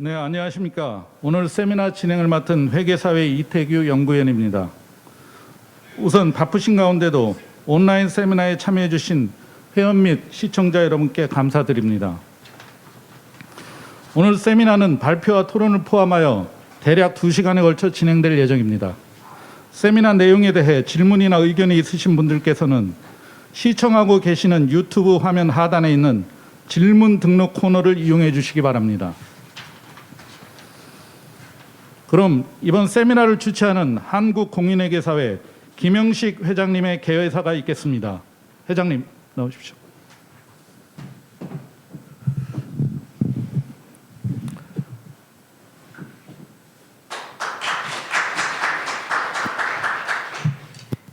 네, 안녕하십니까. 오늘 세미나 진행을 맡은 회계사회 이태규 연구위원입니다. 우선 바쁘신 가운데도 온라인 세미나에 참여해 주신 회원 및 시청자 여러분께 감사드립니다. 오늘 세미나는 발표와 토론을 포함하여 대략 2시간에 걸쳐 진행될 예정입니다. 세미나 내용에 대해 질문이나 의견이 있으신 분들께서는 시청하고 계시는 유튜브 화면 하단에 있는 질문 등록 코너를 이용해 주시기 바랍니다. 그럼 이번 세미나를 주최하는 한국공인회계사회 김영식 회장님의 개회사가 있겠습니다. 회장님 나오십시오.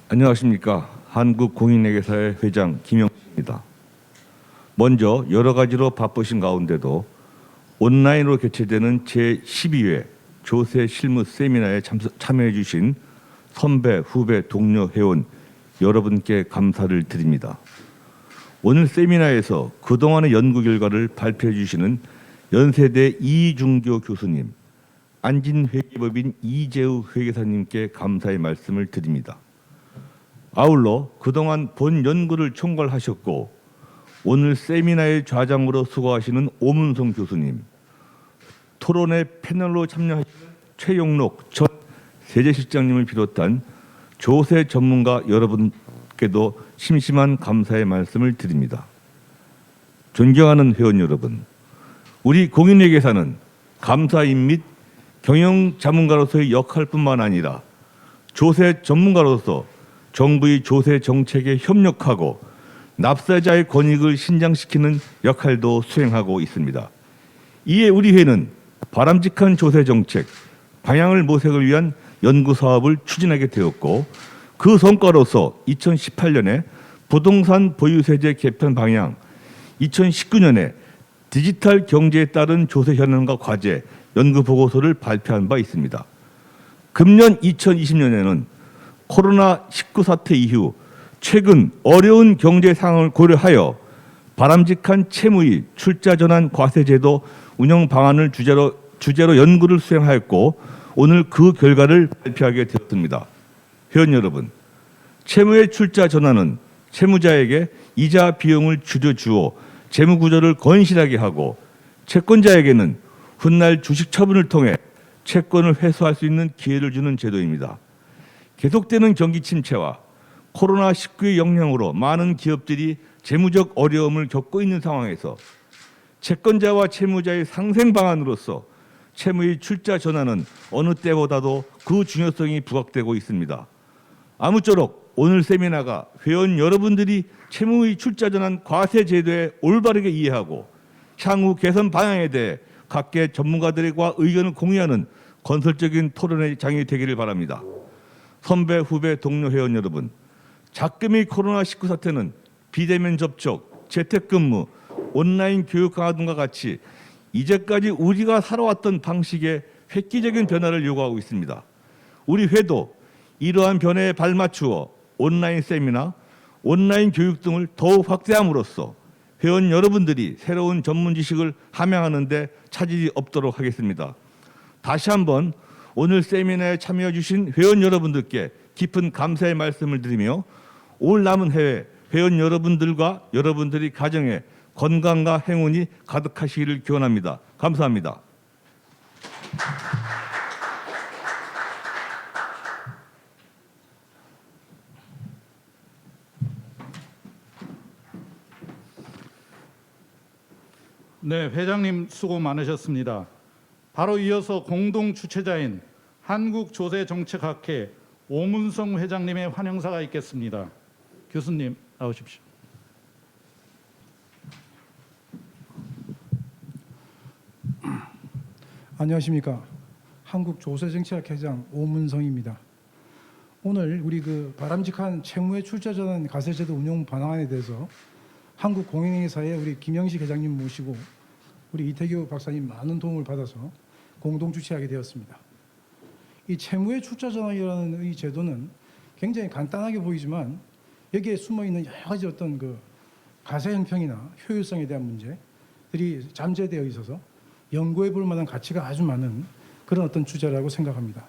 안녕하십니까. 한국공인회계사회 회장 김영식입니다. 먼저 여러 가지로 바쁘신 가운데도 온라인으로 개최되는 제12회 조세 실무 세미나에 참여해 주신 선배, 후배, 동료, 회원 여러분께 감사를 드립니다. 오늘 세미나에서 그동안의 연구 결과를 발표해 주시는 연세대 이중교 교수님, 안진회계법인 이재우 회계사님께 감사의 말씀을 드립니다. 아울러 그동안 본 연구를 총괄하셨고 오늘 세미나의 좌장으로 수고하시는 오문성 교수님, 토론회 패널로 참여하시는 최용록 전 세제실장님을 비롯한 조세 전문가 여러분께도 심심한 감사의 말씀을 드립니다. 존경하는 회원 여러분, 우리 공인회계사는 감사인 및 경영 자문가로서의 역할뿐만 아니라 조세 전문가로서 정부의 조세 정책에 협력하고 납세자의 권익을 신장시키는 역할도 수행하고 있습니다. 이에 우리 회는 바람직한 조세 정책, 방향을 모색을 위한 연구 사업을 추진하게 되었고 그 성과로서 2018년에 부동산 보유세제 개편 방향, 2019년에 디지털 경제에 따른 조세 현황과 과제 연구 보고서를 발표한 바 있습니다. 금년 2020년에는 코로나19 사태 이후 최근 어려운 경제 상황을 고려하여 바람직한 채무의 출자 전환 과세제도 운영 방안을 주제로 연구를 수행하였고 오늘 그 결과를 발표하게 되었습니다. 회원 여러분, 채무의 출자 전환은 채무자에게 이자 비용을 줄여주어 재무 구조를 건실하게 하고 채권자에게는 훗날 주식 처분을 통해 채권을 회수할 수 있는 기회를 주는 제도입니다. 계속되는 경기 침체와 코로나19의 영향으로 많은 기업들이 재무적 어려움을 겪고 있는 상황에서 채권자와 채무자의 상생 방안으로서 채무의 출자 전환은 어느 때보다도 그 중요성이 부각되고 있습니다. 아무쪼록 오늘 세미나가 회원 여러분들이 채무의 출자 전환 과세 제도에 올바르게 이해하고 향후 개선 방향에 대해 각계 전문가들과 의견을 공유하는 건설적인 토론의 장이 되기를 바랍니다. 선배, 후배, 동료 회원 여러분, 작금의 코로나19 사태는 비대면 접촉, 재택근무, 온라인 교육 강화 등과 같이 이제까지 우리가 살아왔던 방식의 획기적인 변화를 요구하고 있습니다. 우리 회도 이러한 변화에 발맞추어 온라인 세미나, 온라인 교육 등을 더욱 확대함으로써 회원 여러분들이 새로운 전문 지식을 함양하는 데 차질이 없도록 하겠습니다. 다시 한번 오늘 세미나에 참여해 주신 회원 여러분들께 깊은 감사의 말씀을 드리며 올 남은 해외 회원 여러분들과 여러분들의 가정에 건강과 행운이 가득하시기를 기원합니다. 감사합니다. 네, 회장님 수고 많으셨습니다. 바로 이어서 공동 주최자인 한국조세정책학회 오문성 회장님의 환영사가 있겠습니다. 교수님 나오십시오. 안녕하십니까. 한국조세정책학회장 오문성입니다. 오늘 우리 바람직한 채무의 출자 전환 과세제도 운용 방안에 대해서 한국공인회계사의 우리 김영식 회장님 모시고 우리 이태규 박사님 많은 도움을 받아서 공동 주최하게 되었습니다. 이 채무의 출자 전환이라는 이 제도는 굉장히 간단하게 보이지만 여기에 숨어 있는 여러 가지 어떤 과세 형평이나 효율성에 대한 문제들이 잠재되어 있어서 연구해 볼 만한 가치가 아주 많은 그런 어떤 주제라고 생각합니다.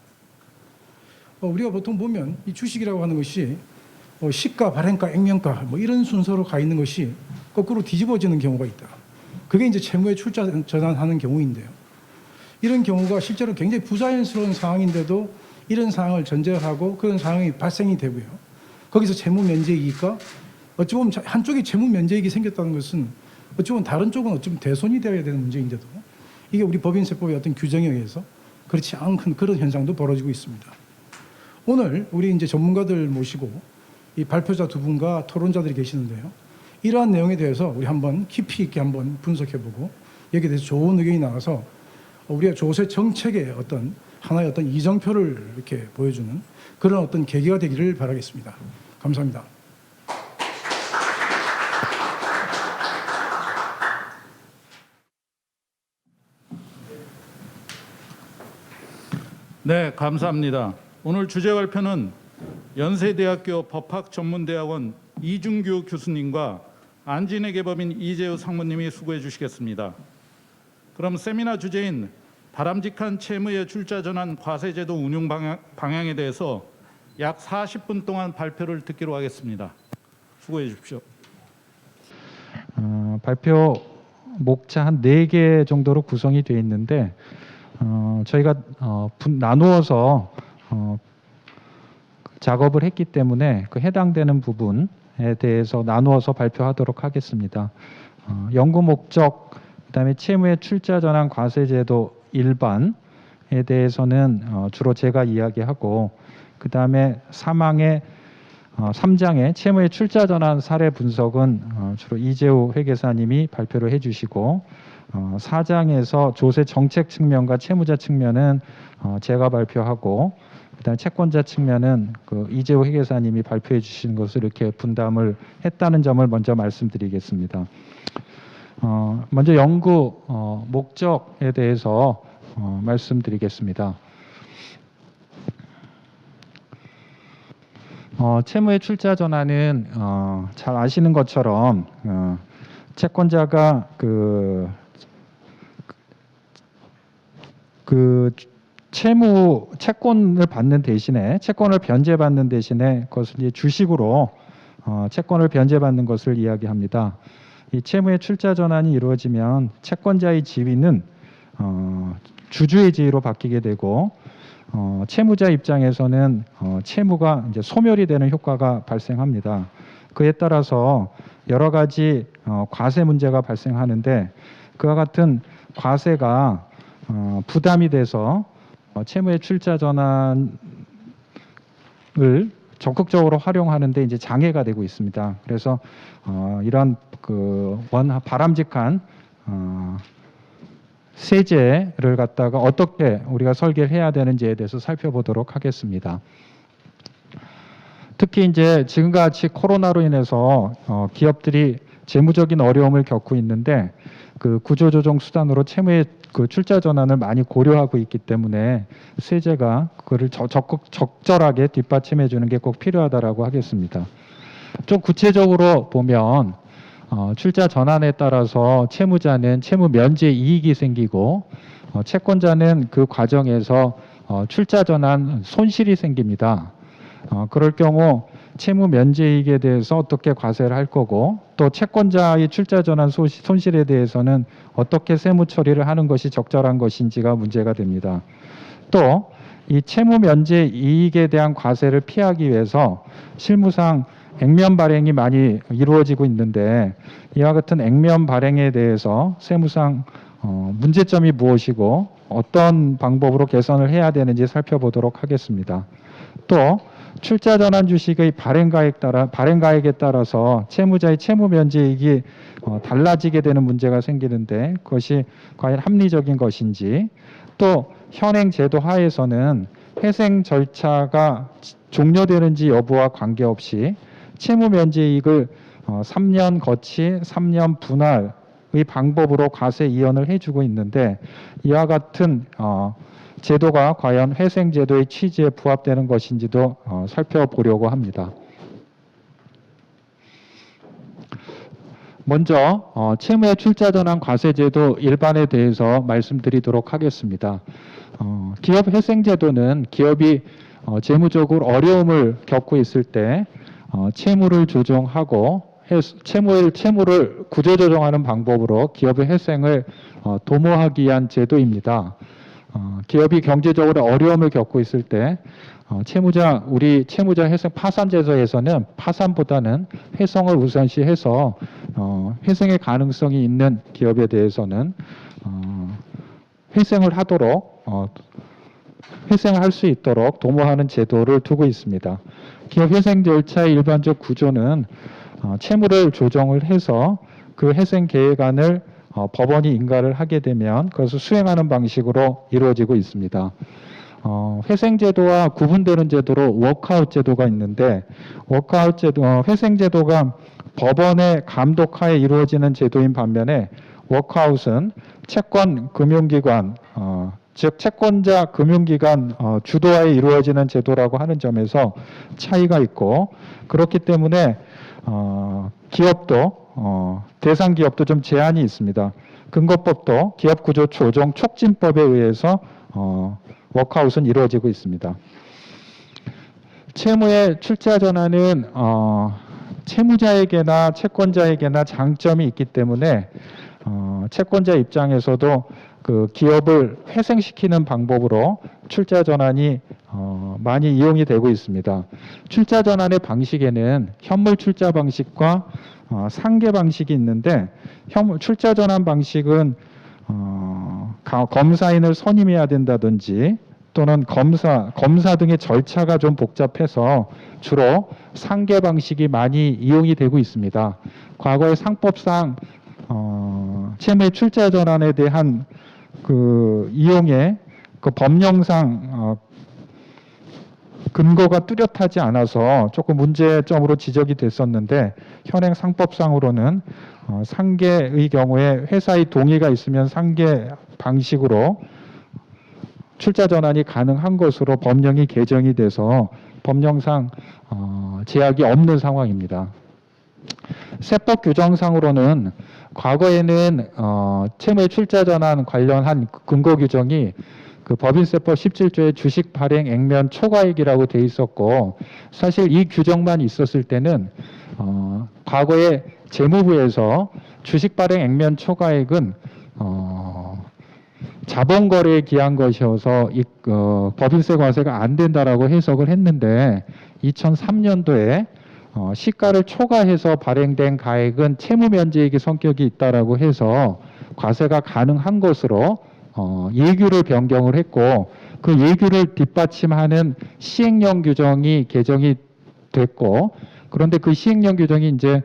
우리가 보통 보면 이 주식이라고 하는 것이 시가, 발행가, 액면가 뭐 이런 순서로 가 있는 것이 거꾸로 뒤집어지는 경우가 있다. 그게 이제 채무의 출자 전환하는 경우인데요. 이런 경우가 실제로 굉장히 부자연스러운 상황인데도 이런 상황을 전제하고 그런 상황이 발생이 되고요. 거기서 채무 면제이익과 어찌 보면 한쪽이 채무 면제이익이 생겼다는 것은 어찌 보면 다른 쪽은 어쩌면 대손이 되어야 되는 문제인데도 이게 우리 법인세법의 어떤 규정에 의해서 그렇지 않은 그런 현상도 벌어지고 있습니다. 오늘 우리 이제 전문가들 모시고 이 발표자 두 분과 토론자들이 계시는데요. 이러한 내용에 대해서 우리 한번 깊이 있게 한번 분석해보고 여기에 대해서 좋은 의견이 나와서 우리가 조세 정책의 어떤 하나의 어떤 이정표를 이렇게 보여주는 그런 어떤 계기가 되기를 바라겠습니다. 감사합니다. 네, 감사합니다. 오늘 주제 발표는 연세대학교 법학전문대학원 이준규 교수님과 안진의 개법인 이재우 상무님이 수고해 주시겠습니다. 그럼 세미나 주제인 바람직한 채무의 출자 전환 과세제도 운용 방향에 대해서 약 40분 동안 발표를 듣기로 하겠습니다. 수고해 주십시오. 발표 목차 한 4개 정도로 구성이 되어 있는데 저희가 나누어서 작업을 했기 때문에 그 해당되는 부분에 대해서 나누어서 발표하도록 하겠습니다. 연구 목적, 그다음에 채무의 출자 전환 과세제도 일반에 대해서는 주로 제가 이야기하고, 그다음에 3장의 채무의 출자 전환 사례 분석은 주로 이재우 회계사님이 발표를 해주시고, 4장에서 조세 정책 측면과 채무자 측면은 제가 발표하고, 그다음에 채권자 측면은 그 이재우 회계사님이 발표해 주시는 것을 이렇게 분담을 했다는 점을 먼저 말씀드리겠습니다. 먼저 연구 목적에 대해서 말씀드리겠습니다. 채무의 출자 전환은 잘 아시는 것처럼 채권자가 채권을 받는 대신에 채권을 변제받는 대신에 그것을 이제 주식으로 채권을 변제받는 것을 이야기합니다. 이 채무의 출자 전환이 이루어지면 채권자의 지위는 주주의 지위로 바뀌게 되고 채무자 입장에서는 채무가 이제 소멸이 되는 효과가 발생합니다. 그에 따라서 여러 가지 과세 문제가 발생하는데, 그와 같은 과세가 부담이 돼서 채무의 출자 전환을 적극적으로 활용하는데 이제 장애가 되고 있습니다. 그래서 이런 바람직한 세제를 갖다가 어떻게 우리가 설계를 해야 되는지에 대해서 살펴보도록 하겠습니다. 특히 이제 지금같이 코로나로 인해서 기업들이 재무적인 어려움을 겪고 있는데 그 구조조정 수단으로 채무의 그 출자 전환을 많이 고려하고 있기 때문에 세제가 그거를 적절하게 뒷받침해 주는 게 꼭 필요하다라고 하겠습니다. 좀 구체적으로 보면 출자 전환에 따라서 채무자는 채무 면제 이익이 생기고 채권자는 그 과정에서 출자 전환 손실이 생깁니다. 그럴 경우 채무 면제이익에 대해서 어떻게 과세를 할 거고, 또 채권자의 출자 전환 손실에 대해서는 어떻게 세무 처리를 하는 것이 적절한 것인지가 문제가 됩니다. 또 이 채무 면제 이익에 대한 과세를 피하기 위해서 실무상 액면 발행이 많이 이루어지고 있는데, 이와 같은 액면 발행에 대해서 세무상 문제점이 무엇이고 어떤 방법으로 개선을 해야 되는지 살펴보도록 하겠습니다. 또 출자 전환 주식의 발행가액에 따라서 채무자의 채무 면제이익이 달라지게 되는 문제가 생기는데, 그것이 과연 합리적인 것인지, 또 현행 제도 하에서는 회생 절차가 종료되는지 여부와 관계없이 채무 면제이익을 3년 거치, 3년 분할의 방법으로 과세 이연을 해주고 있는데, 이와 같은 제도가 과연 회생 제도의 취지에 부합되는 것인지도 살펴보려고 합니다. 먼저 채무의 출자 전환 과세제도 일반에 대해서 말씀드리도록 하겠습니다. 기업 회생제도는 기업이 재무적으로 어려움을 겪고 있을 때 채무를 조정하고 채무를 구조조정하는 방법으로 기업의 회생을 도모하기 위한 제도입니다. 기업이 경제적으로 어려움을 겪고 있을 때 우리 채무자 회생 파산제도에서는 파산보다는 회생을 우선시해서 회생의 가능성이 있는 기업에 대해서는 회생을 할 수 있도록 도모하는 제도를 두고 있습니다. 기업 회생 절차의 일반적 구조는 채무를 조정을 해서 그 회생 계획안을 법원이 인가를 하게 되면 그것을 수행하는 방식으로 이루어지고 있습니다. 회생제도와 구분되는 제도로 워크아웃 제도가 있는데 워크아웃 제도, 회생제도가 법원의 감독하에 이루어지는 제도인 반면에 워크아웃은 채권 금융기관, 즉 채권자 금융기관 주도하에 이루어지는 제도라고 하는 점에서 차이가 있고 그렇기 때문에 대상 기업도 좀 제한이 있습니다. 근거법도 기업구조 조정 촉진법에 의해서 워크아웃은 이루어지고 있습니다. 채무의 출자 전환은 채무자에게나 채권자에게나 장점이 있기 때문에 채권자 입장에서도 그 기업을 회생시키는 방법으로 출자 전환이 많이 이용이 되고 있습니다. 출자 전환의 방식에는 현물 출자 방식과 상계 방식이 있는데 출자 전환 방식은 검사인을 선임해야 된다든지 또는 검사 등의 절차가 좀 복잡해서 주로 상계 방식이 많이 이용이 되고 있습니다. 과거의 상법상 채무의 출자 전환에 대한 그 이용의 그 법령상 근거가 뚜렷하지 않아서 조금 문제점으로 지적이 됐었는데 현행 상법상으로는 상계의 경우에 회사의 동의가 있으면 상계 방식으로 출자 전환이 가능한 것으로 법령이 개정이 돼서 법령상 제약이 없는 상황입니다. 세법 규정상으로는 과거에는 채무의 출자 전환 관련한 근거 규정이 그 법인세법 17조의 주식 발행 액면 초과액이라고 돼 있었고 사실 이 규정만 있었을 때는 과거에 재무부에서 주식 발행 액면 초과액은 자본거래에 기한 것이어서 법인세 과세가 안 된다라고 해석을 했는데 2003년도에 시가를 초과해서 발행된 가액은 채무 면제액의 성격이 있다라고 해서 과세가 가능한 것으로 예규를 변경을 했고 그 예규를 뒷받침하는 시행령 규정이 개정이 됐고 그런데 그 시행령 규정이 이제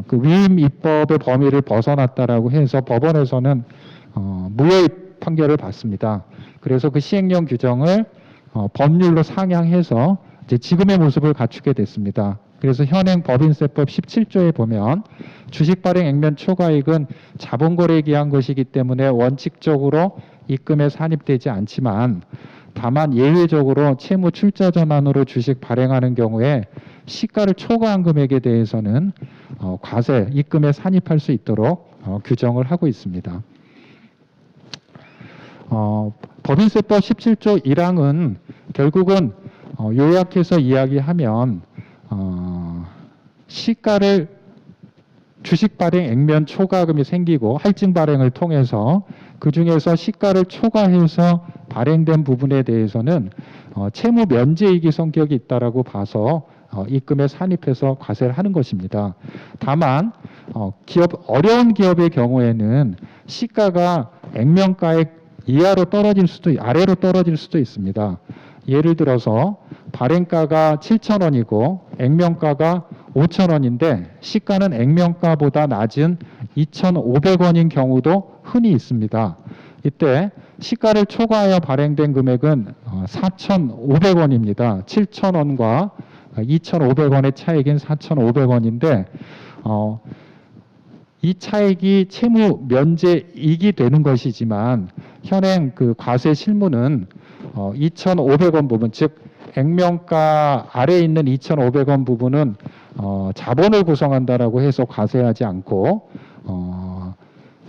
그 위임 입법의 범위를 벗어났다라고 해서 법원에서는 무효의 판결을 받습니다. 그래서 그 시행령 규정을 법률로 상향해서 이제 지금의 모습을 갖추게 됐습니다. 그래서 현행 법인세법 17조에 보면 주식 발행 액면 초과액은 자본거래에 기한 것이기 때문에 원칙적으로 입금에 산입되지 않지만 다만 예외적으로 채무 출자 전환으로 주식 발행하는 경우에 시가를 초과한 금액에 대해서는 과세 입금에 산입할 수 있도록 규정을 하고 있습니다. 법인세법 17조 1항은 결국은 요약해서 이야기하면 시가를 주식 발행 액면 초과금이 생기고 할증 발행을 통해서 그 중에서 시가를 초과해서 발행된 부분에 대해서는 채무 면제이익의 성격이 있다라고 봐서 입금에 산입해서 과세를 하는 것입니다. 다만 어려운 기업의 경우에는 시가가 액면가액 이하로 아래로 떨어질 수도 있습니다. 예를 들어서 발행가가 7,000원이고 액면가가 5,000원인데 시가는 액면가보다 낮은 2,500원인 경우도 흔히 있습니다. 이때 시가를 초과하여 발행된 금액은 4,500원입니다. 7,000원과 2,500원의 차액인 4,500원인데 이 차액이 채무 면제이익이 되는 것이지만 현행 그 과세 실무는 2,500원 부분, 즉 액면가 아래에 있는 2,500원 부분은 자본을 구성한다라고 해서 과세하지 않고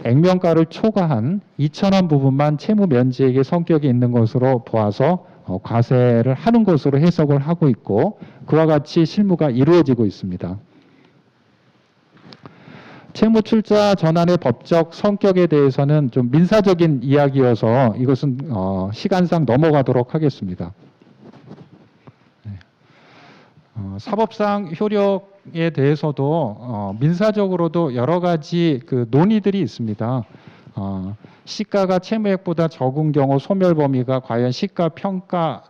액면가를 초과한 2,000원 부분만 채무 면제액의 성격이 있는 것으로 보아서 과세를 하는 것으로 해석을 하고 있고 그와 같이 실무가 이루어지고 있습니다. 채무 출자 전환의 법적 성격에 대해서는 좀 민사적인 이야기여서 이것은 시간상 넘어가도록 하겠습니다. 사법상 효력에 대해서도 민사적으로도 여러 가지 그 논의들이 있습니다. 시가가 채무액보다 적은 경우 소멸 범위가 과연 시가 평가액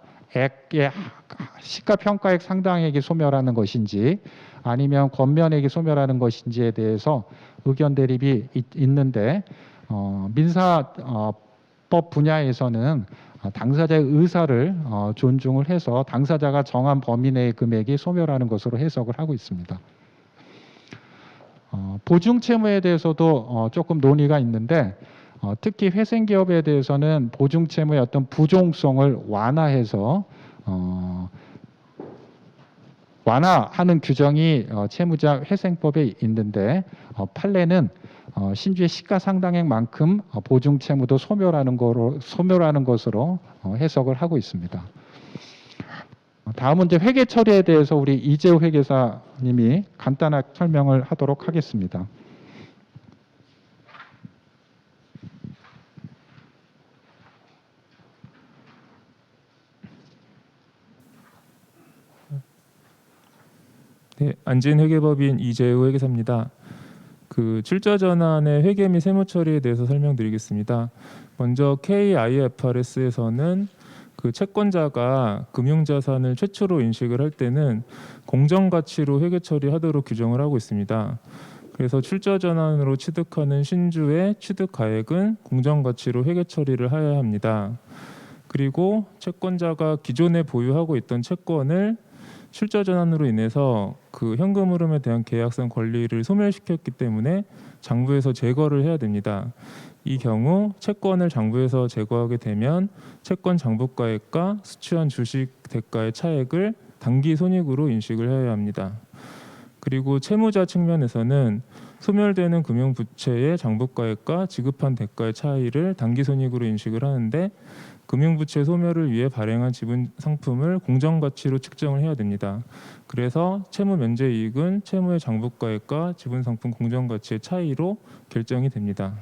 상당액이 소멸하는 것인지 아니면 권면액이 소멸하는 것인지에 대해서 의견 대립이 있는데 민사법 분야에서는 당사자의 의사를 존중을 해서 당사자가 정한 범위 내의 금액이 소멸하는 것으로 해석을 하고 있습니다. 보증 채무에 대해서도 조금 논의가 있는데 특히 회생기업에 대해서는 보증 채무의 어떤 부종성을 완화해서 완화하는 규정이 채무자 회생법에 있는데 판례는 신주의 시가 상당액만큼 보증 채무도 소멸하는 것으로 해석을 하고 있습니다. 다음은 이제 회계 처리에 대해서 우리 이재호 회계사님이 간단하게 설명을 하도록 하겠습니다. 네, 안진회계법인 이재우 회계사입니다. 그 출자 전환의 회계 및 세무 처리에 대해서 설명드리겠습니다. 먼저 KIFRS에서는 그 채권자가 금융자산을 최초로 인식을 할 때는 공정가치로 회계 처리하도록 규정을 하고 있습니다. 그래서 출자 전환으로 취득하는 신주의 취득가액은 공정가치로 회계 처리를 하여야 합니다. 그리고 채권자가 기존에 보유하고 있던 채권을 출자 전환으로 인해서 그 현금 흐름에 대한 계약성 권리를 소멸시켰기 때문에 장부에서 제거를 해야 됩니다. 이 경우 채권을 장부에서 제거하게 되면 채권 장부가액과 수취한 주식 대가의 차액을 단기 손익으로 인식을 해야 합니다. 그리고 채무자 측면에서는 소멸되는 금융부채의 장부가액과 지급한 대가의 차이를 단기 손익으로 인식을 하는데 금융부채 소멸을 위해 발행한 지분 상품을 공정가치로 측정을 해야 됩니다. 그래서 채무 면제 이익은 채무의 장부가액과 지분 상품 공정가치의 차이로 결정이 됩니다.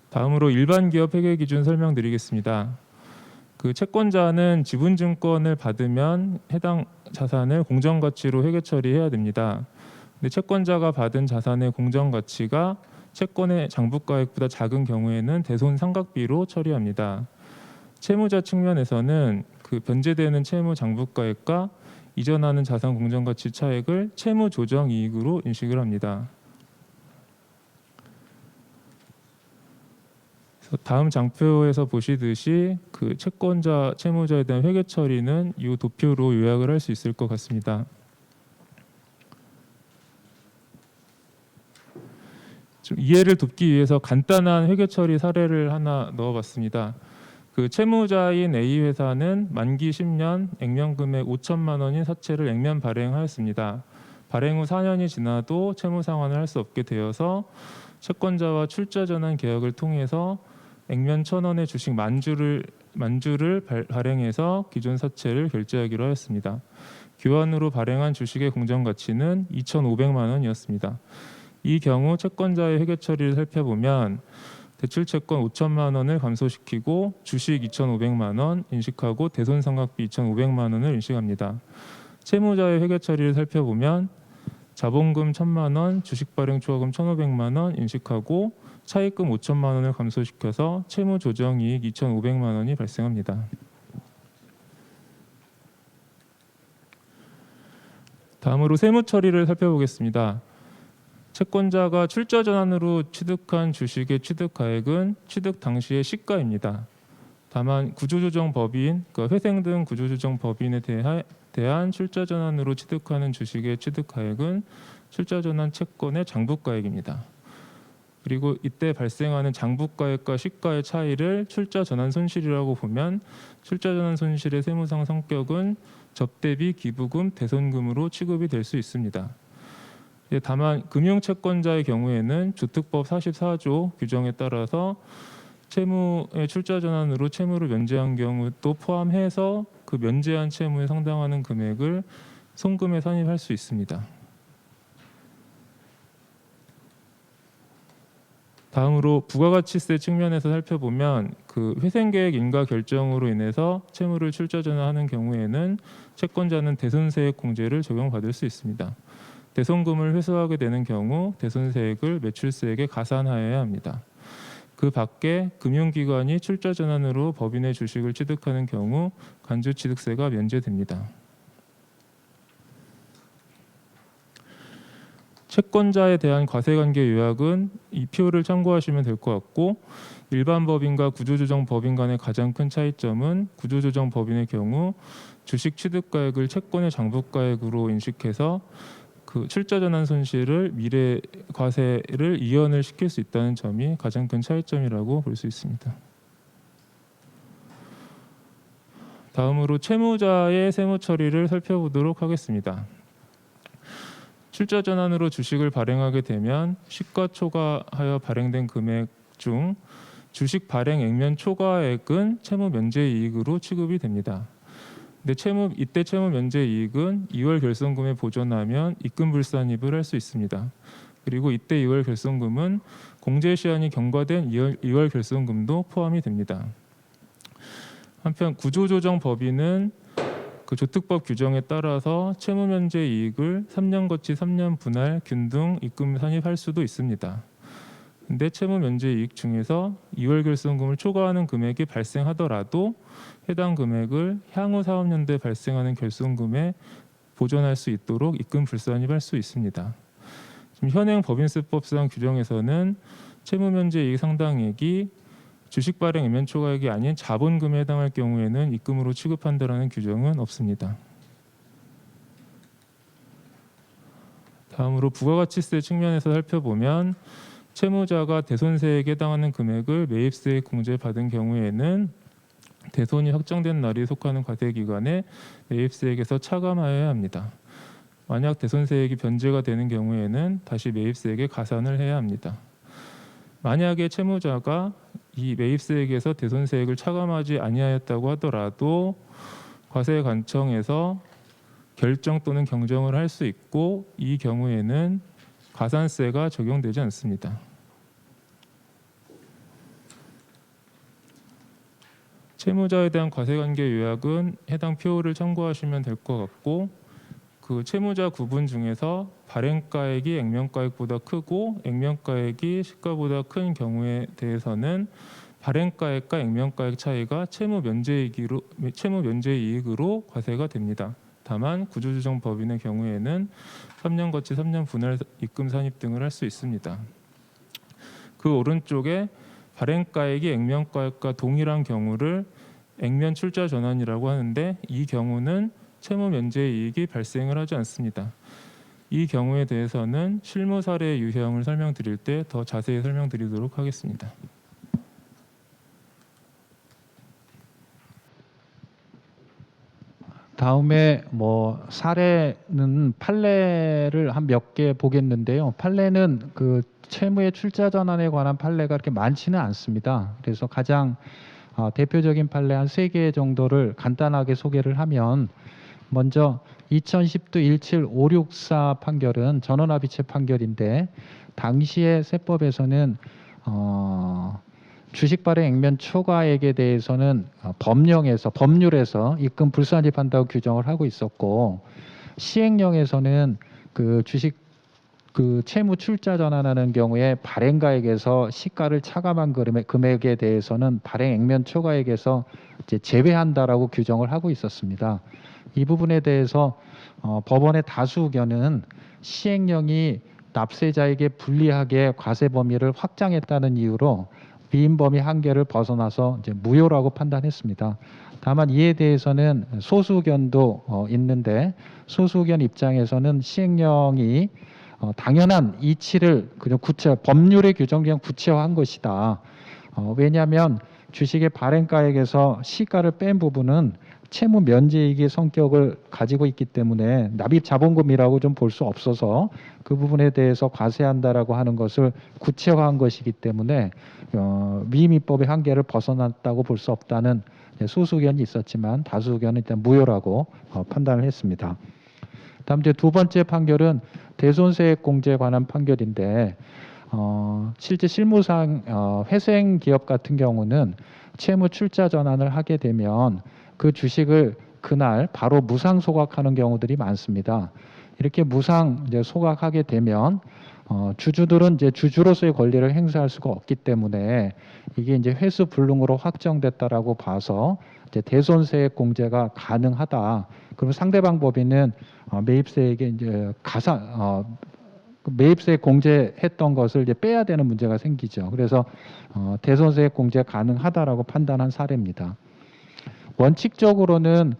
다음으로 일반 기업 회계 기준 설명드리겠습니다. 그 채권자는 지분증권을 받으면 해당 자산을 공정가치로 회계 처리해야 됩니다. 근데 채권자가 받은 자산의 공정가치가 채권의 장부가액보다 작은 경우에는 대손상각비로 처리합니다. 채무자 측면에서는 그 변제되는 채무 장부가액과 이전하는 자산 공정가치 차액을 채무 조정 이익으로 인식을 합니다. 다음 장표에서 보시듯이 그 채권자, 채무자에 대한 회계 처리는 이 도표로 요약을 할 수 있을 것 같습니다. 좀 이해를 돕기 위해서 간단한 회계 처리 사례를 하나 넣어봤습니다. 그 채무자인 A 회사는 만기 10년 액면 금액 5천만 원인 사채를 액면 발행하였습니다. 발행 후 4년이 지나도 채무 상환을 할 수 없게 되어서 채권자와 출자 전환 계약을 통해서 액면 1,000원의 주식 만주를 발행해서 기존 사채를 결제하기로 하였습니다. 교환으로 발행한 주식의 공정가치는 2,500만 원이었습니다. 이 경우 채권자의 회계 처리를 살펴보면 대출 채권 5천만 원을 감소시키고 주식 2,500만 원 인식하고 대손상각비 2,500만 원을 인식합니다. 채무자의 회계 처리를 살펴보면 자본금 1,000만 원, 주식 발행 초과금 1,500만 원 인식하고 차입금 5천만 원을 감소시켜서 채무 조정 이익 2,500만 원이 발생합니다. 다음으로 세무 처리를 살펴보겠습니다. 채권자가 출자 전환으로 취득한 주식의 취득가액은 취득 당시의 시가입니다. 다만 구조조정법인, 그러니까 회생 등 구조조정법인에 대한 출자 전환으로 취득하는 주식의 취득가액은 출자 전환 채권의 장부가액입니다. 그리고 이때 발생하는 장부가액과 시가의 차이를 출자 전환 손실이라고 보면 출자 전환 손실의 세무상 성격은 접대비, 기부금, 대손금으로 취급이 될 수 있습니다. 다만 금융채권자의 경우에는 주특법 44조 규정에 따라서 채무의 출자 전환으로 채무를 면제한 경우도 포함해서 그 면제한 채무에 상당하는 금액을 송금에 산입할 수 있습니다. 다음으로 부가가치세 측면에서 살펴보면 그 회생계획 인가 결정으로 인해서 채무를 출자 전환하는 경우에는 채권자는 대손세액 공제를 적용받을 수 있습니다. 대손금을 회수하게 되는 경우 대손세액을 매출세액에 가산하여야 합니다. 그 밖에 금융기관이 출자 전환으로 법인의 주식을 취득하는 경우 간주취득세가 면제됩니다. 채권자에 대한 과세관계 요약은 이 표를 참고하시면 될 것 같고, 일반 법인과 구조조정 법인 간의 가장 큰 차이점은 구조조정 법인의 경우 주식 취득가액을 채권의 장부가액으로 인식해서 그 출자 전환 손실을 미래 과세를 이연을 시킬 수 있다는 점이 가장 큰 차이점이라고 볼 수 있습니다. 다음으로 채무자의 세무 처리를 살펴보도록 하겠습니다. 출자 전환으로 주식을 발행하게 되면 시가초과하여 발행된 금액 중 주식 발행 액면 초과액은 채무 면제 이익으로 취급이 됩니다. 근데 이때 채무 면제 이익은 2월 결손금에 보존하면 입금 불산입을 할 수 있습니다. 그리고 이때 2월 결손금은 공제 시한이 경과된 2월 결손금도 포함이 됩니다. 한편 구조조정 법인은 그 조특법 규정에 따라서 채무 면제 이익을 3년 거치 3년 분할 균등 입금 산입할 수도 있습니다. 근데 채무 면제 이익 중에서 2월 결손금을 초과하는 금액이 발생하더라도 해당 금액을 향후 사업연도에 발생하는 결손금에 보존할 수 있도록 입금 불산입할 수 있습니다. 지금 현행 법인세법상 규정에서는 채무 면제 이익 상당액이 주식 발행 액면 초과액이 아닌 자본금에 해당할 경우에는 입금으로 취급한다라는 규정은 없습니다. 다음으로 부가가치세 측면에서 살펴보면 채무자가 대손세액에 해당하는 금액을 매입세액 공제받은 경우에는 대손이 확정된 날이 속하는 과세기간에 매입세액에서 차감하여야 합니다. 만약 대손세액이 변제가 되는 경우에는 다시 매입세액에 가산을 해야 합니다. 만약에 채무자가 이 매입세액에서 대손세액을 차감하지 아니하였다고 하더라도 과세관청에서 결정 또는 경정을 할 수 있고, 이 경우에는 가산세가 적용되지 않습니다. 채무자에 대한 과세관계 요약은 해당 표를 참고하시면 될 것 같고, 그 채무자 구분 중에서 발행가액이 액면가액보다 크고 액면가액이 시가보다 큰 경우에 대해서는 발행가액과 액면가액 차이가 채무 면제 이익으로 과세가 됩니다. 다만 구조조정 법인의 경우에는 3년 거치 3년 분할 입금 산입 등을 할 수 있습니다. 그 오른쪽에 발행가액이 액면가액과 동일한 경우를 액면 출자 전환이라고 하는데, 이 경우는 채무 면제 이익이 발생을 하지 않습니다. 이 경우에 대해서는 실무 사례 유형을 설명드릴 때 더 자세히 설명드리도록 하겠습니다. 다음에 사례는 판례를 한 몇 개 보겠는데요. 판례는 그 채무의 출자 전환에 관한 판례가 그렇게 많지는 않습니다. 그래서 가장 대표적인 판례 한 3개 정도를 간단하게 소개를 하면, 먼저 2010도 17564 판결은 전원합의체 판결인데, 당시의 세법에서는 주식 발행 액면 초과액에 대해서는 법률에서 입금 불산입한다고 규정을 하고 있었고, 시행령에서는 그 주식 채무 출자 전환하는 경우에 발행가액에서 시가를 차감한 금액에 대해서는 발행 액면 초과액에서 이제 제외한다라고 규정을 하고 있었습니다. 이 부분에 대해서 법원의 다수 의견은 시행령이 납세자에게 불리하게 과세 범위를 확장했다는 이유로 위임 범위 한계를 벗어나서 이제 무효라고 판단했습니다. 다만 이에 대해서는 소수 의견도 있는데, 소수 의견 입장에서는 시행령이 당연한 이치를 그냥 법률의 규정 그냥 구체화한 것이다. 왜냐하면 주식의 발행가액에서 시가를 뺀 부분은 채무 면제이익의 성격을 가지고 있기 때문에 납입 자본금이라고 좀 볼 수 없어서 그 부분에 대해서 과세한다라고 하는 것을 구체화한 것이기 때문에 위임입법의 한계를 벗어났다고 볼 수 없다는 소수 의견이 있었지만 다수 의견은 일단 무효라고 판단을 했습니다. 다음 이제 두 번째 판결은 대손세액 공제에 관한 판결인데 실제 실무상 회생 기업 같은 경우는 채무 출자 전환을 하게 되면 그 주식을 그날 바로 무상 소각하는 경우들이 많습니다. 이렇게 무상 이제 소각하게 되면 주주들은 이제 주주로서의 권리를 행사할 수가 없기 때문에 이게 이제 회수 불능으로 확정됐다라고 봐서 이제 대손세액 공제가 가능하다. 그러면 상대방 법인은 매입세액에 이제 매입세 공제했던 것을 이제 빼야 되는 문제가 생기죠. 그래서 대손세액 공제 가능하다라고 판단한 사례입니다. 원칙적으로는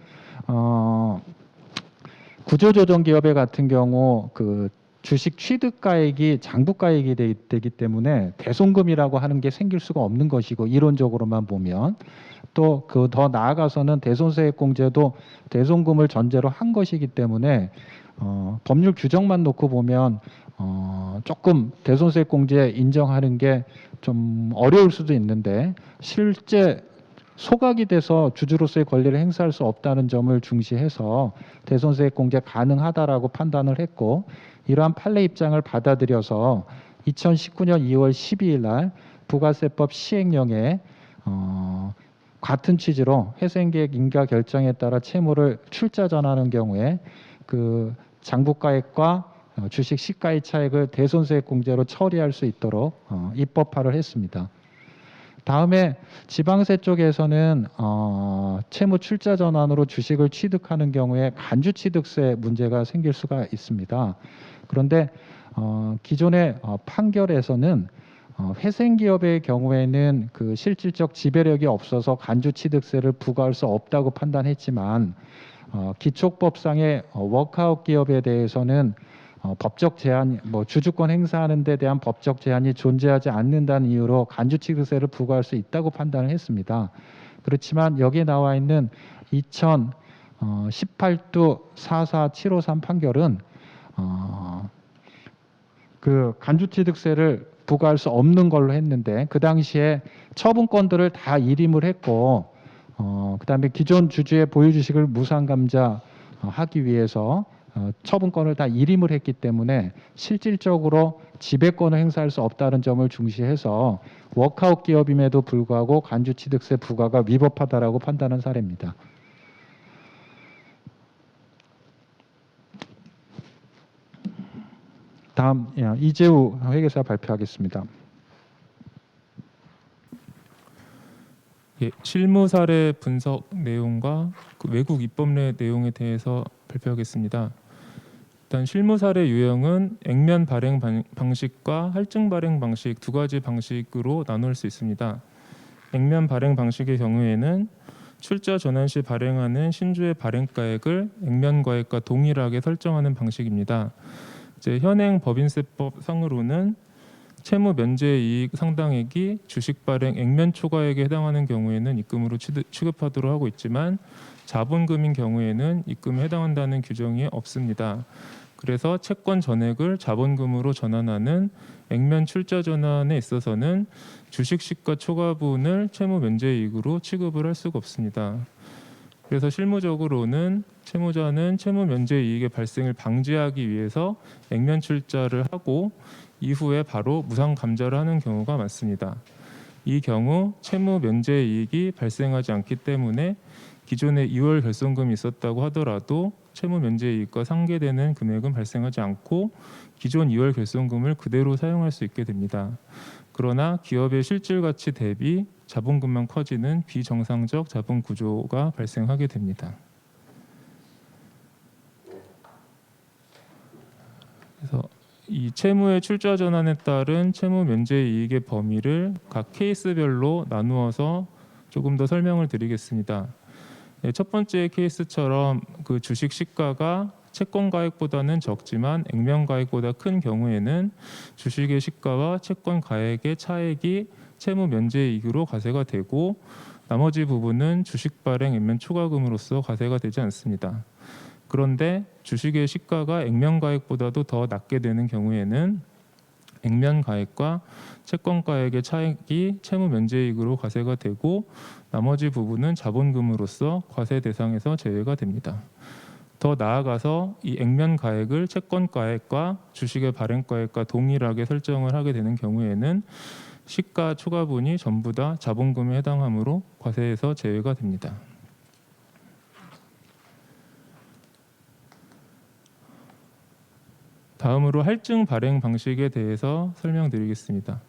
구조조정 기업의 같은 경우 그 주식 취득가액이 장부가액이 되기 때문에 대손금이라고 하는 게 생길 수가 없는 것이고 이론적으로만 보면 또 그 더 나아가서는 대손세액 공제도 대손금을 전제로 한 것이기 때문에 법률 규정만 놓고 보면 조금 대손세액 공제 인정하는 게 좀 어려울 수도 있는데 실제 소각이 돼서 주주로서의 권리를 행사할 수 없다는 점을 중시해서 대손세액 공제 가능하다라고 판단을 했고 이러한 판례 입장을 받아들여서 2019년 2월 12일 날 부가세법 시행령에 같은 취지로 회생계획 인가 결정에 따라 채무를 출자 전하는 경우에 그 장부가액과 주식 시가의 차익을 대손세액 공제로 처리할 수 있도록 입법화를 했습니다. 다음에 지방세 쪽에서는 채무 출자 전환으로 주식을 취득하는 경우에 간주취득세 문제가 생길 수가 있습니다. 그런데 기존의 판결에서는 회생기업의 경우에는 그 실질적 지배력이 없어서 간주취득세를 부과할 수 없다고 판단했지만 기초법상의 워크아웃 기업에 대해서는 법적 제한, 주주권 행사하는 데 대한 법적 제한이 존재하지 않는다는 이유로 간주취득세를 부과할 수 있다고 판단을 했습니다. 그렇지만 여기에 나와 있는 2018도 44753 판결은 그 간주취득세를 부과할 수 없는 걸로 했는데 그 당시에 처분권들을 다 일임을 했고 그다음에 기존 주주의 보유 주식을 무상감자하기 위해서 처분권을 다 일임을 했기 때문에 실질적으로 지배권을 행사할 수 없다는 점을 중시해서 워크아웃 기업임에도 불구하고 간주취득세 부과가 위법하다라고 판단한 사례입니다. 다음 이재우 회계사 발표하겠습니다. 예, 실무 사례 분석 내용과 그 외국 입법례 내용에 대해서 발표하겠습니다. 일단 실무 사례 유형은 액면 발행 방식과 할증 발행 방식 두 가지 방식으로 나눌 수 있습니다. 액면 발행 방식의 경우에는 출자 전환 시 발행하는 신주의 발행가액을 액면가액과 동일하게 설정하는 방식입니다. 이제 현행 법인세법 상으로는 채무 면제 이익 상당액이 주식 발행 액면 초과액에 해당하는 경우에는 입금으로 취급하도록 하고 있지만 자본금인 경우에는 입금에 해당한다는 규정이 없습니다. 그래서 채권 전액을 자본금으로 전환하는 액면 출자 전환에 있어서는 주식 시가 초과분을 채무 면제 이익으로 취급을 할 수가 없습니다. 그래서 실무적으로는 채무자는 채무 면제 이익의 발생을 방지하기 위해서 액면 출자를 하고 이후에 바로 무상 감자를 하는 경우가 많습니다. 이 경우 채무 면제 이익이 발생하지 않기 때문에 기존에 2월 결손금이 있었다고 하더라도 채무 면제 이익과 상계되는 금액은 발생하지 않고 기존 2월 결손금을 그대로 사용할 수 있게 됩니다. 그러나 기업의 실질 가치 대비 자본금만 커지는 비정상적 자본 구조가 발생하게 됩니다. 그래서 이 채무의 출자 전환에 따른 채무 면제 이익의 범위를 각 케이스별로 나누어서 조금 더 설명을 드리겠습니다. 첫 번째 케이스처럼 그 주식 시가가 채권 가액보다는 적지만 액면 가액보다 큰 경우에는 주식의 시가와 채권 가액의 차액이 채무 면제 이익으로 과세가 되고 나머지 부분은 주식 발행 액면 초과금으로서 과세가 되지 않습니다. 그런데 주식의 시가가 액면 가액보다도 더 낮게 되는 경우에는 액면 가액과 채권 가액의 차액이 채무 면제이익으로 과세가 되고 나머지 부분은 자본금으로서 과세 대상에서 제외가 됩니다. 더 나아가서 이 액면 가액을 채권 가액과 주식의 발행 가액과 동일하게 설정을 하게 되는 경우에는 시가 초과분이 전부 다 자본금에 해당하므로 과세에서 제외가 됩니다. 다음으로 할증 발행 방식에 대해서 설명드리겠습니다.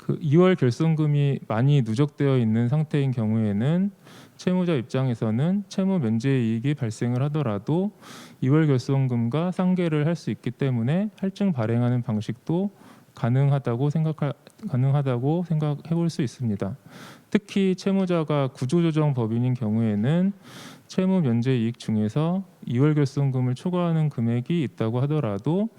2월 결손금이 많이 누적되어 있는 상태인 경우에는 채무자 입장에서는 채무 면제 이익이 발생을 하더라도 2월 결손금과 상계를 할 수 있기 때문에 할증 발행하는 방식도 가능하다고 생각해 볼 수 있습니다. 특히 채무자가 구조조정 법인인 경우에는 채무 면제 이익 중에서 2월 결손금을 초과하는 금액이 있다고 하더라도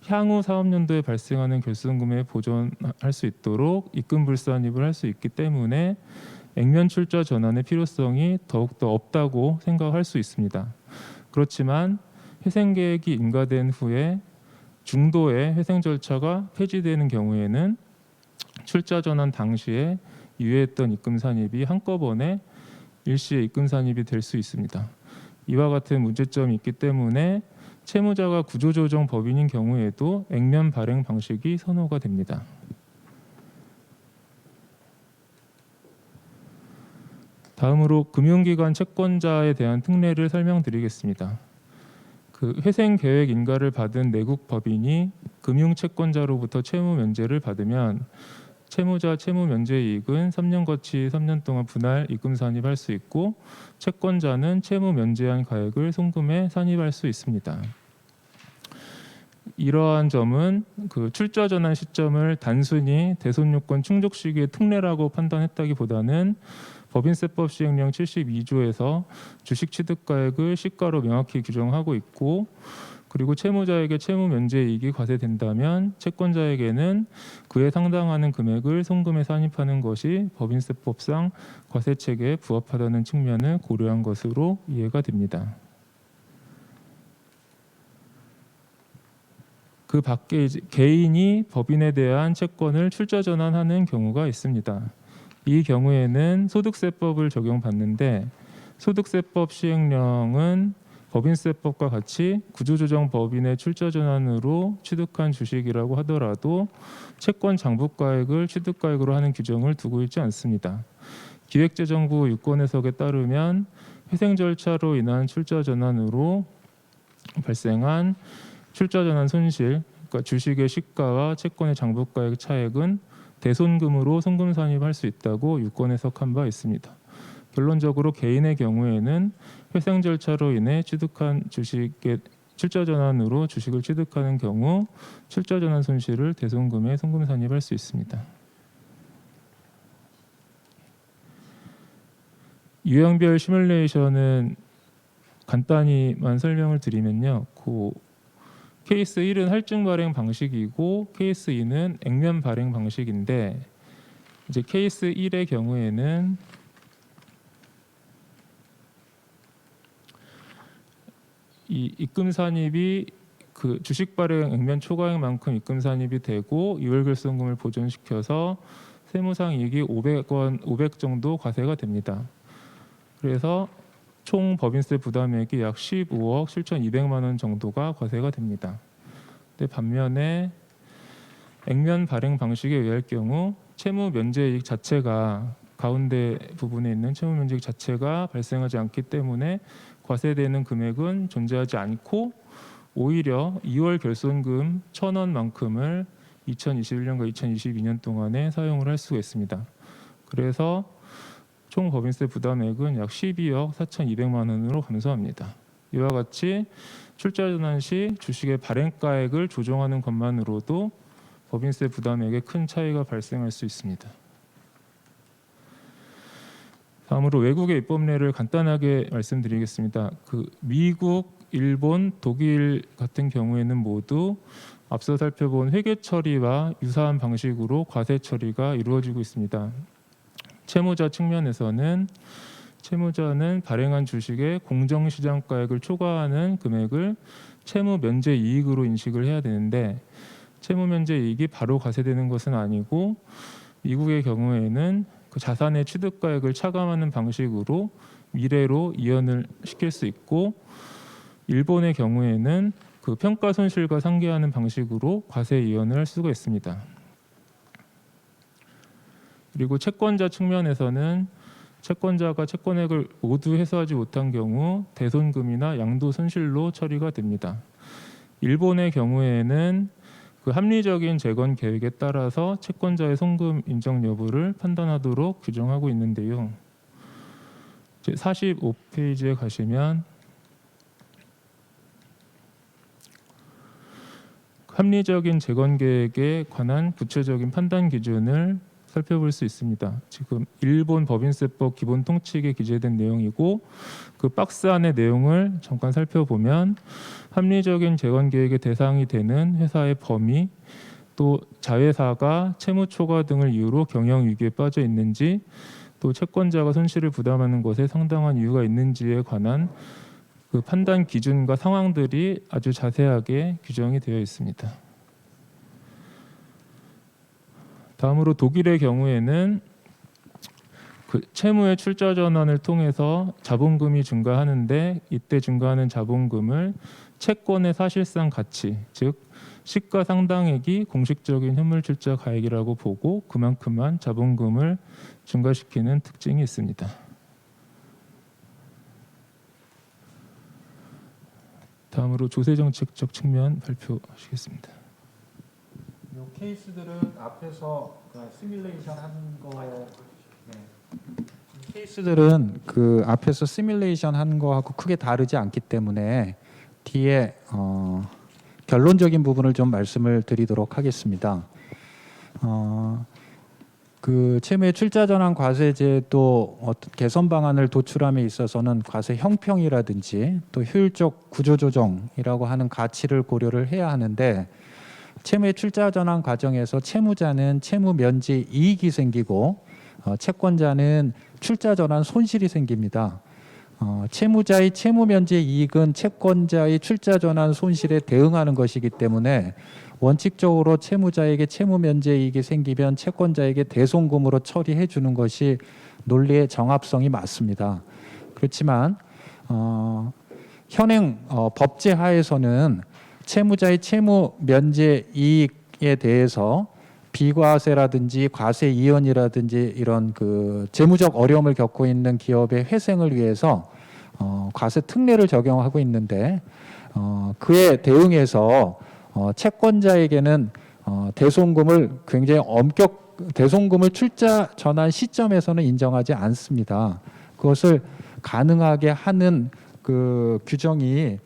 향후 사업연도에 발생하는 결손금에 보존할 수 있도록 입금 불산입을 할 수 있기 때문에 액면 출자 전환의 필요성이 더욱더 없다고 생각할 수 있습니다. 그렇지만 회생계획이 인가된 후에 중도의 회생 절차가 폐지되는 경우에는 출자 전환 당시에 유예했던 입금 산입이 한꺼번에 일시에 입금 산입이 될 수 있습니다. 이와 같은 문제점이 있기 때문에 채무자가 구조조정 법인인 경우에도 액면 발행 방식이 선호가 됩니다. 다음으로 금융기관 채권자에 대한 특례를 설명드리겠습니다. 회생 계획 인가를 받은 내국 법인이 금융채권자로부터 채무 면제를 받으면 채무자 채무 면제 이익은 3년 거치 3년 동안 분할 입금 산입할 수 있고 채권자는 채무 면제한 가액을 송금해 산입할 수 있습니다. 이러한 점은 출자 전환 시점을 단순히 대손 요건 충족 시기의 특례라고 판단했다기보다는 법인세법 시행령 72조에서 주식 취득가액을 시가로 명확히 규정하고 있고 그리고 채무자에게 채무 면제 이익이 과세된다면 채권자에게는 그에 상당하는 금액을 송금에 산입하는 것이 법인세법상 과세체계에 부합하다는 측면을 고려한 것으로 이해가 됩니다. 그 밖에 개인이 법인에 대한 채권을 출자 전환하는 경우가 있습니다. 이 경우에는 소득세법을 적용받는데 소득세법 시행령은 법인세법과 같이 구조조정 법인의 출자 전환으로 취득한 주식이라고 하더라도 채권 장부가액을 취득가액으로 하는 규정을 두고 있지 않습니다. 기획재정부 유권 해석에 따르면 회생 절차로 인한 출자 전환으로 발생한 출자 전환 손실, 그러니까 주식의 시가와 채권의 장부가액 차액은 대손금으로 송금 산입할 수 있다고 유권 해석한 바 있습니다. 결론적으로 개인의 경우에는 회생 절차로 인해 취득한 주식의 출자 전환으로 주식을 취득하는 경우 출자 전환 손실을 대손금에 송금 산입할 수 있습니다. 유형별 시뮬레이션은 간단히만 설명을 드리면요. 케이스 1은 할증 발행 방식이고 케이스 2는 액면 발행 방식인데 이제 케이스 1의 경우에는 이 입금 산입이 주식 발행 액면 초과액만큼 입금 산입이 되고 2월 결손금을 보존시켜서 세무상 이익이 500 정도 과세가 됩니다. 그래서 총 법인세 부담액이 약 15억 7,200만 원 정도가 과세가 됩니다. 근데 반면에 액면 발행 방식에 의할 경우 채무 면제이익 자체가 가운데 부분에 있는 채무 면제이익 자체가 발생하지 않기 때문에 과세되는 금액은 존재하지 않고 오히려 2월 결손금 1,000원만큼을 2021년과 2022년 동안에 사용을 할 수가 있습니다. 그래서 총 법인세 부담액은 약 12억 4,200만 원으로 감소합니다. 이와 같이 출자 전환 시 주식의 발행가액을 조정하는 것만으로도 법인세 부담액에 큰 차이가 발생할 수 있습니다. 다음으로 외국의 입법례를 간단하게 말씀드리겠습니다. 미국 일본, 독일 같은 경우에는 모두 앞서 살펴본 회계 처리와 유사한 방식으로 과세 처리가 이루어지고 있습니다. 채무자 측면에서는 채무자는 발행한 주식의 공정시장가액을 초과하는 금액을 채무 면제 이익으로 인식을 해야 되는데 채무 면제 이익이 바로 과세되는 것은 아니고 미국의 경우에는 그 자산의 취득가액을 차감하는 방식으로 미래로 이연을 시킬 수 있고 일본의 경우에는 그 평가 손실과 상계하는 방식으로 과세 이연을 할 수가 있습니다. 그리고 채권자 측면에서는 채권자가 채권액을 모두 회수하지 못한 경우 대손금이나 양도 손실로 처리가 됩니다. 일본의 경우에는 그 합리적인 재건 계획에 따라서 채권자의 송금 인정 여부를 판단하도록 규정하고 있는데요. 45페이지에 가시면 합리적인 재건 계획에 관한 구체적인 판단 기준을 살펴볼 수 있습니다. 지금 일본 법인세법 기본 통칙에 기재된 내용이고 그 박스 안의 내용을 잠깐 살펴보면 합리적인 재건 계획의 대상이 되는 회사의 범위, 또 자회사가 채무 초과 등을 이유로 경영 위기에 빠져 있는지, 또 채권자가 손실을 부담하는 것에 상당한 이유가 있는지에 관한 그 판단 기준과 상황들이 아주 자세하게 규정이 되어 있습니다. 다음으로 독일의 경우에는 그 채무의 출자 전환을 통해서 자본금이 증가하는데 이때 증가하는 자본금을 채권의 사실상 가치, 즉 시가상당액이 공식적인 현물 출자 가액이라고 보고 그만큼만 자본금을 증가시키는 특징이 있습니다. 다음으로 조세정책적 측면 발표하시겠습니다. 이 케이스들은 앞에서 시뮬레이션 한 거, 케이스들은 그 앞에서 시뮬레이션 한 거하고 크게 다르지 않기 때문에 뒤에 결론적인 부분을 좀 말씀을 드리도록 하겠습니다. 그 채무의 출자 전환 과세제도 어떤 개선 방안을 도출함에 있어서는 과세 형평이라든지 또 효율적 구조 조정이라고 하는 가치를 고려를 해야 하는데 채무의 출자 전환 과정에서 채무자는 채무 면제 이익이 생기고 채권자는 출자 전환 손실이 생깁니다. 채무자의 채무 면제 이익은 채권자의 출자 전환 손실에 대응하는 것이기 때문에 원칙적으로 채무자에게 채무 면제 이익이 생기면 채권자에게 대손금으로 처리해 주는 것이 논리의 정합성이 맞습니다. 그렇지만 현행 법제 하에서는 채무자의 채무 면제 이익에 대해서 비과세라든지 과세 이연이라든지 이런 그 재무적 어려움을 겪고 있는 기업의 회생을 위해서 과세 특례를 적용하고 있는데 그에 대응해서 채권자에게는 대손금을 굉장히 대손금을 출자 전환 시점에서는 인정하지 않습니다. 그것을 가능하게 하는 그 규정이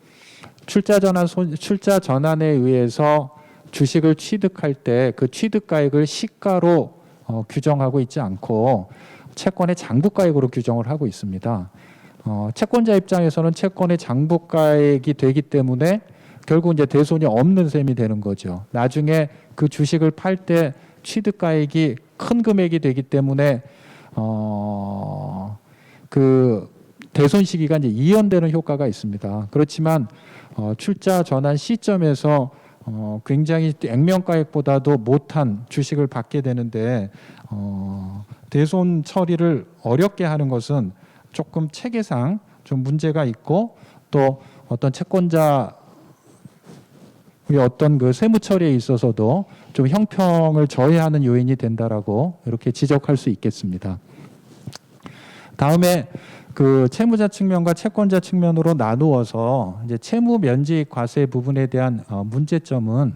출자 전환에 의해서 주식을 취득할 때 그 취득가액을 시가로 규정하고 있지 않고 채권의 장부가액으로 규정을 하고 있습니다. 채권자 입장에서는 채권의 장부가액이 되기 때문에 결국 이제 대손이 없는 셈이 되는 거죠. 나중에 그 주식을 팔 때 취득가액이 큰 금액이 되기 때문에 그 대손 시기가 이제 이연되는 효과가 있습니다. 그렇지만 출자 전환 시점에서 굉장히 액면가액보다도 못한 주식을 받게 되는데 대손 처리를 어렵게 하는 것은 조금 체계상 좀 문제가 있고 또 어떤 채권자의 어떤 그 세무 처리에 있어서도 좀 형평을 저해하는 요인이 된다라고 이렇게 지적할 수 있겠습니다. 다음에 그 채무자 측면과 채권자 측면으로 나누어서 이제 채무 면제 과세 부분에 대한 문제점은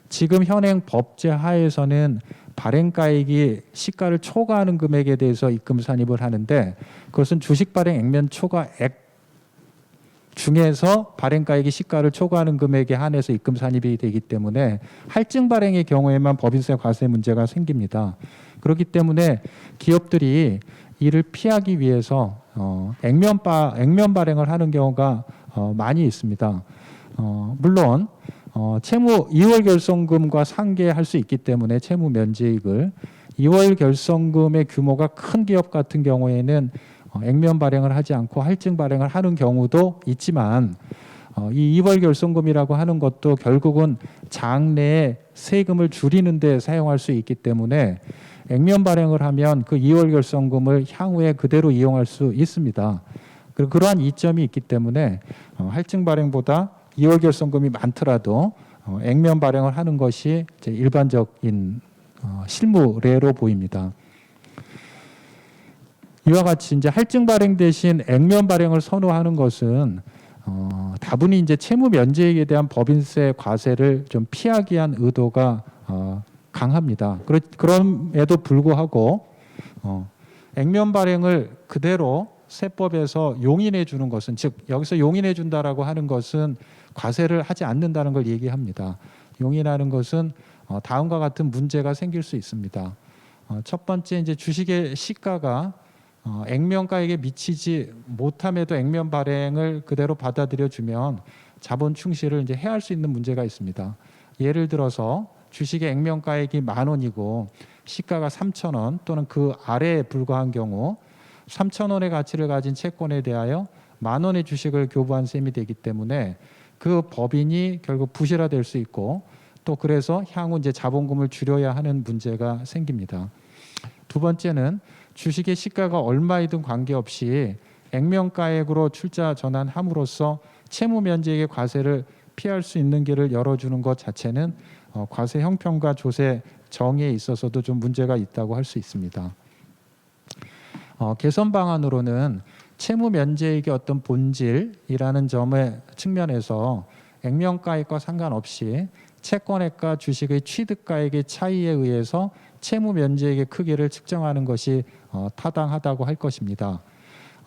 지금 현행 법제 하에서는 발행가액이 시가를 초과하는 금액에 대해서 입금 산입을 하는데 그것은 주식 발행 액면 초과액 중에서 발행가액이 시가를 초과하는 금액에 한해서 입금 산입이 되기 때문에 할증 발행의 경우에만 법인세 과세 문제가 생깁니다. 그렇기 때문에 기업들이 이를 피하기 위해서 액면 발행을 하는 경우가 많이 있습니다. 물론 채무 2월 결성금과 상계할 수 있기 때문에 채무 면제익을 2월 결성금의 규모가 큰 기업 같은 경우에는 액면 발행을 하지 않고 할증 발행을 하는 경우도 있지만 이 2월 결성금이라고 하는 것도 결국은 장래에 세금을 줄이는 데 사용할 수 있기 때문에 액면 발행을 하면 그 2월 결성금을 향후에 그대로 이용할 수 있습니다. 그러한 이점이 있기 때문에 할증 발행보다 2월 결성금이 많더라도 액면 발행을 하는 것이 이제 일반적인 실무례로 보입니다. 이와 같이 이제 할증 발행 대신 액면 발행을 선호하는 것은 다분히 이제 채무 면제액에 대한 법인세 과세를 좀 피하기 위한 의도가 강합니다. 그럼에도 불구하고 액면 발행을 그대로 세법에서 용인해 주는 것은, 즉 여기서 용인해 준다라고 하는 것은 과세를 하지 않는다는 걸 얘기합니다. 용인하는 것은 다음과 같은 문제가 생길 수 있습니다. 첫 번째, 이제 주식의 시가가 액면가액에 미치지 못함에도 액면 발행을 그대로 받아들여 주면 자본 충실을 이제 해야 할 수 있는 문제가 있습니다. 예를 들어서 주식의 액면가액이 10,000원이고 시가가 3,000원 또는 그 아래에 불과한 경우 3,000원의 가치를 가진 채권에 대하여 10,000원의 주식을 교부한 셈이 되기 때문에 그 법인이 결국 부실화될 수 있고, 또 그래서 향후 이제 자본금을 줄여야 하는 문제가 생깁니다. 두 번째는 주식의 시가가 얼마이든 관계없이 액면가액으로 출자 전환함으로써 채무 면제액의 과세를 피할 수 있는 길을 열어주는 것 자체는 과세 형평과 조세 정의에 있어서도 좀 문제가 있다고 할 수 있습니다. 개선 방안으로는 채무 면제액의 어떤 본질이라는 점의 측면에서 액면가액과 상관없이 채권액과 주식의 취득가액의 차이에 의해서 채무 면제액의 크기를 측정하는 것이 타당하다고 할 것입니다.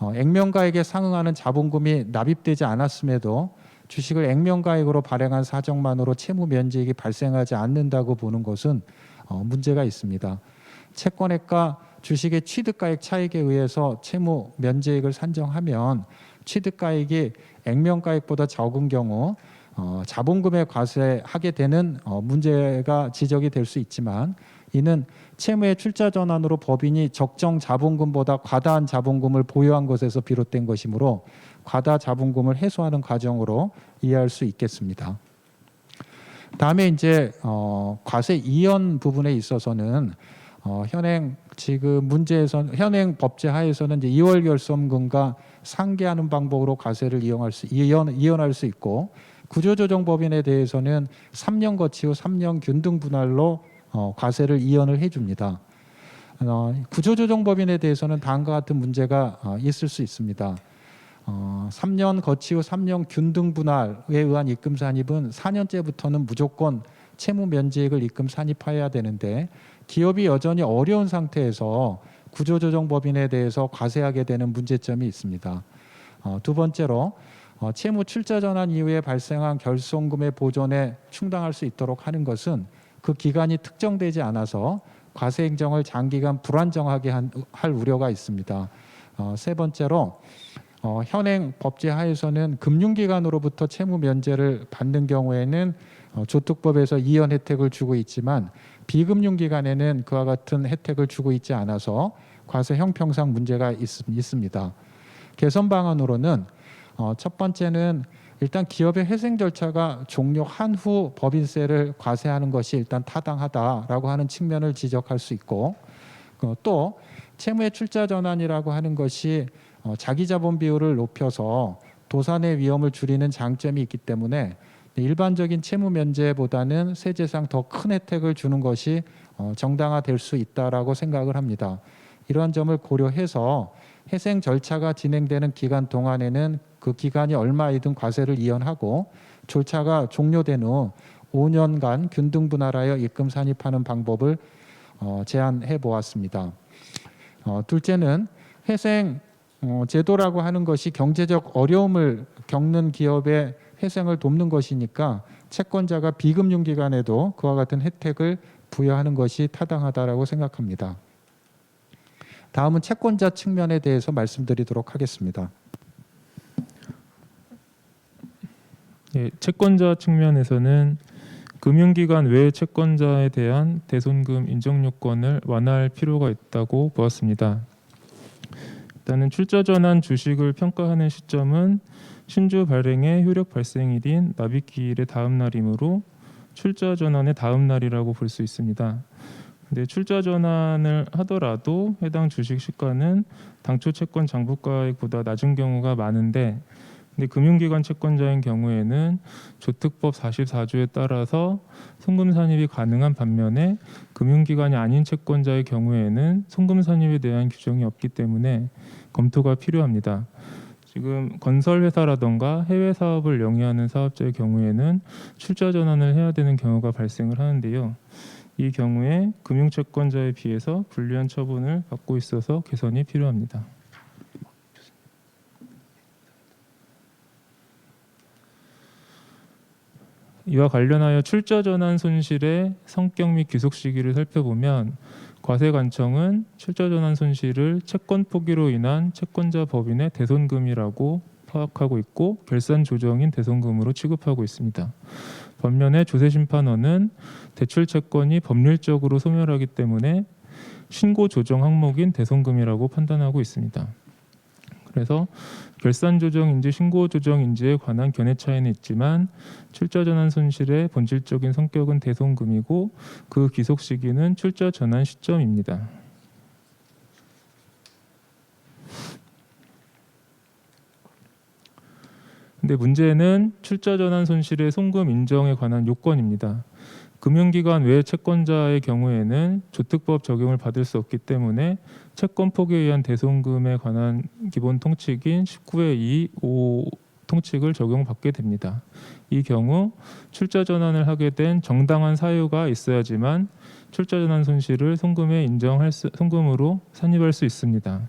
액면가액에 상응하는 자본금이 납입되지 않았음에도 주식을 액면가액으로 발행한 사정만으로 채무 면제액이 발생하지 않는다고 보는 것은 문제가 있습니다. 채권액과 주식의 취득가액 차익에 의해서 채무 면제액을 산정하면 취득가액이 액면가액보다 적은 경우 자본금에 과세하게 되는 문제가 지적이 될 수 있지만, 이는 채무의 출자 전환으로 법인이 적정 자본금보다 과다한 자본금을 보유한 것에서 비롯된 것이므로 과다 자본금을 해소하는 과정으로 이해할 수 있겠습니다. 다음에 이제 과세 이연 부분에 있어서는 현행 지금 문제에서 현행 법제 하에서는 이제 2월 결성금과 상계하는 방법으로 과세를 이연할 수 있고, 구조조정법인에 대해서는 3년 거치 후 3년 균등 분할로 과세를 이연을 해줍니다. 구조조정법인에 대해서는 다음과 같은 문제가 있을 수 있습니다. 3년 거치 후 3년 균등 분할에 의한 입금 산입은 4년째부터는 무조건 채무 면제액을 입금 산입해야 되는데, 기업이 여전히 어려운 상태에서 구조조정법인에 대해서 과세하게 되는 문제점이 있습니다. 두 번째로 채무 출자 전환 이후에 발생한 결손금의 보존에 충당할 수 있도록 하는 것은 그 기간이 특정되지 않아서 과세 행정을 장기간 불안정하게 할 우려가 있습니다. 세 번째로 현행 법제 하에서는 금융기관으로부터 채무 면제를 받는 경우에는 조특법에서 이연 혜택을 주고 있지만, 비금융기관에는 그와 같은 혜택을 주고 있지 않아서 과세 형평상 문제가 있습니다. 개선 방안으로는 첫 번째는 일단 기업의 회생 절차가 종료한 후 법인세를 과세하는 것이 일단 타당하다라고 하는 측면을 지적할 수 있고, 또 채무의 출자 전환이라고 하는 것이 자기 자본 비율을 높여서 도산의 위험을 줄이는 장점이 있기 때문에 일반적인 채무 면제보다는 세제상 더 큰 혜택을 주는 것이 정당화될 수 있다라고 생각을 합니다. 이러한 점을 고려해서 회생 절차가 진행되는 기간 동안에는 그 기간이 얼마이든 과세를 이연하고, 절차가 종료된 후 5년간 균등 분할하여 입금 산입하는 방법을 제안해 보았습니다. 둘째는 회생 제도라고 하는 것이 경제적 어려움을 겪는 기업의 회생을 돕는 것이니까 채권자가 비금융기관에도 그와 같은 혜택을 부여하는 것이 타당하다라고 생각합니다. 다음은 채권자 측면에 대해서 말씀드리도록 하겠습니다. 예, 채권자 측면에서는 금융기관 외 채권자에 대한 대손금 인정 요건을 완화할 필요가 있다고 보았습니다. 일단은 출자전환 주식을 평가하는 시점은 신주 발행의 효력 발생일인 납입기일의 다음 날이므로 출자전환의 다음 날이라고 볼 수 있습니다. 근데 출자전환을 하더라도 해당 주식 시가는 당초 채권 장부가액보다 낮은 경우가 많은데, 근데 금융기관 채권자인 경우에는 조특법 44조에 따라서 송금 산입이 가능한 반면에 금융기관이 아닌 채권자의 경우에는 송금 산입에 대한 규정이 없기 때문에 검토가 필요합니다. 지금 건설회사라던가 해외 사업을 영위하는 사업자의 경우에는 출자 전환을 해야 되는 경우가 발생을 하는데요. 이 경우에 금융채권자에 비해서 불리한 처분을 받고 있어서 개선이 필요합니다. 이와 관련하여 출자 전환 손실의 성격 및 귀속 시기를 살펴보면 과세관청은 출자 전환 손실을 채권 포기로 인한 채권자 법인의 대손금이라고 파악하고 있고 결산 조정인 대손금으로 취급하고 있습니다. 반면에 조세심판원은 대출 채권이 법률적으로 소멸하기 때문에 신고 조정 항목인 대손금이라고 판단하고 있습니다. 그래서 결산 조정인지 신고 조정인지에 관한 견해 차이는 있지만 출자 전환 손실의 본질적인 성격은 대손금이고 그 귀속 시기는 출자 전환 시점입니다. 근데 문제는 출자 전환 손실의 송금 인정에 관한 요건입니다. 금융기관 외 채권자의 경우에는 조특법 적용을 받을 수 없기 때문에 채권 포기에 의한 대손금에 관한 기본 통칙인 19회 2, 5 통칙을 적용받게 됩니다. 이 경우 출자 전환을 하게 된 정당한 사유가 있어야지만 출자 전환 손실을 송금으로 산입할 수 있습니다.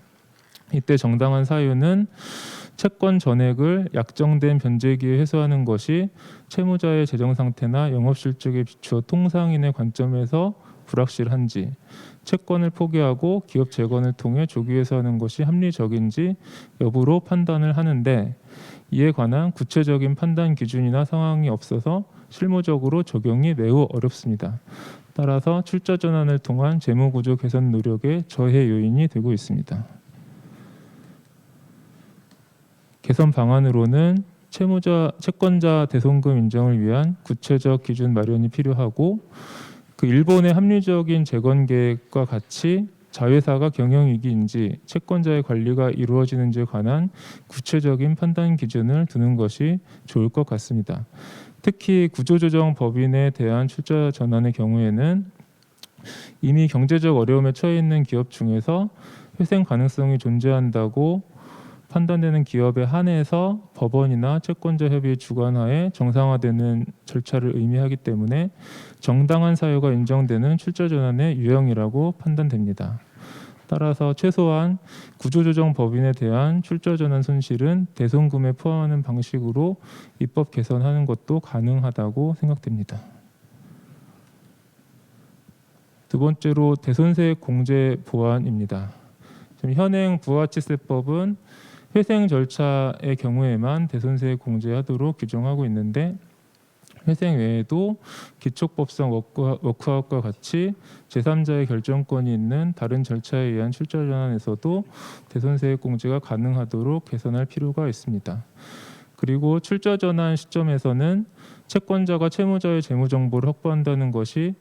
이때 정당한 사유는 채권 전액을 약정된 변제기에 회수하는 것이 채무자의 재정 상태나 영업 실적에 비추어 통상인의 관점에서 불확실한지, 채권을 포기하고 기업 재건을 통해 조기 회수하는 것이 합리적인지 여부로 판단을 하는데 이에 관한 구체적인 판단 기준이나 상황이 없어서 실무적으로 적용이 매우 어렵습니다. 따라서 출자 전환을 통한 재무구조 개선 노력의 저해 요인이 되고 있습니다. 개선 방안으로는 채권자 대손금 인정을 위한 구체적 기준 마련이 필요하고 그 일본의 합리적인 재건 계획과 같이 자회사가 경영이익인지 채권자의 관리가 이루어지는지에 관한 구체적인 판단 기준을 두는 것이 좋을 것 같습니다. 특히 구조조정 법인에 대한 출자 전환의 경우에는 이미 경제적 어려움에 처해 있는 기업 중에서 회생 가능성이 존재한다고 판단되는 기업에 한해서 법원이나 채권자 협의 주관하에 정상화되는 절차를 의미하기 때문에 정당한 사유가 인정되는 출자 전환의 유형이라고 판단됩니다. 따라서 최소한 구조조정 법인에 대한 출자 전환 손실은 대손금에 포함하는 방식으로 입법 개선하는 것도 가능하다고 생각됩니다. 두 번째로 대손세액 공제 보완입니다. 지금 현행 부가가치세법은 회생 절차의 경우에만 대손세액 공제하도록 규정하고 있는데 회생 외에도 기초법상 워크아웃과 같이 제3자의 결정권이 있는 다른 절차에 의한 출자 전환에서도 대손세액 공제가 가능하도록 개선할 필요가 있습니다. 그리고 출자 전환 시점에서는 채권자가 채무자의 재무 정보를 확보한다는 것이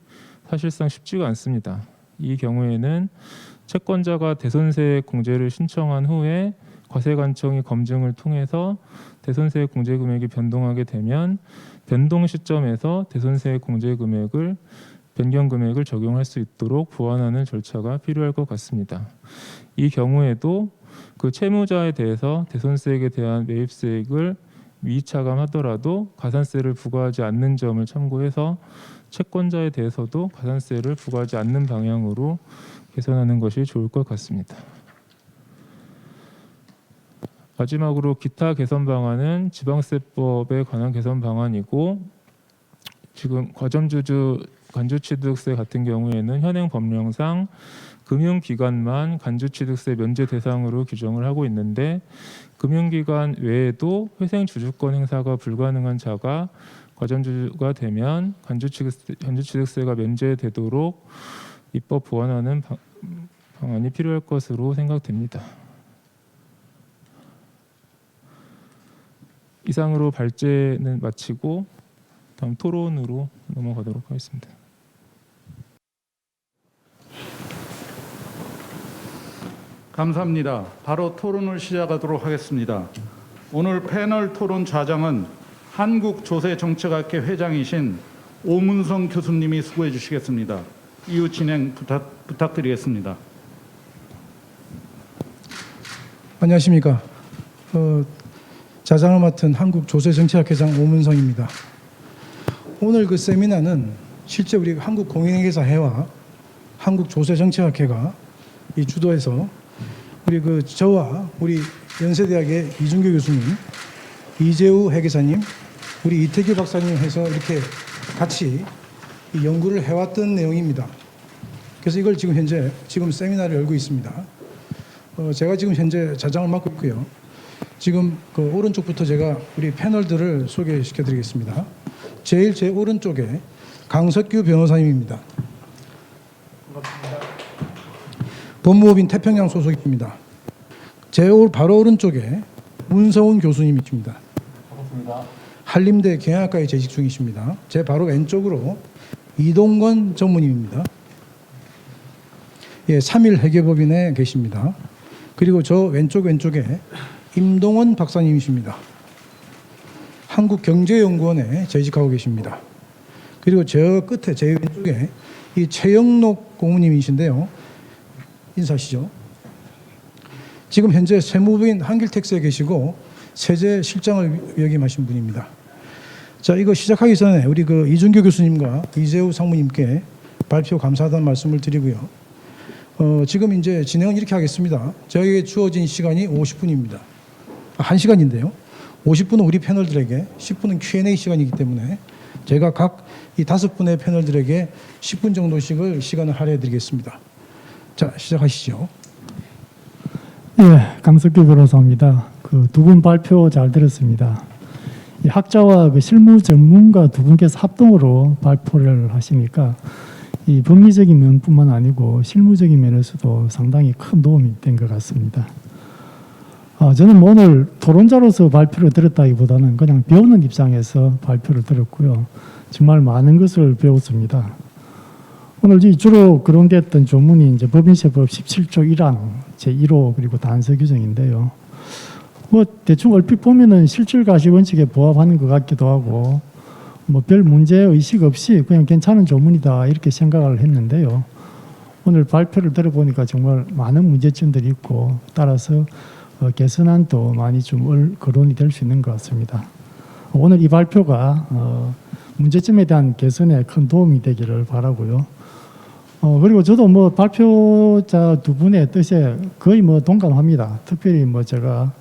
사실상 쉽지가 않습니다. 이 경우에는 채권자가 대손세액 공제를 신청한 후에 과세관청이 검증을 통해서 대손세액 공제 금액이 변동하게 되면 변동 시점에서 대손세액 공제 금액을 변경 금액을 적용할 수 있도록 보완하는 절차가 필요할 것 같습니다. 이 경우에도 그 채무자에 대해서 대손세액에 대한 매입세액을 미차감하더라도 가산세를 부과하지 않는 점을 참고해서 채권자에 대해서도 가산세를 부과하지 않는 방향으로 개선하는 것이 좋을 것 같습니다. 마지막으로 기타 개선 방안은 지방세법에 관한 개선 방안이고 지금 과점주주 간주취득세 같은 경우에는 현행 법령상 금융기관만 간주취득세 면제 대상으로 규정을 하고 있는데 금융기관 외에도 회생주주권 행사가 불가능한 자가 과점주주가 되면 간주취득세가 면제되도록 입법 보완하는 방안이 필요할 것으로 생각됩니다. 이상으로 발제는 마치고 다음 토론으로 넘어가도록 하겠습니다. 감사합니다. 바로 토론을 시작하도록 하겠습니다. 오늘 패널 토론 좌장은 한국조세정책학회 회장이신 오문성 교수님이 수고해 주시겠습니다. 이후 진행 부탁드리겠습니다. 안녕하십니까. 자장을 맡은 한국조세정책학회장 오문성입니다. 오늘 그 세미나는 실제 우리 한국공인회계사회와 한국조세정책학회가 이 주도해서 우리 그 저와 우리 연세대학의 이준교 교수님, 이재우 회계사님, 우리 이태규 박사님 해서 이렇게 같이 이 연구를 해왔던 내용입니다. 그래서 이걸 지금 세미나를 열고 있습니다. 제가 지금 현재 자장을 맡고 있고요. 지금 그 오른쪽부터 제가 우리 패널들을 소개시켜드리겠습니다. 제일 제 오른쪽에 강석규 변호사님입니다. 반갑습니다. 법무법인 태평양 소속입니다. 제 바로 오른쪽에 문서훈 교수님이십니다. 반갑습니다. 한림대 경영학과에 재직 중이십니다. 제 바로 왼쪽으로 이동건 전무님입니다. 예, 3일 회계법인에 계십니다. 그리고 저 왼쪽에 임동원 박사님이십니다. 한국경제연구원에 재직하고 계십니다. 그리고 저 끝에 제 왼쪽에 이 최영록 고문님이신데요. 인사하시죠. 지금 현재 세무부인 한길텍스에 계시고 세제실장을 역임하신 분입니다. 자, 이거 시작하기 전에 우리 그 이준교 교수님과 이재우 상무님께 발표 감사하다는 말씀을 드리고요. 지금 이제 진행은 이렇게 하겠습니다. 저에게 주어진 시간이 50분입니다. 1시간인데요. 50분은 우리 패널들에게, 10분은 Q&A 시간이기 때문에 제가 각 이 5분의 패널들에게 10분 정도씩을 시간을 할애해 드리겠습니다. 자, 시작하시죠. 예, 강석규 변호사입니다. 그 두 분 발표 잘 들었습니다. 이 학자와 그 실무 전문가 두 분께서 합동으로 발표를 하시니까 이 법리적인 면뿐만 아니고 실무적인 면에서도 상당히 큰 도움이 된 것 같습니다. 저는 뭐 오늘 토론자로서 발표를 들었다기보다는 그냥 배우는 입장에서 발표를 들었고요. 정말 많은 것을 배웠습니다. 오늘 주로 거론됐던 조문이 이제 법인세법 17조 1항 제1호 그리고 단서 규정인데요. 뭐 대충 얼핏 보면은 실질 가시 원칙에 부합하는 것 같기도 하고 뭐 별 문제 의식 없이 그냥 괜찮은 조문이다 이렇게 생각을 했는데요. 오늘 발표를 들어보니까 정말 많은 문제점들이 있고 따라서 개선안도 많이 좀 거론이 될 수 있는 것 같습니다. 오늘 이 발표가 문제점에 대한 개선에 큰 도움이 되기를 바라고요. 그리고 저도 뭐 발표자 두 분의 뜻에 거의 뭐 동감합니다. 특별히 뭐 제가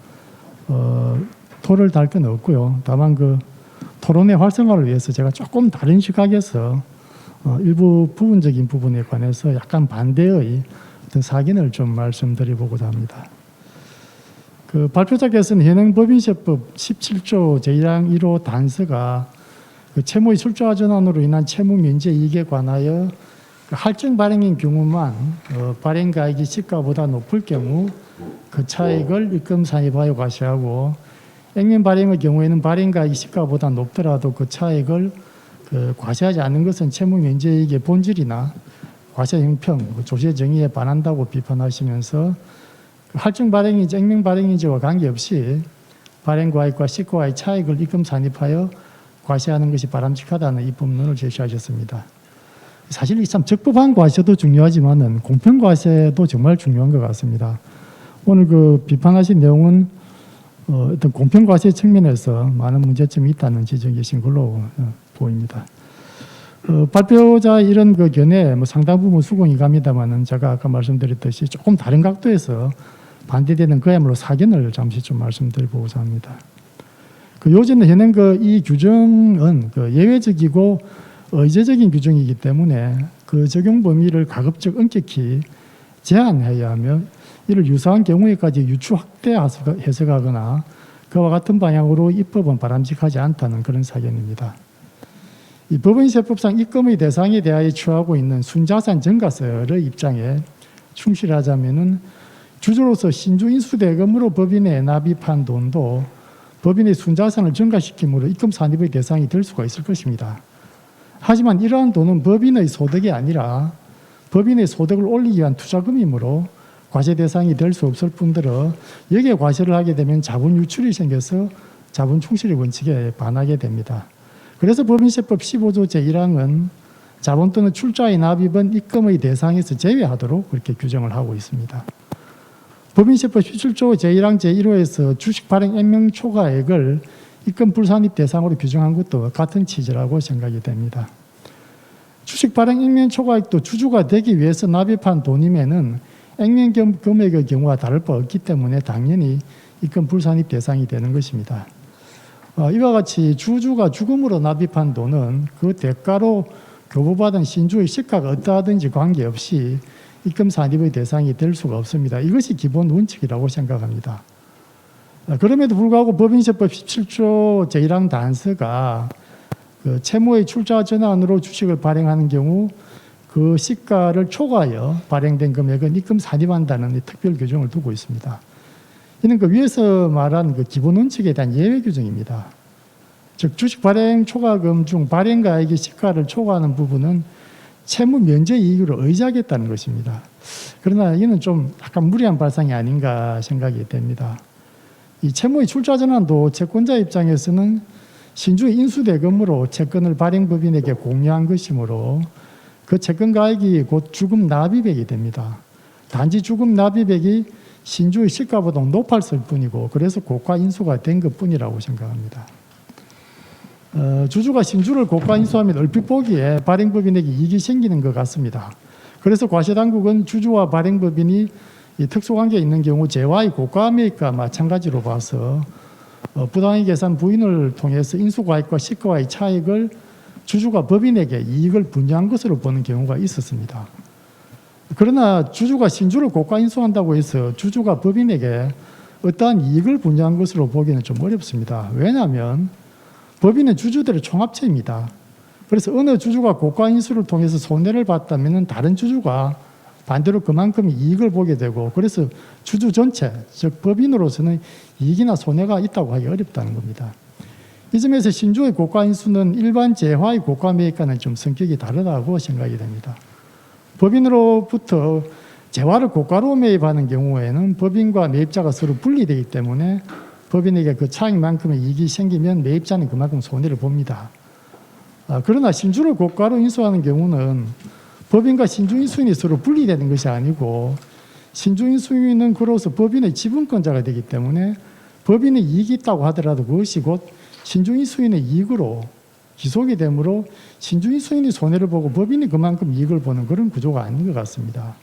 토를 달 건 없고요. 다만 그 토론의 활성화를 위해서 제가 조금 다른 시각에서 일부 부분적인 부분에 관해서 약간 반대의 어떤 사견을 좀 말씀드려보고자 합니다. 그 발표자께서는 현행 법인세법 17조 제1항 1호 단서가 그 채무의 출조화 전환으로 인한 채무 면제 이익에 관하여 그 할증 발행인 경우만 발행가액이 시가보다 높을 경우 그 차익을 입금 산입하여 과세하고 액면 발행의 경우에는 발행가액이 시가보다 높더라도 그 차익을 과세하지 않는 것은 채무 면제 이익의 본질이나 과세 형평, 조세 정의에 반한다고 비판하시면서 할증 발행인지 액면 발행인지와 관계없이 발행가액과 시가와의 차익을 입금 산입하여 과세하는 것이 바람직하다는 입법론을 제시하셨습니다. 사실 이 참 적법한 과세도 중요하지만은 공평 과세도 정말 중요한 것 같습니다. 오늘 그 비판하신 내용은 어떤 공평 과세 측면에서 많은 문제점이 있다는 지적이신 걸로 보입니다. 발표자 이런 그 견해 뭐 상당 부분 수긍이 갑니다만은 제가 아까 말씀드렸듯이 조금 다른 각도에서 반대되는 그야말로 사견을 잠시 좀 말씀드리고자 합니다. 그 요즘 현행 그 이 규정은 그 예외적이고 의제적인 규정이기 때문에 그 적용 범위를 가급적 엄격히 제한해야 하며 이를 유사한 경우에까지 유추 확대 해석하거나 그와 같은 방향으로 입법은 바람직하지 않다는 그런 사견입니다. 이 법인세법상 입금의 대상에 대하여 취하고 있는 순자산 증가세의 입장에 충실하자면은 주주로서 신주 인수대금으로 법인에 납입한 돈도 법인의 순자산을 증가시킴으로 입금 산입의 대상이 될 수가 있을 것입니다. 하지만 이러한 돈은 법인의 소득이 아니라 법인의 소득을 올리기 위한 투자금이므로 과세 대상이 될 수 없을 뿐더러 여기에 과세를 하게 되면 자본 유출이 생겨서 자본 충실의 원칙에 반하게 됩니다. 그래서 법인세법 15조 제1항은 자본 또는 출자의 납입은 입금의 대상에서 제외하도록 그렇게 규정을 하고 있습니다. 법인세법 17조 제1항 제1호에서 주식 발행 액면 초과액을 입금 불산입 대상으로 규정한 것도 같은 취지라고 생각이 됩니다. 주식 발행 액면 초과액도 주주가 되기 위해서 납입한 돈임에는 액면 금액의 경우와 다를 바 없기 때문에 당연히 입금 불산입 대상이 되는 것입니다. 이와 같이 주주가 죽음으로 납입한 돈은 그 대가로 교부받은 신주의 시가가 어떠하든지 관계없이 입금 산입의 대상이 될 수가 없습니다. 이것이 기본 원칙이라고 생각합니다. 그럼에도 불구하고 법인세법 17조 제1항 단서가 그 채무의 출자 전환으로 주식을 발행하는 경우 그 시가를 초과하여 발행된 금액은 입금 산입한다는 특별 규정을 두고 있습니다. 이는 그 위에서 말한 그 기본 원칙에 대한 예외 규정입니다. 즉 주식 발행 초과금 중 발행가액의 시가를 초과하는 부분은 채무 면제 이익으로 의지하겠다는 것입니다. 그러나 이는 좀 약간 무리한 발상이 아닌가 생각이 됩니다. 이 채무의 출자 전환도 채권자 입장에서는 신주의 인수대금으로 채권을 발행법인에게 공유한 것이므로 그 채권 가액이 곧 주금 납입액이 됩니다. 단지 주금 납입액이 신주의 시가보다 높았을 뿐이고 그래서 고가 인수가 된 것뿐이라고 생각합니다. 주주가 신주를 고가 인수하면 얼핏 보기에 발행법인에게 이익이 생기는 것 같습니다. 그래서 과세당국은 주주와 발행법인이 이 특수관계에 있는 경우 재화의 고가 매입과 마찬가지로 봐서 부당의 계산 부인을 통해서 인수과액과 시가와의 차익을 주주가 법인에게 이익을 분양한 것으로 보는 경우가 있었습니다. 그러나 주주가 신주를 고가 인수한다고 해서 주주가 법인에게 어떠한 이익을 분양한 것으로 보기는 좀 어렵습니다. 왜냐하면 법인은 주주들의 총합체입니다. 그래서 어느 주주가 고가 인수를 통해서 손해를 봤다면 다른 주주가 반대로 그만큼 이익을 보게 되고 그래서 주주 전체, 즉 법인으로서는 이익이나 손해가 있다고 하기 어렵다는 겁니다. 이 점에서 신주의 고가 인수는 일반 재화의 고가 매입과는 좀 성격이 다르다고 생각이 됩니다. 법인으로부터 재화를 고가로 매입하는 경우에는 법인과 매입자가 서로 분리되기 때문에 법인에게 그 차익만큼의 이익이 생기면 매입자는 그만큼 손해를 봅니다. 그러나 신주를 고가로 인수하는 경우는 법인과 신주 인수인이 서로 분리되는 것이 아니고 신주 인수인은 그로서 법인의 지분권자가 되기 때문에 법인의 이익이 있다고 하더라도 그것이 곧 신주 인수인의 이익으로 기속이 되므로 신주 인수인이 손해를 보고 법인이 그만큼 이익을 보는 그런 구조가 아닌 것 같습니다.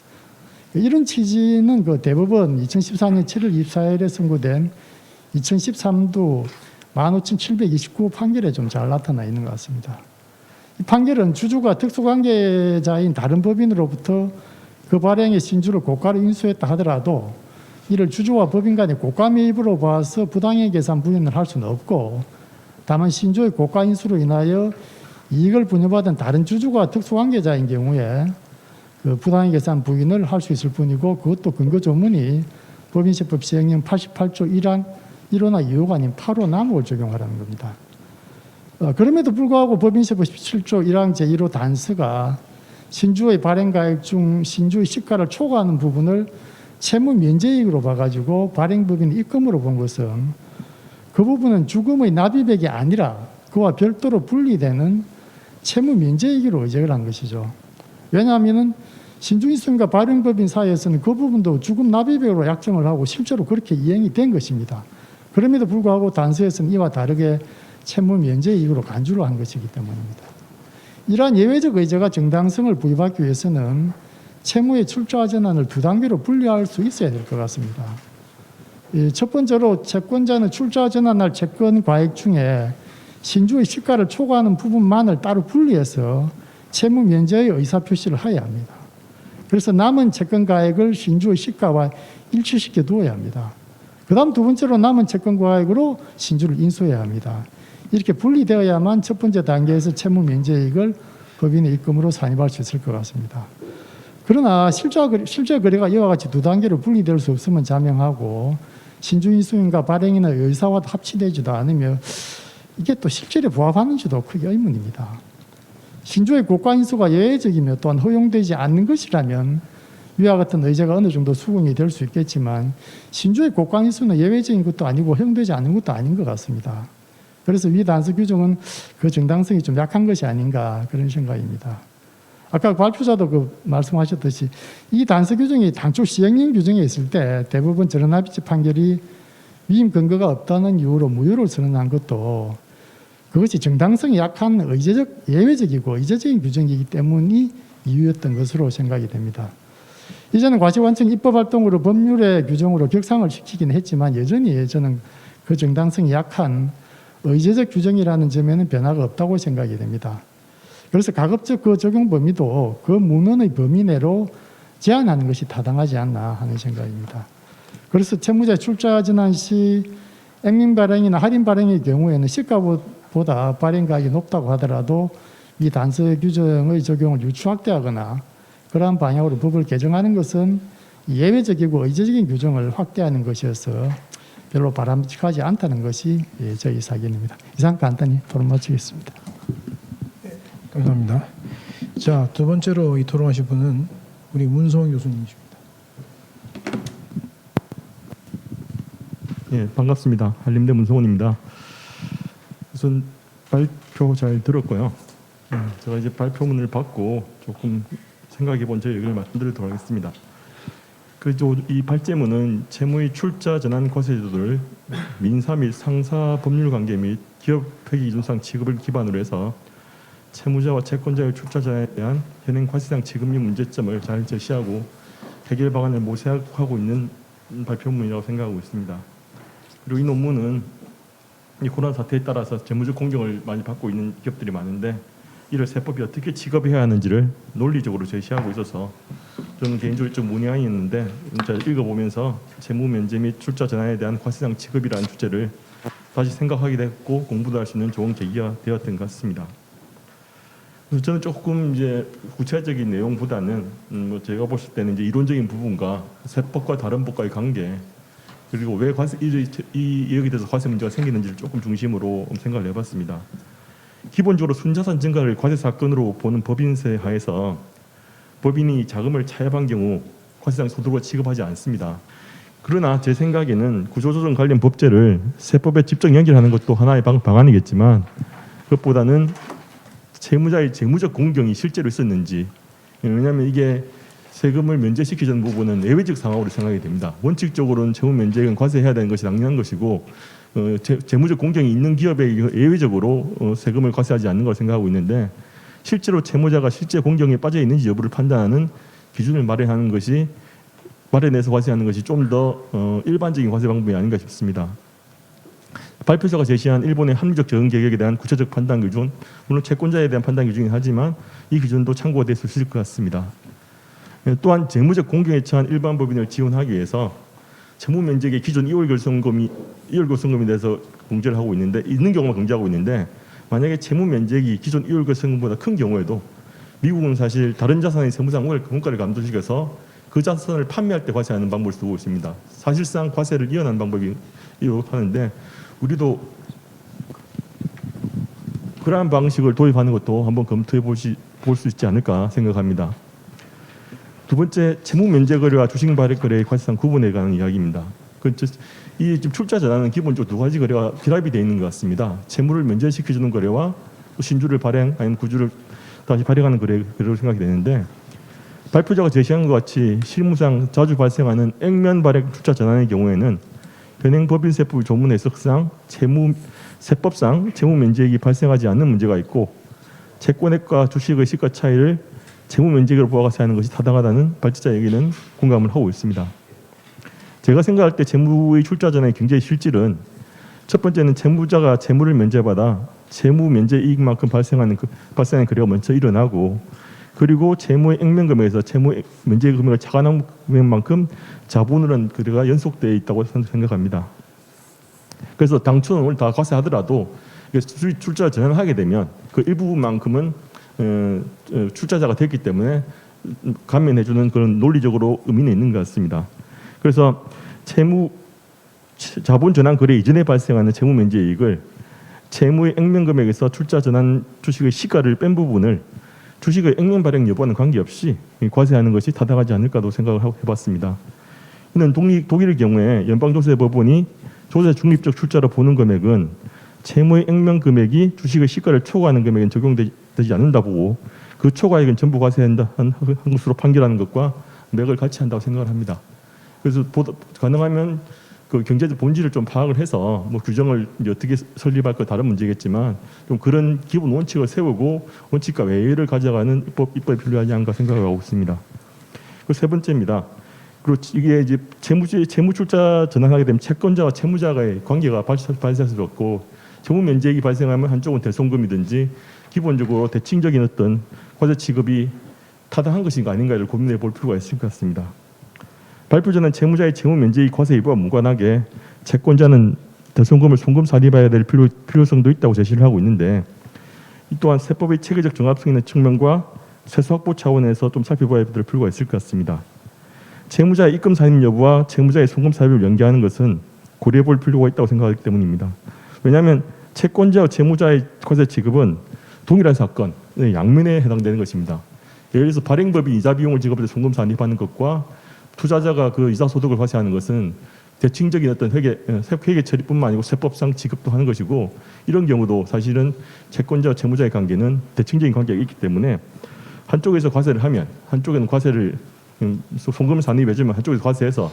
이런 취지는 그 대법원 2014년 7월 24일에 선고된 2013도 15,729 판결에 좀 잘 나타나 있는 것 같습니다. 이 판결은 주주가 특수관계자인 다른 법인으로부터 그 발행의 신주를 고가로 인수했다 하더라도 이를 주주와 법인 간의 고가 매입으로 봐서 부당의 계산 부인을 할 수는 없고 다만 신주의 고가 인수로 인하여 이익을 분여받은 다른 주주가 특수관계자인 경우에 그 부당의 계산 부인을 할 수 있을 뿐이고 그것도 근거 조문이 법인세법 시행령 88조 1항 1호나 2호가 아닌 8호 남호를 적용하라는 겁니다. 그럼에도 불구하고 법인세법 17조 1항 제1호 단서가 신주의 발행가액 중 신주의 시가를 초과하는 부분을 채무 면제이익으로 봐가지고 발행법인 입금으로 본 것은 그 부분은 주금의 납입액이 아니라 그와 별도로 분리되는 채무 면제이익으로 의제를 한 것이죠. 왜냐하면 신주인수인과 발행법인 사이에서는 그 부분도 주금 납입액으로 약정을 하고 실제로 그렇게 이행이 된 것입니다. 그럼에도 불구하고 단서에서는 이와 다르게 채무 면제이익으로 간주를 한 것이기 때문입니다. 이러한 예외적 의제가 정당성을 부여받기 위해서는 채무의 출자 전환을 두 단계로 분리할 수 있어야 될 것 같습니다. 첫 번째로 채권자는 출자 전환할 채권 과액 중에 신주의 시가를 초과하는 부분만을 따로 분리해서 채무 면제의 의사표시를 해야 합니다. 그래서 남은 채권 가액을 신주의 시가와 일치시켜 두어야 합니다. 그 다음 두 번째로 남은 채권 가액으로 신주를 인수해야 합니다. 이렇게 분리되어야만 첫 번째 단계에서 채무 면제액을 법인의 입금으로 산입할 수 있을 것 같습니다. 그러나 실제 거래가 이와 같이 두 단계로 분리될 수 없으면 자명하고 신주인수인과 발행이나 의사와 합치되지도 않으며 이게 또 실질에 부합하는지도 크게 의문입니다. 신주의 고가인수가 예외적이며 또한 허용되지 않는 것이라면 위와 같은 의제가 어느 정도 수긍이 될 수 있겠지만 신주의 고가인수는 예외적인 것도 아니고 허용되지 않는 것도 아닌 것 같습니다. 그래서 위 단서 규정은 그 정당성이 좀 약한 것이 아닌가 그런 생각입니다. 아까 발표자도 말씀하셨듯이 이 단서 규정이 당초 시행령 규정에 있을 때 대부분 전원합의체 판결이 위임 근거가 없다는 이유로 무효를 선언한 것도 그것이 정당성이 약한 의제적, 예외적이고 의제적인 규정이기 때문이 이유였던 것으로 생각이 됩니다. 이제는 과시관청 입법활동으로 법률의 규정으로 격상을 시키긴 했지만 여전히 저는 그 정당성이 약한 의제적 규정이라는 점에는 변화가 없다고 생각이 됩니다. 그래서 가급적 그 적용 범위도 그 문헌의 범위 내로 제한하는 것이 타당하지 않나 하는 생각입니다. 그래서 채무자 출자 전환 시 액면 발행이나 할인 발행의 경우에는 시가보다 발행 가격이 높다고 하더라도 이 단서 규정의 적용을 유추 확대하거나 그러한 방향으로 법을 개정하는 것은 예외적이고 의제적인 규정을 확대하는 것이어서 별로 바람직하지 않다는 것이 저희 사견입니다. 이상 간단히 토론 마치겠습니다. 감사합니다. 자, 두 번째로 이 토론하실 분은 우리 문성훈 교수님이십니다. 예, 반갑습니다. 한림대 문성훈입니다. 우선 발표 잘 들었고요. 제가 이제 발표문을 받고 조금 생각해본 제 의견을 말씀드리도록 하겠습니다. 이 발제문은 채무의 출자 전환 과세제도를 민사 및 상사 법률 관계 및 기업 회계 기준상 취급을 기반으로 해서 채무자와 채권자의 출자 전환에 대한 현행 과세상 지급 및 문제점을 잘 제시하고 해결 방안을 모색하고 있는 발표문이라고 생각하고 있습니다. 그리고 이 논문은 이 코로나 사태에 따라서 재무적 공경을 많이 받고 있는 기업들이 많은데 이를 세법이 어떻게 취급해야 하는지를 논리적으로 제시하고 있어서 저는 개인적으로 좀 문의하였는데 읽어보면서 재무 면제 및 출자 전환에 대한 과세상 취급이라는 주제를 다시 생각하게 됐고 공부도 할 수 있는 좋은 계기가 되었던 것 같습니다. 그래서 저는 조금 이제 구체적인 내용보다는 제가 봤을 때는 이제 이론적인 부분과 세법과 다른 법과의 관계 그리고 왜 여기에 대해서 과세 문제가 생기는지를 조금 중심으로 생각을 해봤습니다. 기본적으로 순자산 증가를 과세 사건으로 보는 법인세 하에서 법인이 자금을 차입한 경우 과세상 소득으로 취급하지 않습니다. 그러나 제 생각에는 구조조정 관련 법제를 세법에 직접 연결하는 것도 하나의 방안이겠지만 그것보다는 채무자의 재무적 공경이 실제로 있었는지 왜냐하면 이게 세금을 면제시키자는 부분은 예외적 상황으로 생각이 됩니다. 원칙적으로는 채무 면제액은 과세해야 되는 것이 당연한 것이고 재무적 공경이 있는 기업에 예외적으로 세금을 과세하지 않는 걸 생각하고 있는데 실제로 채무자가 실제 공경에 빠져 있는지 여부를 판단하는 기준을 마련해서 과세하는 것이 좀 더 일반적인 과세 방법이 아닌가 싶습니다. 발표자가 제시한 일본의 합리적 적응 계획에 대한 구체적 판단 기준, 물론 채권자에 대한 판단 기준이긴 하지만 이 기준도 참고가 될 수 있을 것 같습니다. 또한 재무적 공경에 처한 일반 법인을 지원하기 위해서 채무 면제액의 기존 2월 결성금에 대해서 공제를 하고 있는 경우만 공제하고 있는데 만약에 채무 면제액이 기존 2월 결성금보다 큰 경우에도 미국은 사실 다른 자산의 세무상 원가를 감소시켜서 그 자산을 판매할 때 과세하는 방법을 쓰고 있습니다. 사실상 과세를 이어나는 방법이 하는데 우리도 그러한 방식을 도입하는 것도 한번 검토해 볼 수 있지 않을까 생각합니다. 두 번째, 채무 면제 거래와 주식 발행 거래의 과세상 구분에 관한 이야기입니다. 이 출자 전환은 기본적으로 두 가지 거래가 결합이 되어 있는 것 같습니다. 채무를 면제시켜주는 거래와 신주를 발행 아니면 구주를 다시 발행하는 거래로 생각이 되는데 발표자가 제시한 것 같이 실무상 자주 발생하는 액면 발행 출자 전환의 경우에는 현행 법인세법 조문의 해석상 세법상 채무 면제액이 발생하지 않는 문제가 있고 채권액과 주식의 시가 차이를 채무 면제액으로 부과하는 것이 타당하다는 발제자 얘기는 공감을 하고 있습니다. 제가 생각할 때 채무의 출자 전환의 경제의 실질은 첫 번째는 채무자가 채무를 면제받아 채무 면제 이익만큼 발생한 거래가 먼저 일어나고, 그리고 채무의 액면금액에서 채무 면제 금액을 차감한 금액만큼 자본으로 한 거래가 연속되어 있다고 생각합니다. 그래서 당초는 오늘 다 과세하더라도 출자 전환하게 되면 그 일부분만큼은 출자자가 됐기 때문에 감면해주는 그런 논리적으로 의미는 있는 것 같습니다. 그래서 자본 전환 거래 이전에 발생하는 채무 면제 이익을 채무의 액면 금액에서 출자 전환 주식의 시가를 뺀 부분을 주식의 액면 발행 여부와는 관계없이 과세하는 것이 타당하지 않을까도 생각을 해봤습니다. 이는 독일의 경우에 연방조세법원이 조세 중립적 출자로 보는 금액은 채무의 액면 금액이 주식의 시가를 초과하는 금액엔 적용되지 않는다 보고 그 초과액은 전부 과세한다 한 것으로 판결하는 것과 맥을 같이 한다고 생각을 합니다. 그래서 가능하면 그 경제적 본질을 좀 파악을 해서 뭐 규정을 이제 어떻게 설립할 까 다른 문제겠지만 좀 그런 기본 원칙을 세우고 원칙과 외의를 가져가는 입법이 필요하지 않을까 생각하고 있습니다. 그 세 번째입니다. 그리고 이게 이제 채무 출자 전환하게 되면 채권자와 채무자의 관계가 발생할 수 없고 채무 면제액이 발생하면 한쪽은 대손금이든지 기본적으로 대칭적인 어떤 과세 취급이 타당한 것인가 아닌가를 고민해 볼 필요가 있을 것 같습니다. 발표 전에 채무자의 채무 면제액 과세 여부와 무관하게 채권자는 대손금을 송금 살입해야 될 필요성도 있다고 제시를 하고 있는데, 이 또한 세법의 체계적 정합성 있는 측면과 세수 확보 차원에서 좀 살펴봐야 될 필요가 있을 것 같습니다. 채무자의 입금 살입 여부와 채무자의 송금 살입을 연계하는 것은 고려해 볼 필요가 있다고 생각하기 때문입니다. 왜냐하면 채권자와 채무자의 과세 지급은 동일한 사건, 양면에 해당되는 것입니다. 예를 들어서 발행법이 이자 비용을 지급할 때 송금 살입하는 것과 투자자가 그 이자 소득을 과세하는 것은 대칭적인 어떤 회계 처리뿐만 아니고 세법상 지급도 하는 것이고, 이런 경우도 사실은 채권자와 채무자의 관계는 대칭적인 관계가 있기 때문에 한쪽에서 과세를 하면 한쪽에는 과세를 송금을 산입해주면 한쪽에서 과세해서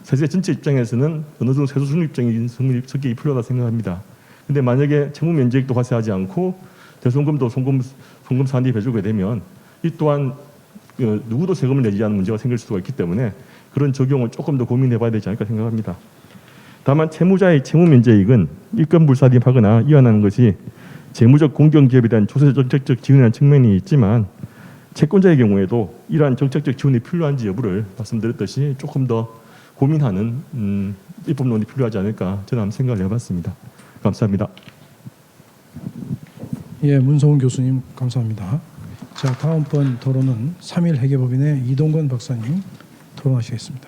세세 전체 입장에서는 어느 정도 세수 중립적인 성격이 필요하다 생각합니다. 근데 만약에 채무 면제액도 과세하지 않고 대손금도 송금 산입해주게 되면 이 또한 누구도 세금을 내지 않는 문제가 생길 수가 있기 때문에 그런 적용을 조금 더 고민해봐야 되지 않을까 생각합니다. 다만 채무자의 채무 면제액은 일건불사립하거나 이완하는 것이 재무적 공정기업에 대한 조세 정책적 지원이라는 측면이 있지만, 채권자의 경우에도 이러한 정책적 지원이 필요한지 여부를 말씀드렸듯이 조금 더 고민하는 입법론이 필요하지 않을까 저는 한번 생각을 해봤습니다. 감사합니다. 예, 문성훈 교수님 감사합니다. 자, 다음번 토론은 3일 회계법인의 이동건 박사님 토론하시겠습니다.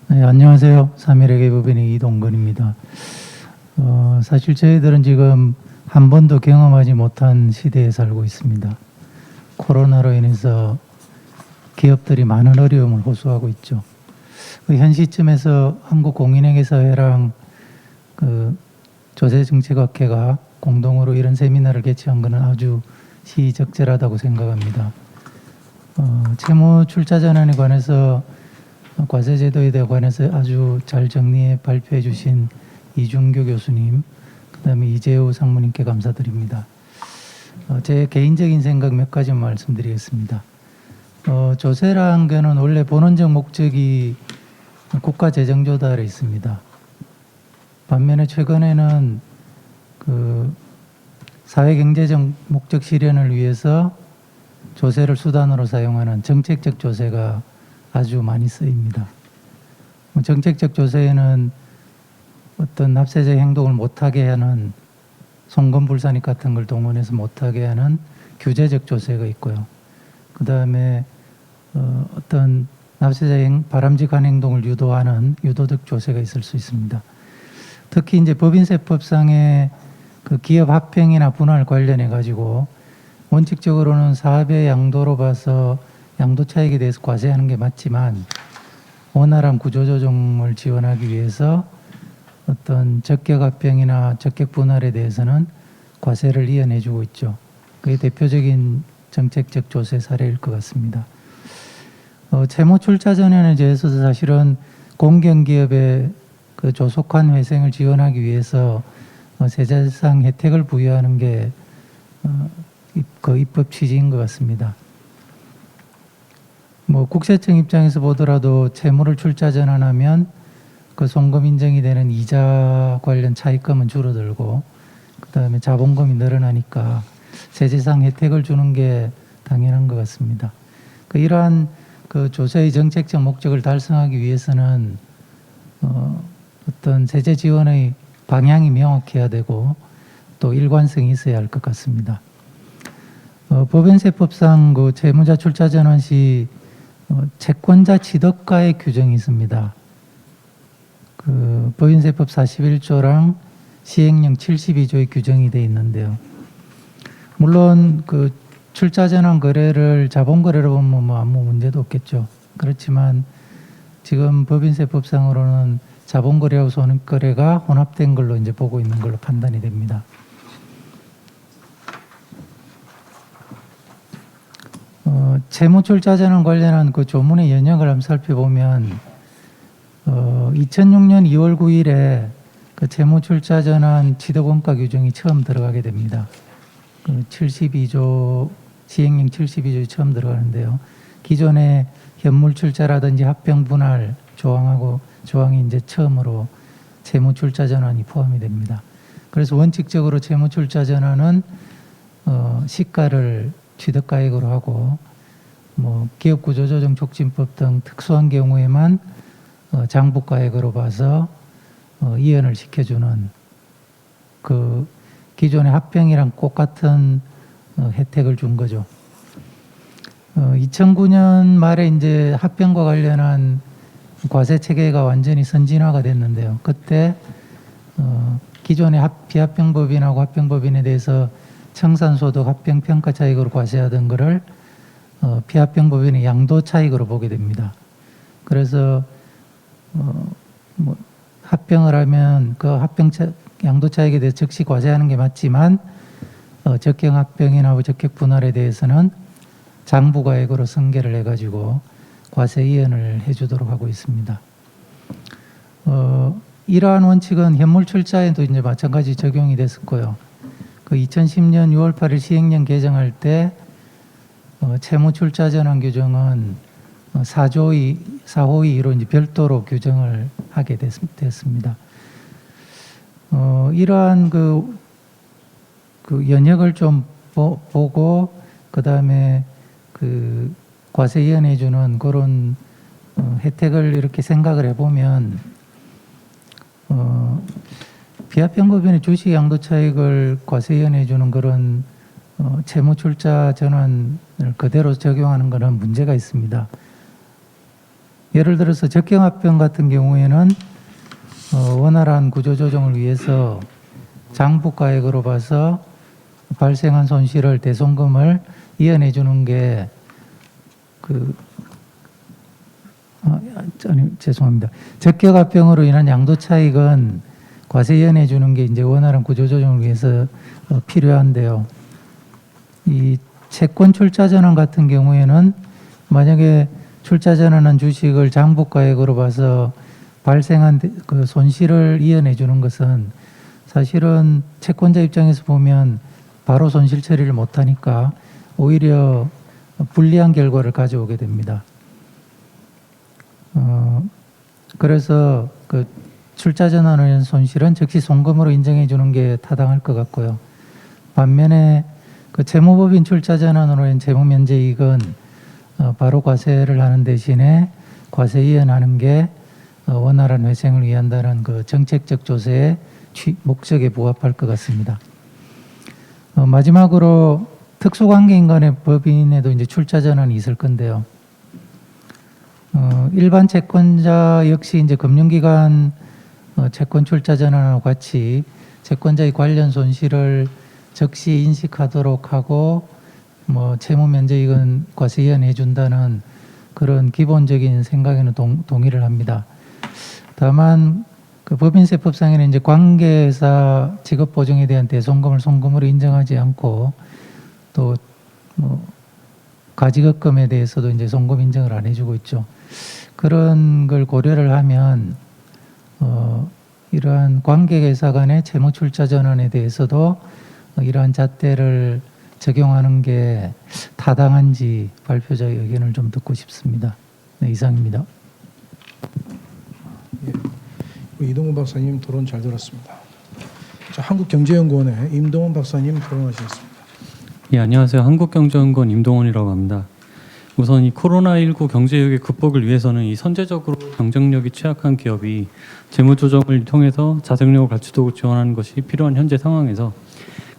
네, 안녕하세요. 3일 회계법인의 이동건입니다. 사실 저희들은 지금 한 번도 경험하지 못한 시대에 살고 있습니다. 코로나로 인해서 기업들이 많은 어려움을 호소하고 있죠. 현 시점에서 한국공인회계사회랑 조세정책학회가 공동으로 이런 세미나를 개최한 것은 아주 시적절하다고 생각합니다. 채무 출자 전환에 관해서 과세제도에 관해서 아주 잘 정리해 발표해 주신 이준교 교수님, 그다음에 이재우 상무님께 감사드립니다. 제 개인적인 생각 몇 가지만 말씀드리겠습니다. 조세라는 거는 원래 본원적 목적이 국가 재정 조달에 있습니다. 반면에 최근에는 사회 경제적 목적 실현을 위해서 조세를 수단으로 사용하는 정책적 조세가 아주 많이 쓰입니다. 정책적 조세에는 어떤 납세자 행동을 못하게 하는 송금불산입 같은 걸 동원해서 못하게 하는 규제적 조세가 있고요. 그 다음에 어떤 납세자의 바람직한 행동을 유도하는 유도적 조세가 있을 수 있습니다. 특히 이제 법인세법상의 그 기업 합병이나 분할 관련해 가지고 원칙적으로는 사업의 양도로 봐서 양도 차익에 대해서 과세하는 게 맞지만 원활한 구조조정을 지원하기 위해서 어떤 적격 합병이나 적격 분할에 대해서는 과세를 이어내주고 있죠. 그게 대표적인 정책적 조세 사례일 것 같습니다. 채무 출자 전환에 대해서도 사실은 공경기업의 그 조속한 회생을 지원하기 위해서 세제상 혜택을 부여하는 게 그 입법 취지인 것 같습니다. 국세청 입장에서 보더라도 채무를 출자 전환하면 그 송금 인정이 되는 이자 관련 차입금은 줄어들고 그다음에 자본금이 늘어나니까 세제상 혜택을 주는 게 당연한 것 같습니다. 이러한 그 조세의 정책적 목적을 달성하기 위해서는 어떤 세제 지원의 방향이 명확해야 되고 또 일관성이 있어야 할 것 같습니다. 법인세법상 그 채무자 출자 전환 시 채권자 취득가의 규정이 있습니다. 그 법인세법 41조랑 시행령 72조의 규정이 되어 있는데요. 물론 그 출자 전환 거래를 자본 거래로 보면 뭐 아무 문제도 없겠죠. 그렇지만 지금 법인세법상으로는 자본 거래와 손익 거래가 혼합된 걸로 이제 보고 있는 걸로 판단이 됩니다. 채무 출자 전환 관련한 그 조문의 연역을 한번 살펴보면 2006년 2월 9일에 그 채무 출자 전환 취득 원가 규정이 처음 들어가게 됩니다. 그 72조 시행령 72조에 처음 들어가는데요. 기존의 현물 출자라든지 합병 분할 조항이 이제 처음으로 채무 출자 전환이 포함이 됩니다. 그래서 원칙적으로 채무 출자 전환은 시가를 취득가액으로 하고 뭐 기업구조조정 촉진법 등 특수한 경우에만 장부가액으로 봐서 이연을 시켜주는 그 기존의 합병이랑 똑같은 혜택을 준 거죠. 2009년 말에 이제 합병과 관련한 과세 체계가 완전히 선진화가 됐는데요. 그때 기존의 비합병법인하고 합병법인에 대해서 청산소득 합병 평가 차익으로 과세하던 거를 비합병법인의 양도 차익으로 보게 됩니다. 그래서 뭐 합병을 하면 그 양도 차익에 대해서 즉시 과세하는 게 맞지만 적격 합병이나 적격 분할에 대해서는 장부가액으로 승계를 해가지고 과세 이연을 해주도록 하고 있습니다. 이러한 원칙은 현물 출자에도 이제 마찬가지 적용이 됐었고요. 그 2010년 6월 8일 시행령 개정할 때 채무 출자 전환 규정은 4호의 2로 이제 별도로 규정을 하게 됐습니다. 이러한 그 연역을 좀 보고 그 다음에 그 과세 이연해 주는 그런 혜택을 이렇게 생각을 해보면 비합병법인의 주식 양도 차익을 과세 이연해 주는 그런 채무 출자 전환을 그대로 적용하는 것은 문제가 있습니다. 예를 들어서 적경합병 같은 경우에는 원활한 구조조정을 위해서 장부가액으로 봐서 발생한 손실을 대손금을 이연해 주는 게 죄송합니다. 적격합병으로 인한 양도 차익은 과세 이연해 주는 게 이제 원활한 구조조정을 위해서 필요한데요. 이 채권 출자 전환 같은 경우에는 만약에 출자 전환한 주식을 장부가액으로 봐서 발생한 그 손실을 이연해 주는 것은 사실은 채권자 입장에서 보면 바로 손실 처리를 못하니까 오히려 불리한 결과를 가져오게 됩니다. 그래서 그 출자 전환의 손실은 즉시 송금으로 인정해 주는 게 타당할 것 같고요. 반면에 그 채무법인 출자 전환으로 인한 채무 면제 이익은 바로 과세를 하는 대신에 과세 이연하는 게 원활한 회생을 위한다는 그 정책적 조세의 목적에 부합할 것 같습니다. 마지막으로 특수관계인 간의 법인에도 이제 출자 전환이 있을 건데요. 일반 채권자 역시 이제 금융기관 채권 출자 전환과 같이 채권자의 관련 손실을 즉시 인식하도록 하고 뭐 채무 면제이익은 과세 이연해 준다는 그런 기본적인 생각에는 동의를 합니다. 다만 그 법인세법상에는 이제 관계사 직업 보증에 대한 대손금을 송금으로 인정하지 않고 또 뭐 가지급금에 대해서도 이제 송금 인정을 안 해주고 있죠. 그런 걸 고려를 하면 이러한 관계회사 간의 채무 출자 전환에 대해서도 이러한 잣대를 적용하는 게 타당한지 발표자의 의견을 좀 듣고 싶습니다. 네, 이상입니다. 이동훈 박사님 토론 잘 들었습니다. 자, 한국경제연구원의 임동원 박사님 토론하시겠습니다. 예, 안녕하세요. 한국경제연구원 임동원이라고 합니다. 우선 이 코로나19 경제위기 극복을 위해서는 이 선제적으로 경쟁력이 취약한 기업이 재무조정을 통해서 자생력을 갖추도록 지원하는 것이 필요한 현재 상황에서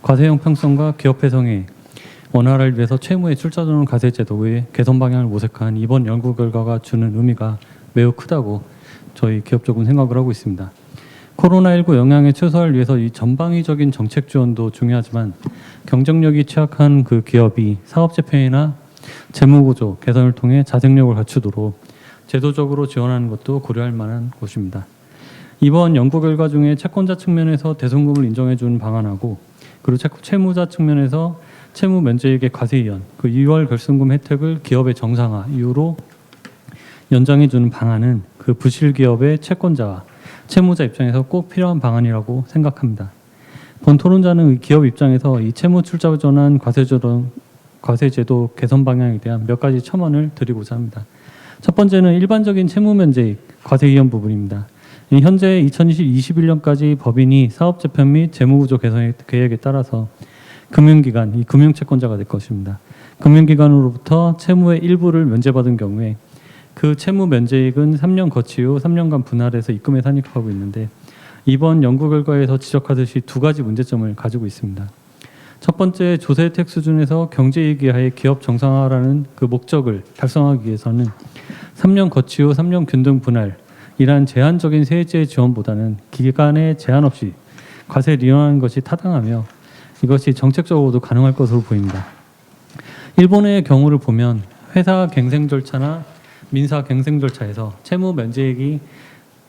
과세 형평성과 기업 회성의 원활을 위해서 채무의 출자전환 과세 제도의 개선 방향을 모색한 이번 연구 결과가 주는 의미가 매우 크다고 저희 기업 쪽은 생각을 하고 있습니다. 코로나19 영향의 최소화를 위해서 이 전방위적인 정책 지원도 중요하지만 경쟁력이 취약한 그 기업이 사업 재편이나 재무구조 개선을 통해 자생력을 갖추도록 제도적으로 지원하는 것도 고려할 만한 것입니다. 이번 연구 결과 중에 채권자 측면에서 대손금을 인정해 주는 방안하고 그리고 채무자 측면에서 채무 면제액의 과세 이연, 그 2월 결손금 혜택을 기업의 정상화 이후로 연장해 주는 방안은 그 부실 기업의 채권자와 채무자 입장에서 꼭 필요한 방안이라고 생각합니다. 본 토론자는 기업 입장에서 이 채무 출자 전환 과세제도 개선 방향에 대한 몇 가지 첨언을 드리고자 합니다. 첫 번째는 일반적인 채무 면제액 과세 이연 부분입니다. 현재 2021년까지 법인이 사업 재편 및 재무구조 개선 계획에 따라서 금융기관, 이 금융채권자가 될 것입니다. 금융기관으로부터 채무의 일부를 면제받은 경우에 그 채무 면제액은 3년 거치 후 3년간 분할해서 입금에 산입하고 있는데 이번 연구 결과에서 지적하듯이 두 가지 문제점을 가지고 있습니다. 첫 번째, 조세 혜택 수준에서 경제이익 하에 기업 정상화라는 그 목적을 달성하기 위해서는 3년 거치 후 3년 균등 분할 이란 제한적인 세제 지원보다는 기간에 제한 없이 과세를 이용하는 것이 타당하며 이것이 정책적으로도 가능할 것으로 보입니다. 일본의 경우를 보면 회사 갱생 절차나 민사 갱생 절차에서 채무 면제액이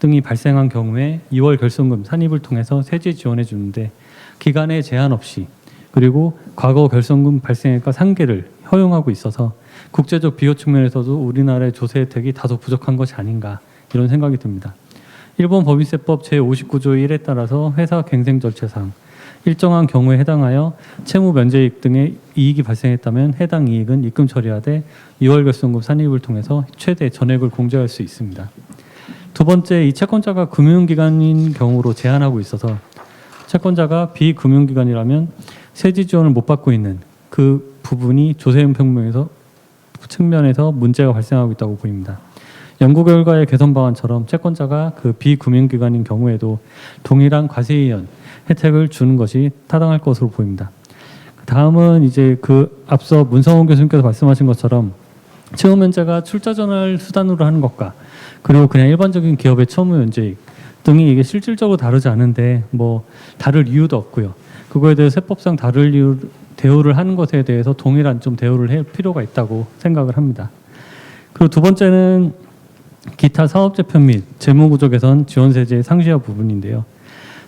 등이 발생한 경우에 2월 결손금 산입을 통해서 세제 지원해 주는데 기간에 제한 없이 그리고 과거 결손금 발생액과 상계를 허용하고 있어서 국제적 비교 측면에서도 우리나라의 조세 혜택이 다소 부족한 것이 아닌가 이런 생각이 듭니다. 일본 법인세법 제59조 1에 따라서 회사 갱생 절차상 일정한 경우에 해당하여 채무 면제액 등의 이익이 발생했다면 해당 이익은 입금 처리하되 2월 결손금 산입을 통해서 최대 전액을 공제할 수 있습니다. 두 번째, 이 채권자가 금융기관인 경우로 제한하고 있어서 채권자가 비금융기관이라면 세제 지원을 못 받고 있는 그 부분이 조세 형평성에서 측면에서 문제가 발생하고 있다고 보입니다. 연구 결과의 개선 방안처럼 채권자가 그 비금융기관인 경우에도 동일한 과세 이연 혜택을 주는 것이 타당할 것으로 보입니다. 다음은 이제 그 앞서 문성원 교수님께서 말씀하신 것처럼 채무 면제가 출자 전환 수단으로 하는 것과 그리고 그냥 일반적인 기업의 채무 면제익 등이 이게 실질적으로 다르지 않은데 뭐 다를 이유도 없고요. 그거에 대해 세법상 대우를 하는 것에 대해서 동일한 좀 대우를 할 필요가 있다고 생각을 합니다. 그리고 두 번째는 기타 사업 재편 및 재무구조 개선 지원세제의 상시화 부분인데요.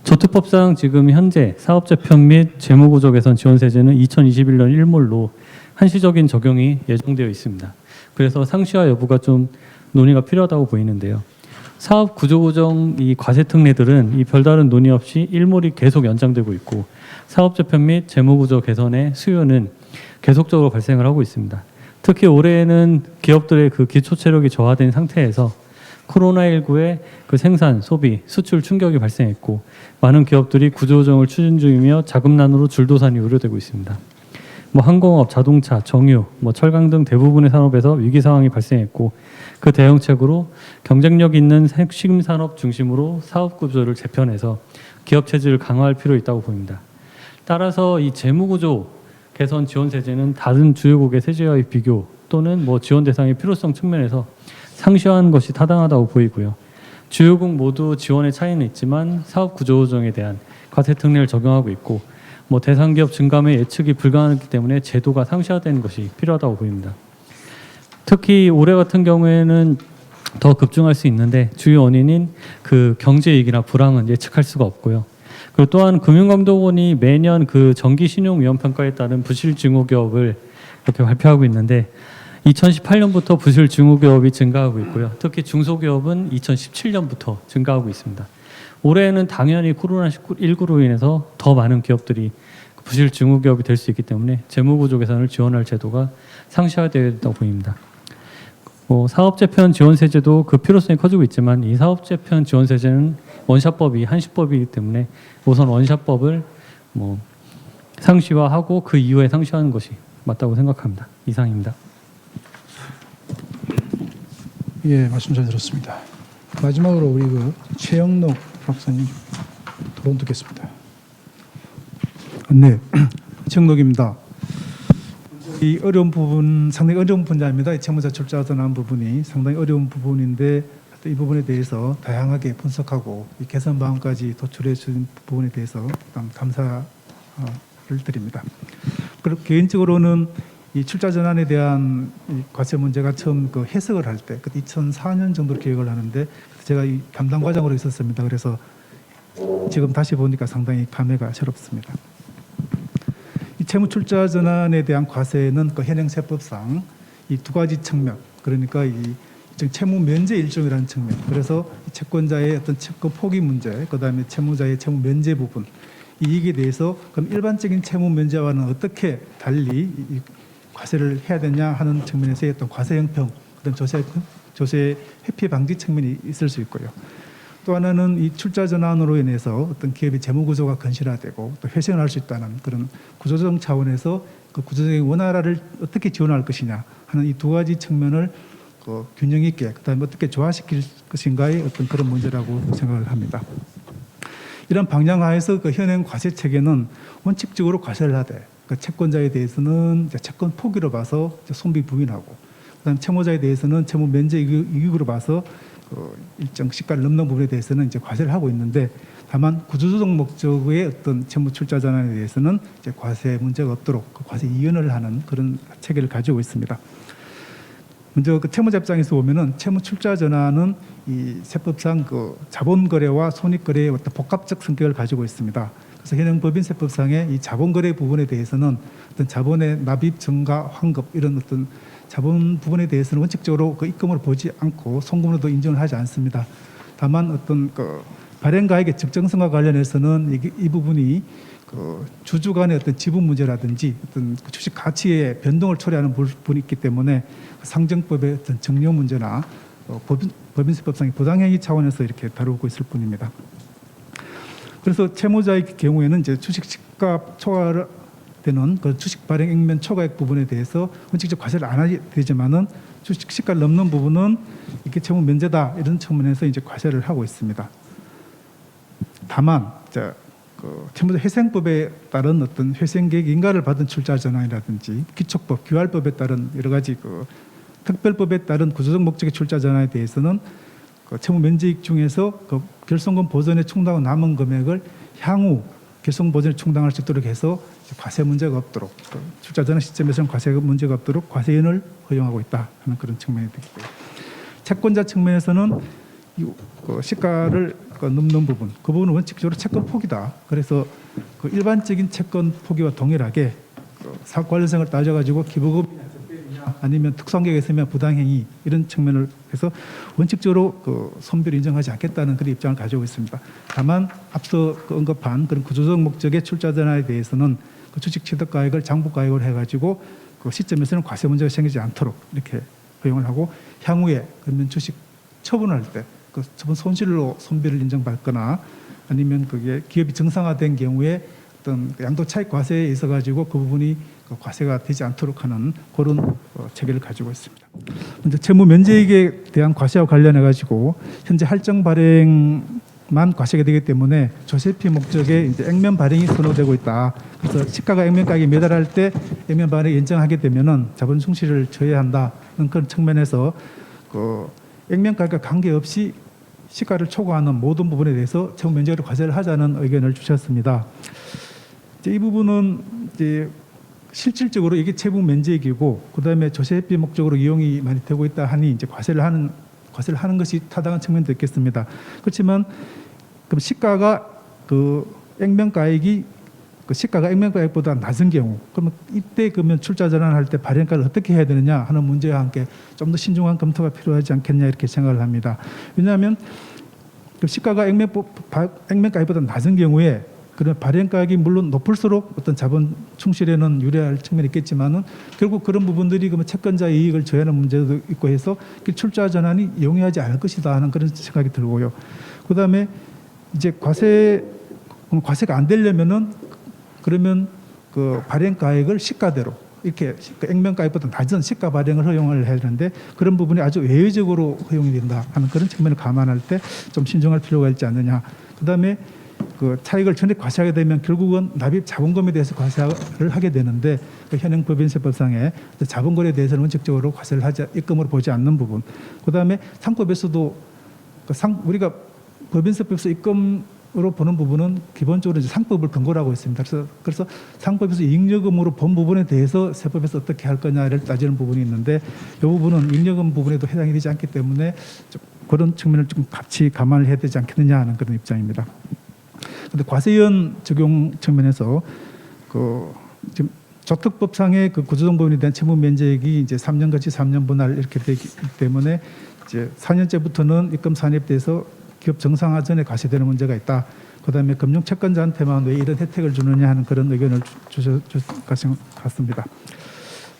조특법상 지금 현재 사업 재편 및 재무구조 개선 지원세제는 2021년 1몰로 한시적인 적용이 예정되어 있습니다. 그래서 상시화 여부가 좀 논의가 필요하다고 보이는데요. 사업 구조조정 이 과세 특례들은 이 별다른 논의 없이 일몰이 계속 연장되고 있고 사업 재편 및 재무구조 개선의 수요는 계속적으로 발생을 하고 있습니다. 특히 올해에는 기업들의 그 기초 체력이 저하된 상태에서 코로나19의 그 생산, 소비, 수출 충격이 발생했고 많은 기업들이 구조조정을 추진 중이며 자금난으로 줄도산이 우려되고 있습니다. 뭐 항공업, 자동차, 정유, 뭐 철강 등 대부분의 산업에서 위기 상황이 발생했고 그 대응책으로 경쟁력 있는 핵심 산업 중심으로 사업 구조를 재편해서 기업 체질을 강화할 필요 있다고 보입니다. 따라서 이 재무구조 개선 지원 세제는 다른 주요국의 세제와의 비교 또는 뭐 지원 대상의 필요성 측면에서 상시화하는 것이 타당하다고 보이고요. 주요국 모두 지원의 차이는 있지만 사업 구조 조정에 대한 과세 특례를 적용하고 있고 뭐 대상 기업 증감의 예측이 불가능하기 때문에 제도가 상시화되는 것이 필요하다고 보입니다. 특히 올해 같은 경우에는 더 급증할 수 있는데 주요 원인인 그 경제이익이나 불황은 예측할 수가 없고요. 그리고 또한 금융감독원이 매년 그 정기 신용 위험 평가에 따른 부실 증후기업을 이렇게 발표하고 있는데 2018년부터 부실 증후기업이 증가하고 있고요. 특히 중소기업은 2017년부터 증가하고 있습니다. 올해는 당연히 코로나19로 인해서 더 많은 기업들이 부실 증후기업이 될 수 있기 때문에 재무구조 개선을 지원할 제도가 상시화되어 있다고 보입니다. 사업재편 지원세제도 그 필요성이 커지고 있지만 이 사업재편 지원세제는 원샷법이 한시법이기 때문에 우선 원샷법을 상시화하고 그 이후에 상시하는 것이 맞다고 생각합니다. 이상입니다. 예, 말씀 잘 들었습니다. 마지막으로 우리 그 최영록 박사님 토론 듣겠습니다. 네, 최영록입니다. 이 어려운 부분 상당히 어려운 분야입니다. 이 채무자 출자 전환 부분이 상당히 어려운 부분인데 이 부분에 대해서 다양하게 분석하고 이 개선 방안까지 도출해 준 부분에 대해서 감사를 드립니다. 그리고 개인적으로는 이 출자 전환에 대한 이 과세 문제가 처음 그 해석을 할 때, 2004년 정도로 기억을 하는데 제가 이 담당 과장으로 있었습니다. 그래서 지금 다시 보니까 상당히 감회가 새롭습니다. 이 채무 출자 전환에 대한 과세는 그 현행 세법상 이 두 가지 측면, 그러니까 이 채무 면제 일종이라는 측면, 그래서 채권자의 어떤 채권 포기 문제, 그다음에 채무자의 채무 면제 부분, 이익에 대해서 그럼 일반적인 채무 면제와는 어떻게 달리 이 과세를 해야 되냐 하는 측면에서의 어떤 과세 형평, 그다음 조세 회피 방지 측면이 있을 수 있고요. 또 하나는 이 출자 전환으로 인해서 어떤 기업의 재무 구조가 건실화되고 또 회생을 할 수 있다는 그런 구조조정 차원에서 그 구조적인 원활화를 어떻게 지원할 것이냐 하는 이 두 가지 측면을 그 균형 있게 그다음에 어떻게 조화시킬 것인가의 어떤 그런 문제라고 생각을 합니다. 이런 방향 하에서 그 현행 과세 체계는 원칙적으로 과세를 하되 그 채권자에 대해서는 이제 채권 포기로 봐서 손비 부인하고, 그다음 채무자에 대해서는 채무 면제 이익으로 봐서 그 일정 시가를 넘는 부분에 대해서는 이제 과세를 하고 있는데, 다만 구조조정 목적의 어떤 채무 출자 전환에 대해서는 이제 과세 문제가 없도록 그 과세 이연을 하는 그런 체계를 가지고 있습니다. 먼저 그 채무자 입장에서 보면은 채무 출자 전환은 이 세법상 그 자본거래와 손익거래의 어떤 복합적 성격을 가지고 있습니다. 그래서 현행 법인세법상의 이 자본거래 부분에 대해서는 어떤 자본의 납입, 증가, 환급 이런 어떤 자본 부분에 대해서는 원칙적으로 그 입금으로 보지 않고 송금으로도 인정을 하지 않습니다. 다만 어떤 그 발행가액의 적정성과 관련해서는 이 부분이 그 주주 간의 어떤 지분 문제라든지 어떤 그 주식 가치의 변동을 초래하는 부분이 있기 때문에 상정법의 어떤 정려 문제나 법인세법상의 부당행위 차원에서 이렇게 다루고 있을 뿐입니다. 그래서 채무자의 경우에는 이제 주식 시가 초과되는 그 주식 발행 액면 초과액 부분에 대해서 원칙적 과세를 안 하게 되지만은 주식 시가를 넘는 부분은 이게 채무 면제다 이런 측면에서 이제 과세를 하고 있습니다. 다만 그 채무자 회생법에 따른 어떤 회생계획 인가를 받은 출자 전환이라든지 기초법, 규활법에 따른 여러 가지 그 특별법에 따른 구조적 목적의 출자 전환에 대해서는 그 채무 면제익 중에서 그 결손금 보전에 충당하고 남은 금액을 향후 결손금 보전에 충당할 수 있도록 해서 과세 문제가 없도록 그 출자 전환 시점에서는 과세 문제가 없도록 과세인을 허용하고 있다 하는 그런 측면이 되겠고요. 채권자 측면에서는 그 시가를 넘는 부분, 그 부분은 원칙적으로 채권 포기다. 그래서 그 일반적인 채권 포기와 동일하게 그 사업 관련성을 따져가지고 기부금이냐 아니면 특수환경에 있으면 부당행위 이런 측면을 해서 원칙적으로 그 손비를 인정하지 않겠다는 그런 입장을 가지고 있습니다. 다만 앞서 그 언급한 그런 구조적 목적의 출자 전환에 대해서는 그 주식 취득가액을 장부가액으로 해가지고 그 시점에서는 과세 문제가 생기지 않도록 이렇게 허용을 하고, 향후에 그러면 주식 처분할 때 그 처분 손실로 손비를 인정받거나 아니면 그게 기업이 정상화된 경우에 어떤 양도 차익 과세에 있어 가지고 그 부분이 그 과세가 되지 않도록 하는 그런 체계를 가지고 있습니다. 먼저 채무 면제액에 대한 과세와 관련해 가지고 현재 할증 발행만 과세가 되기 때문에 조세피 목적의 이제 액면 발행이 선호되고 있다. 그래서 시가가 액면 가격에 매달할 때 액면 발행 인정하게 되면은 자본 충실을 저해한다는 그런 측면에서 그 액면 가격과 관계없이 시가를 초과하는 모든 부분에 대해서 채무 면제로 과세를 하자는 의견을 주셨습니다. 이 부분은 이제 실질적으로 이게 채무 면제액이고 그다음에 조세회피 목적으로 이용이 많이 되고 있다 하니 이제 과세를 하는 것이 타당한 측면도 있겠습니다. 그렇지만 그럼 시가가 그 액면가액이 그 시가가 액면가액보다 낮은 경우, 그러면 이때 그러면 출자 전환할 때 발행가를 어떻게 해야 되느냐 하는 문제와 함께 좀 더 신중한 검토가 필요하지 않겠냐 이렇게 생각을 합니다. 왜냐하면 그 시가가 액면가액보다 낮은 경우에 그런 발행가액이 물론 높을수록 어떤 자본 충실에는 유리할 측면이 있겠지만은 결국 그런 부분들이 그러면 채권자의 이익을 저해하는 문제도 있고 해서 출자 전환이 용이하지 않을 것이다 하는 그런 생각이 들고요. 그다음에 이제 과세가 안 되려면은 그러면 그 발행가액을 시가대로 이렇게 액면가액보다 낮은 시가 발행을 허용을 해야 되는데 그런 부분이 아주 외외적으로 허용이 된다 하는 그런 측면을 감안할 때 좀 신중할 필요가 있지 않느냐. 그다음에 그 차익을 전액 과세하게 되면 결국은 납입 자본금에 대해서 과세를 하게 되는데 그 현행 법인세법상에 자본거래에 대해서는 원칙적으로 과세를 하지 입금으로 보지 않는 부분. 그다음에 상법에서도 우리가 법인세법에서 입금으로 보는 부분은 기본적으로 이제 상법을 근거로 하고 있습니다. 그래서 상법에서 이익여금으로 본 부분에 대해서 세법에서 어떻게 할 거냐를 따지는 부분이 있는데 이 부분은 이익여금 부분에도 해당이 되지 않기 때문에 좀 그런 측면을 좀 같이 감안을 해야 되지 않겠느냐 하는 그런 입장입니다. 근데 과세연 적용 측면에서 그 지금 저특법상의 그 구조조정법인에 대한 채무 면제액이 이제 3년같이 3년 분할 이렇게 되기 때문에 이제 4년째부터는 입금 산입돼서 기업 정상화 전에 과세되는 문제가 있다. 그다음에 금융 채권자한테만 왜 이런 혜택을 주느냐 하는 그런 의견을 주신 것 같습니다.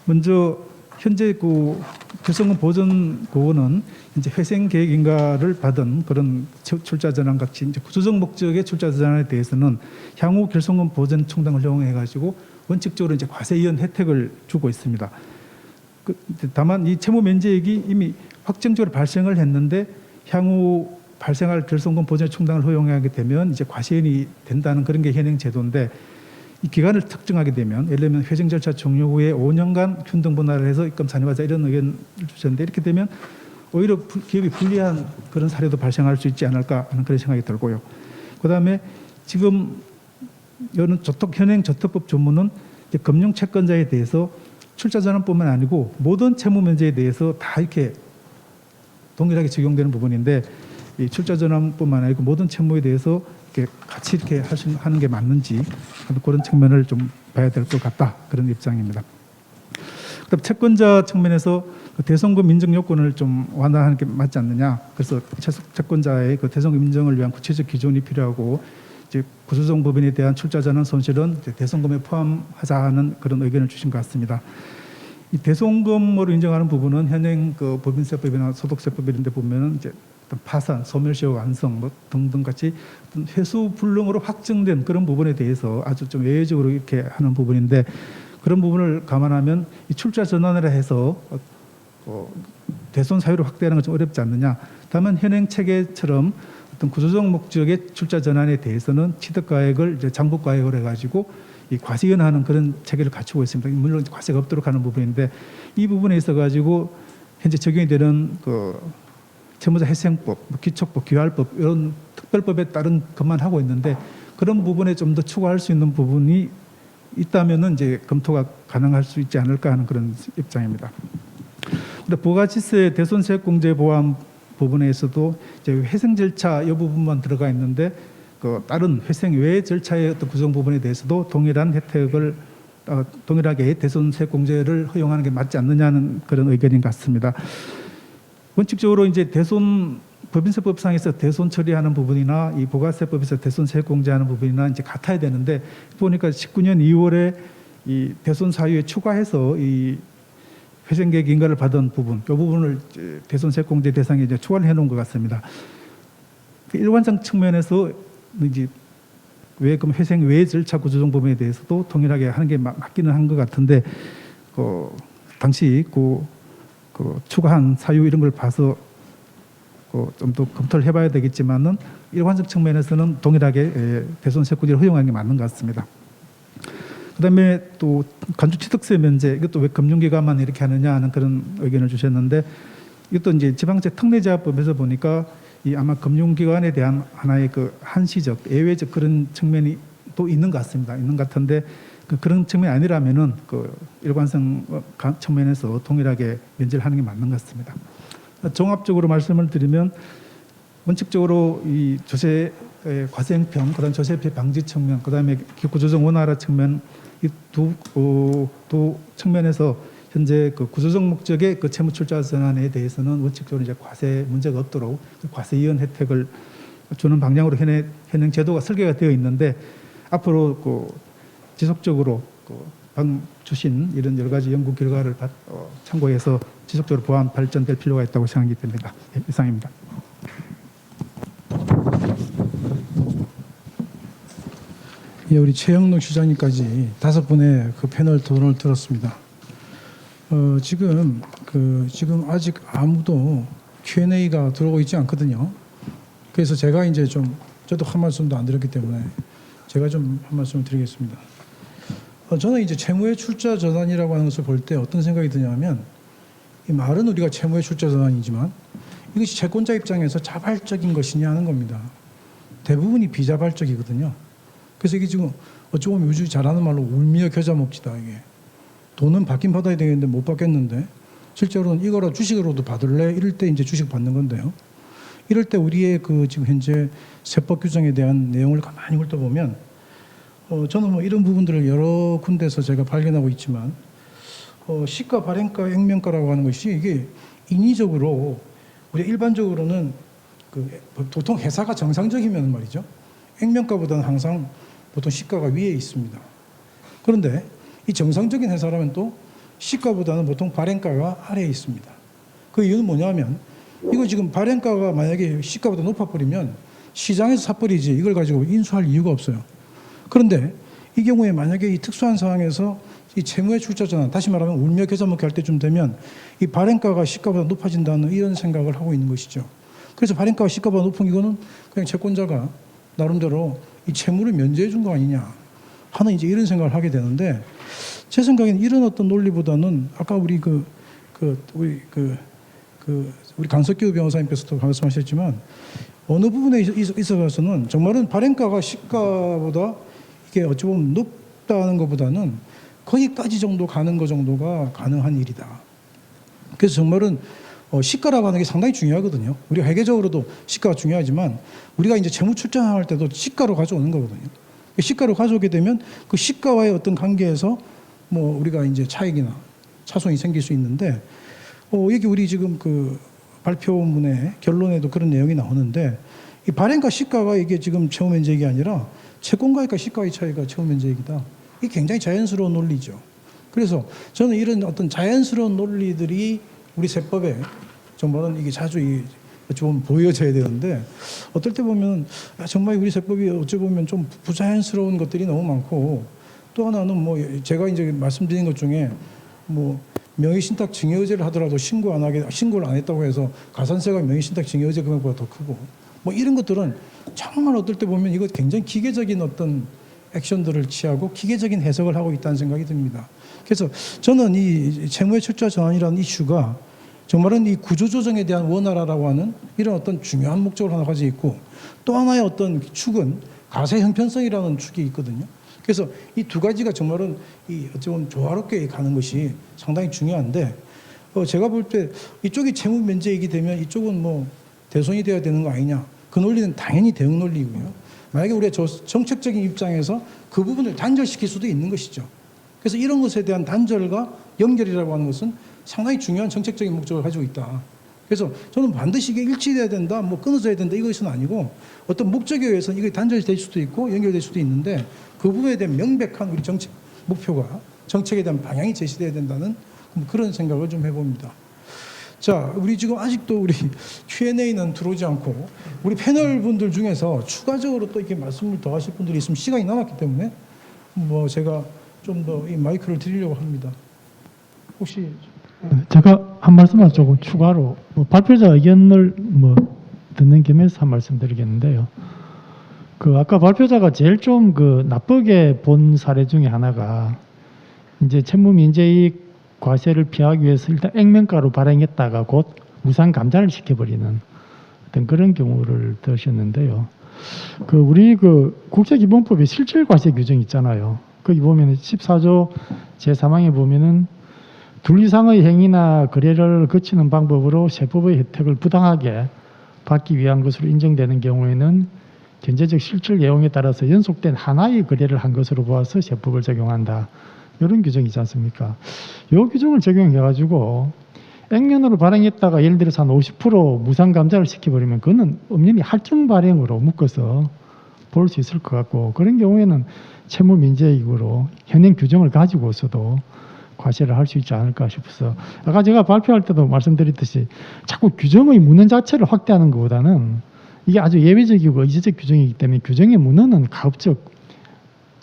먼저 현재 그 결성금 보전고는 이제 회생 계획 인가를 받은 그런 출자 전환 같이 이제 구조적 목적의 출자 전환에 대해서는 향후 결성금 보전 충당을 이용해 가지고 원칙적으로 이제 과세 이연 혜택을 주고 있습니다. 다만 이 채무 면제액이 이미 확정적으로 발생을 했는데 향후 발생할 결성금 보전 충당을 허용하게 되면 이제 과세연이 된다는 그런 게 현행 제도인데 이 기간을 특정하게 되면 예를 들면 회생 절차 종료 후에 5년간 균등 분할을 해서 입금 산입하자 이런 의견을 주셨는데 이렇게 되면 오히려 기업이 불리한 그런 사례도 발생할 수 있지 않을까 하는 그런 생각이 들고요. 그다음에 지금 이런 현행 저특법 조문은 이제 금융 채권자에 대해서 출자 전환뿐만 아니고 모든 채무 면제에 대해서 다 이렇게 동일하게 적용되는 부분인데 이 출자 전환뿐만 아니고 모든 채무에 대해서 이렇게 같이 이렇게 하는 게 맞는지 그런 측면을 좀 봐야 될 것 같다 그런 입장입니다. 그다음 채권자 측면에서 그 대손금 인정 요건을 좀 완화하는 게 맞지 않느냐. 그래서 채권자의 그 대손금 인정을 위한 구체적 기준이 필요하고 이제 구조조정 법인에 대한 출자 전환 손실은 대손금에 포함하자 하는 그런 의견을 주신 것 같습니다. 이 대손금으로 인정하는 부분은 현행 그 법인세법이나 소득세법 이런 데 보면은 이제 파산, 소멸시효 완성 뭐 등등 같이 회수 불능으로 확정된 그런 부분에 대해서 아주 좀 외외적으로 이렇게 하는 부분인데 그런 부분을 감안하면 이 출자 전환을 해서 대손 사유를 확대하는 건 좀 어렵지 않느냐. 다만 현행 체계처럼 어떤 구조적 목적의 출자 전환에 대해서는 취득가액을 이제 장부가액으로 해가지고 이 과세연하는 그런 체계를 갖추고 있습니다. 물론 과세가 없도록 하는 부분인데 이 부분에 있어가지고 현재 적용이 되는 그 채무자 회생법, 기촉법, 기활법 이런 특별법에 따른 것만 하고 있는데 그런 부분에 좀 더 추가할 수 있는 부분이 있다면은 이제 검토가 가능할 수 있지 않을까 하는 그런 입장입니다. 근데 부가지세 대손세액공제 보완 부분에서도 이제 회생 절차 이 부분만 들어가 있는데 그 다른 회생 외 절차의 어떤 구성 부분에 대해서도 동일한 혜택을 동일하게 대손세액공제를 허용하는 게 맞지 않느냐는 그런 의견인 것 같습니다. 원칙적으로 이제 법인세법상에서 대손 처리하는 부분이나 이 부가세법에서 대손세액 공제하는 부분이나 이제 같아야 되는데 보니까 19년 2월에 이 대손 사유에 추가해서 이 회생계획 인가를 받은 부분, 이 부분을 대손세액 공제 대상에 이제 추가를 해놓은 것 같습니다. 그 일관성 측면에서 이제 그럼 회생 외 절차 구조정 부분에 대해서도 동일하게 하는 게 맞기는 한 것 같은데 당시 그 추가한 사유 이런 걸 봐서 좀 더 검토를 해봐야 되겠지만은 일관적 측면에서는 동일하게 대손세액공제를 허용하는 게 맞는 것 같습니다. 그다음에 또 간주취득세 면제 이것도 왜 금융기관만 이렇게 하느냐 하는 그런 의견을 주셨는데 이것도 이제 지방세 특례제한법에서 보니까 이 아마 금융기관에 대한 하나의 그 한시적 예외적 그런 측면이 또 있는 것 같습니다. 있는 것 같은데 그런 측면이 아니라면은 그 일관성 측면에서 동일하게 면제를 하는 게 맞는 것 같습니다. 종합적으로 말씀을 드리면 원칙적으로 이 조세 과세 형평, 그다음 조세 피해 방지 측면, 그다음에 구조적 원활화 측면 이 두 측면에서 현재 그 구조적 목적의 그 채무 출자 전환에 대해서는 원칙적으로 이제 과세 문제가 없도록 과세 이연 혜택을 주는 방향으로 현행 제도가 설계가 되어 있는데 앞으로 지속적으로 주신 이런 여러 가지 연구 결과를 참고해서 지속적으로 보완 발전될 필요가 있다고 생각이 듭니다. 이상입니다. 예, 우리 최영록 주장님까지 5분의 그 패널 토론을 들었습니다. 지금 아직 아무도 Q&A가 들어오고 있지 않거든요. 그래서 제가 이제 저도 한 말씀도 안 드렸기 때문에 제가 좀 한 말씀을 드리겠습니다. 저는 이제 채무의 출자 전환이라고 하는 것을 볼 때 어떤 생각이 드냐면, 이 말은 우리가 채무의 출자 전환이지만 이것이 채권자 입장에서 자발적인 것이냐 하는 겁니다. 대부분이 비자발적이거든요. 그래서 이게 지금 어찌 보면 요즘 잘하는 말로 울며 겨자 먹지다. 이게 돈은 받긴 받아야 되겠는데 못 받겠는데 실제로는 이거라 주식으로도 받을래? 이럴 때 이제 주식 받는 건데요. 이럴 때 우리의 지금 현재 세법 규정에 대한 내용을 가만히 훑어보면 저는 이런 부분들을 여러 군데서 제가 발견하고 있지만 시가, 발행가, 액면가라고 하는 것이 이게 인위적으로 우리 일반적으로는 보통 회사가 정상적이면 말이죠. 액면가보다는 항상 보통 시가가 위에 있습니다. 그런데 이 정상적인 회사라면 또 시가보다는 보통 발행가가 아래에 있습니다. 그 이유는 뭐냐면 이거 지금 발행가가 만약에 시가보다 높아버리면 시장에서 사버리지 이걸 가지고 인수할 이유가 없어요. 그런데 이 경우에 만약에 이 특수한 상황에서 이 채무의 출자 전환, 다시 말하면 울며 겨자 먹기 할 때쯤 되면 이 발행가가 시가보다 높아진다는 이런 생각을 하고 있는 것이죠. 그래서 발행가가 시가보다 높은 이거는 그냥 채권자가 나름대로 이 채무를 면제해 준 거 아니냐 하는 이제 이런 생각을 하게 되는데, 제 생각에는 이런 어떤 논리보다는 아까 우리 우리 강석규 변호사님께서도 말씀하셨지만 어느 부분에 있어서는 정말은 발행가가 시가보다 이게 어찌 보면 높다는 것보다는 거기까지 정도 가는 거 정도가 가능한 일이다. 그래서 정말은 시가라고 하는 게 상당히 중요하거든요. 우리가 회계적으로도 시가가 중요하지만 우리가 이제 채무 출자할 때도 시가로 가져오는 거거든요. 시가로 가져오게 되면 그 시가와의 어떤 관계에서 우리가 이제 차익이나 차손이 생길 수 있는데 여기 우리 지금 발표문의 결론에도 그런 내용이 나오는데, 이 발행가 시가가 이게 지금 채무 면적이 아니라 채권가액과 시가의 차이가 채무 면적이다. 이게 굉장히 자연스러운 논리죠. 그래서 저는 이런 어떤 자연스러운 논리들이 우리 세법에 정말은 이게 자주 좀 보여져야 되는데, 어떨 때 보면 정말 우리 세법이 어찌 보면 좀 부자연스러운 것들이 너무 많고, 또 하나는 제가 이제 말씀드린 것 중에 명의신탁 증여의제를 하더라도 신고를 안 했다고 해서 가산세가 명의신탁 증여의제 금액보다 더 크고 이런 것들은 정말 어떨 때 보면 이거 굉장히 기계적인 어떤 액션들을 취하고 기계적인 해석을 하고 있다는 생각이 듭니다. 그래서 저는 이 채무의 출자 전환이라는 이슈가 정말은 이 구조조정에 대한 원활화라고 하는 이런 어떤 중요한 목적을 하나 가지고 있고, 또 하나의 어떤 축은 가세 형편성이라는 축이 있거든요. 그래서 이 두 가지가 정말은 어쩌면 조화롭게 가는 것이 상당히 중요한데, 제가 볼 때 이쪽이 채무 면제이기 되면 이쪽은 대손이 되어야 되는 거 아니냐. 그 논리는 당연히 대응 논리고요. 만약에 우리가 정책적인 입장에서 그 부분을 단절시킬 수도 있는 것이죠. 그래서 이런 것에 대한 단절과 연결이라고 하는 것은 상당히 중요한 정책적인 목적을 가지고 있다. 그래서 저는 반드시 이게 일치돼야 된다, 끊어져야 된다 이것은 아니고, 어떤 목적에 의해서 이게 단절될 수도 있고 연결될 수도 있는데, 그 부분에 대한 명백한 우리 정책 목표가, 정책에 대한 방향이 제시돼야 된다는 그런 생각을 좀 해봅니다. 자, 우리 지금 아직도 우리 Q&A는 들어오지 않고, 우리 패널 분들 중에서 추가적으로 또 이렇게 말씀을 더 하실 분들이 있으면 시간이 남았기 때문에 제가 좀 더 이 마이크를 드리려고 합니다. 혹시 제가 한 말씀만 조금 추가로 발표자 의견을 듣는 겸해서 한 말씀 드리겠는데요. 아까 발표자가 제일 좀 나쁘게 본 사례 중에 하나가 이제 채무 면제이익 과세를 피하기 위해서 일단 액면가로 발행했다가 곧 무상 감자를 시켜버리는 어떤 그런 경우를 드셨는데요. 우리 국제기본법에 실질과세 규정 있잖아요. 거기 보면 14조 제3항에 보면은 둘 이상의 행위나 거래를 거치는 방법으로 세법의 혜택을 부당하게 받기 위한 것으로 인정되는 경우에는 경제적 실질 내용에 따라서 연속된 하나의 거래를 한 것으로 보아서 세법을 적용한다. 이런 규정이지 않습니까? 이 규정을 적용해가지고 액면으로 발행했다가 예를 들어서 한 50% 무상 감자를 시켜버리면 그거는 엄연히 할증 발행으로 묶어서 볼 수 있을 것 같고 그런 경우에는 채무 민제이익으로 현행 규정을 가지고서도 과세를 할 수 있지 않을까 싶어서 아까 제가 발표할 때도 말씀드렸듯이 자꾸 규정의 문헌 자체를 확대하는 것보다는 이게 아주 예외적이고 의제적 규정이기 때문에 규정의 문헌은 가급적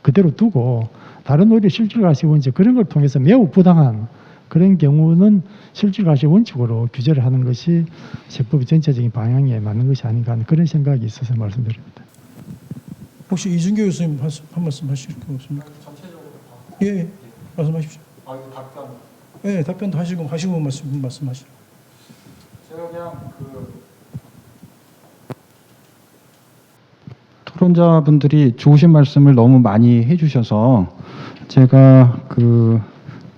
그대로 두고 다른 오히려 실질과세 원칙 그런 걸 통해서 매우 부당한 그런 경우는 실질과세 원칙으로 규제를 하는 것이 세법의 전체적인 방향에 맞는 것이 아닌가 하는 그런 생각이 있어서 말씀드립니다. 혹시 이준교 교수님 한 말씀 하실 거 없습니까? 예, 말씀하십시오. 예, 답변도 하시고 말씀하시죠. 제가 그냥 토론자분들이 좋으신 말씀을 너무 많이 해주셔서 제가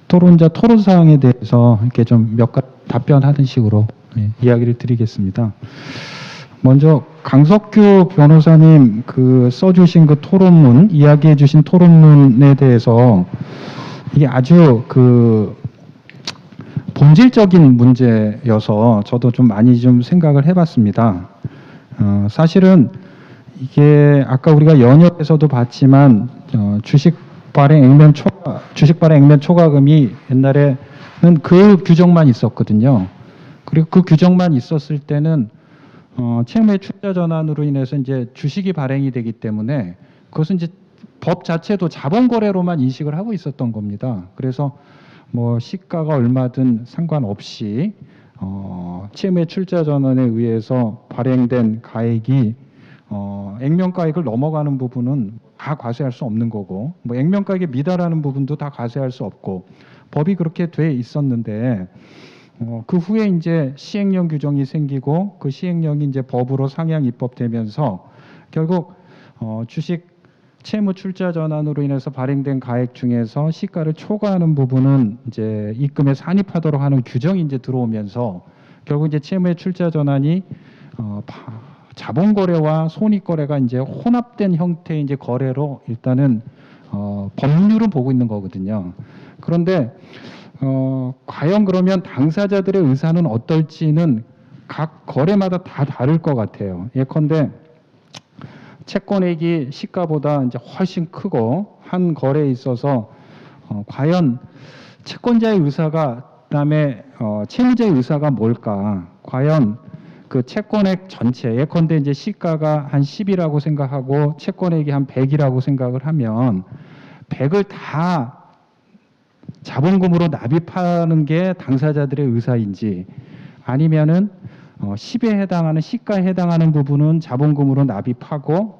토론자 토론 사항에 대해서 이렇게 좀 몇 가지 답변하는 식으로 이야기를 드리겠습니다. 먼저 강석규 변호사님 써주신 토론문 이야기해주신 토론문에 대해서 이게 아주 본질적인 문제여서 저도 좀 많이 좀 생각을 해봤습니다. 사실은 이게 아까 우리가 연역에서도 봤지만 주식 발행 액면 초과금이 옛날에는 그 규정만 있었거든요. 그리고 그 규정만 있었을 때는 채무의 출자 전환으로 인해서 이제 주식이 발행이 되기 때문에 그것은 이제 법 자체도 자본 거래로만 인식을 하고 있었던 겁니다. 그래서 뭐 시가가 얼마든 상관없이 채무의 출자 전환에 의해서 발행된 가액이 액면가액을 넘어가는 부분은 다 과세할 수 없는 거고 뭐 액면가액에 미달하는 부분도 다 과세할 수 없고 법이 그렇게 돼 있었는데 그 후에 이제 시행령 규정이 생기고 그 시행령이 이제 법으로 상향 입법되면서 결국 주식 채무 출자 전환으로 인해서 발행된 가액 중에서 시가를 초과하는 부분은 이제 입금에 산입하도록 하는 규정이 이제 들어오면서 결국 이제 채무의 출자 전환이 자본 거래와 손익 거래가 이제 혼합된 형태의 이제 거래로 일단은 법률은 보고 있는 거거든요. 그런데 과연 그러면 당사자들의 의사는 어떨지는 각 거래마다 다 다를 것 같아요. 예컨대 채권액이 시가보다 이제 훨씬 크고 한 거래에 있어서 과연 채권자의 의사가 그다음에 채무자의 의사가 뭘까? 과연 그 채권액 전체 예컨대 이제 시가가 한 10이라고 생각하고 채권액이 한 100이라고 생각을 하면 100을 다 자본금으로 납입하는 게 당사자들의 의사인지 아니면은 10에 해당하는 시가에 해당하는 부분은 자본금으로 납입하고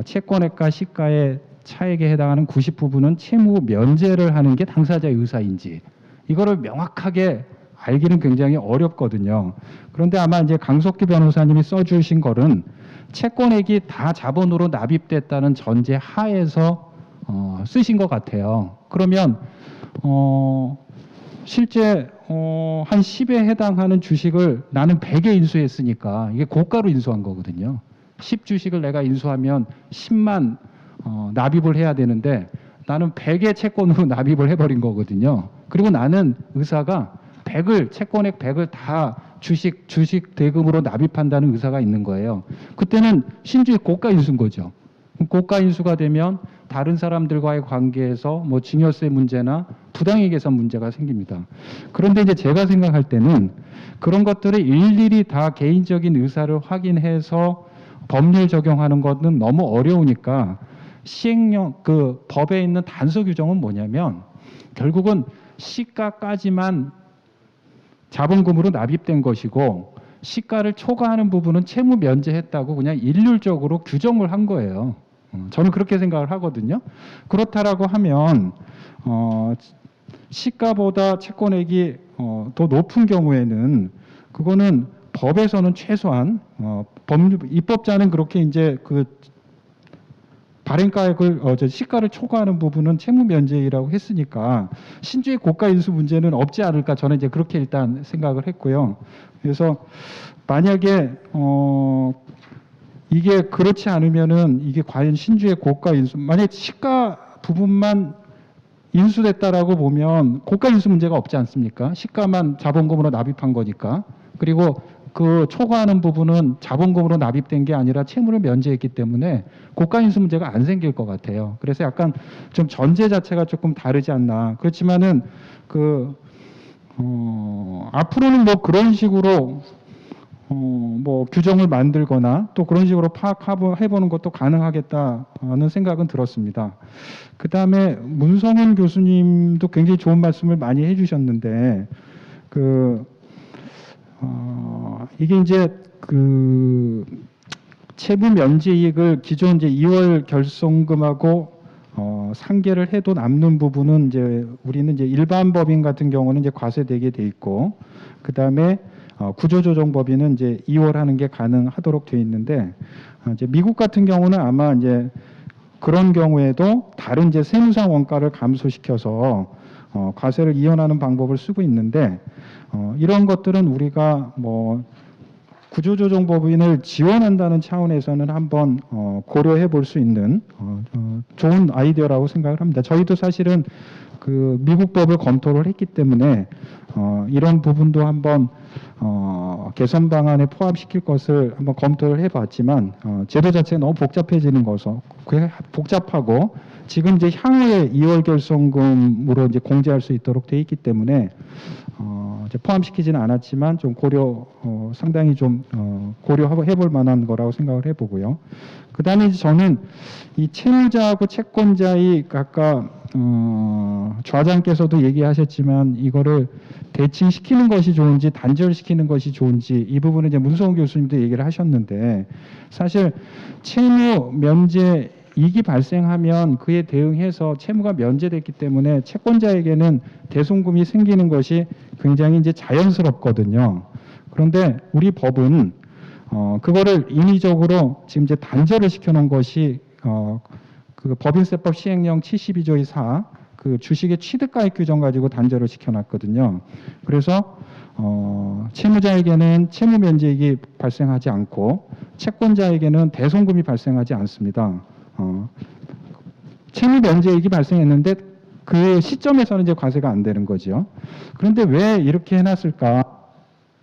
채권액과 시가의 차액에 해당하는 90 부분은 채무 면제를 하는 게 당사자의 의사인지 이거를 명확하게 알기는 굉장히 어렵거든요. 그런데 아마 이제 강석규 변호사님이 써주신 거는 채권액이 다 자본으로 납입됐다는 전제 하에서 쓰신 것 같아요. 그러면 실제 한 10에 해당하는 주식을 나는 100에 인수했으니까 이게 고가로 인수한 거거든요. 10 주식을 내가 인수하면 10만 납입을 해야 되는데 나는 100의 채권으로 납입을 해버린 거거든요. 그리고 나는 의사가 100을 채권액 100을 다 주식 대금으로 납입한다는 의사가 있는 거예요. 그때는 신주의 고가 인수인 거죠. 고가 인수가 되면 다른 사람들과의 관계에서 뭐 증여세 문제나 부당이익 계산 문제가 생깁니다. 그런데 이제 제가 생각할 때는 그런 것들을 일일이 다 개인적인 의사를 확인해서 법률 적용하는 것은 너무 어려우니까 시행령 그 법에 있는 단서 규정은 뭐냐면 결국은 시가까지만 자본금으로 납입된 것이고 시가를 초과하는 부분은 채무 면제했다고 그냥 일률적으로 규정을 한 거예요. 저는 그렇게 생각을 하거든요. 그렇다라고 하면 시가보다 채권액이 더 높은 경우에는 그거는 법에서는 최소한 입법자는 그렇게 이제 그 발행가액을 시가를 초과하는 부분은 채무 면제라고 했으니까 신주의 고가 인수 문제는 없지 않을까 저는 이제 그렇게 일단 생각을 했고요. 그래서 만약에 이게 그렇지 않으면은 이게 과연 신주의 고가 인수 만약 시가 부분만 인수됐다라고 보면 고가 인수 문제가 없지 않습니까? 시가만 자본금으로 납입한 거니까. 그리고 그 초과하는 부분은 자본금으로 납입된 게 아니라 채무를 면제했기 때문에 고가 인수 문제가 안 생길 것 같아요. 그래서 약간 좀 전제 자체가 조금 다르지 않나. 그렇지만은 앞으로는 뭐 그런 식으로 뭐 규정을 만들거나 또 그런 식으로 파악해보는 것도 가능하겠다는 생각은 들었습니다. 그 다음에 문성은 교수님도 굉장히 좋은 말씀을 많이 해주셨는데 이게 이제 채무 면제 이익을 기존 이제 2월 결손금하고 상계를 해도 남는 부분은 이제 우리는 이제 일반 법인 같은 경우는 이제 과세되게 돼 있고 그 다음에 구조조정법인은 이제 2월 하는 게 가능하도록 돼 있는데 이제 미국 같은 경우는 아마 이제 그런 경우에도 다른 이제 세무상 원가를 감소시켜서 과세를 이연하는 방법을 쓰고 있는데 이런 것들은 우리가 뭐 구조조정법인을 지원한다는 차원에서는 한번 고려해 볼 수 있는 좋은 아이디어라고 생각을 합니다. 저희도 사실은 그 미국 법을 검토를 했기 때문에 이런 부분도 한번 개선 방안에 포함시킬 것을 한번 검토를 해봤지만 제도 자체가 너무 복잡해지는 거서 복잡하고 지금 이제 향후에 2월 결손금으로 이제 공제할 수 있도록 돼 있기 때문에 이제 포함시키지는 않았지만 좀 상당히 좀 고려해볼 만한 거라고 생각을 해보고요. 그다음에 이제 저는 이 채무자하고 채권자의 아까 좌장께서도 얘기하셨지만 이거를 대칭시키는 것이 좋은지 단절시키는 것이 좋은지 이 부분은 이제 문성훈 교수님도 얘기를 하셨는데 사실 채무 면제 이익이 발생하면 그에 대응해서 채무가 면제됐기 때문에 채권자에게는 대손금이 생기는 것이 굉장히 이제 자연스럽거든요. 그런데 우리 법은 그거를 인위적으로 지금 이제 단절을 시켜놓은 것이 그 법인세법 시행령 72조의 4 그 주식의 취득가액 규정 가지고 단절을 시켜놨거든요. 그래서 채무자에게는 채무 면제이익이 발생하지 않고 채권자에게는 대손금이 발생하지 않습니다. 채무 면제이익이 발생했는데 그 시점에서는 이제 과세가 안 되는 거죠. 그런데 왜 이렇게 해놨을까?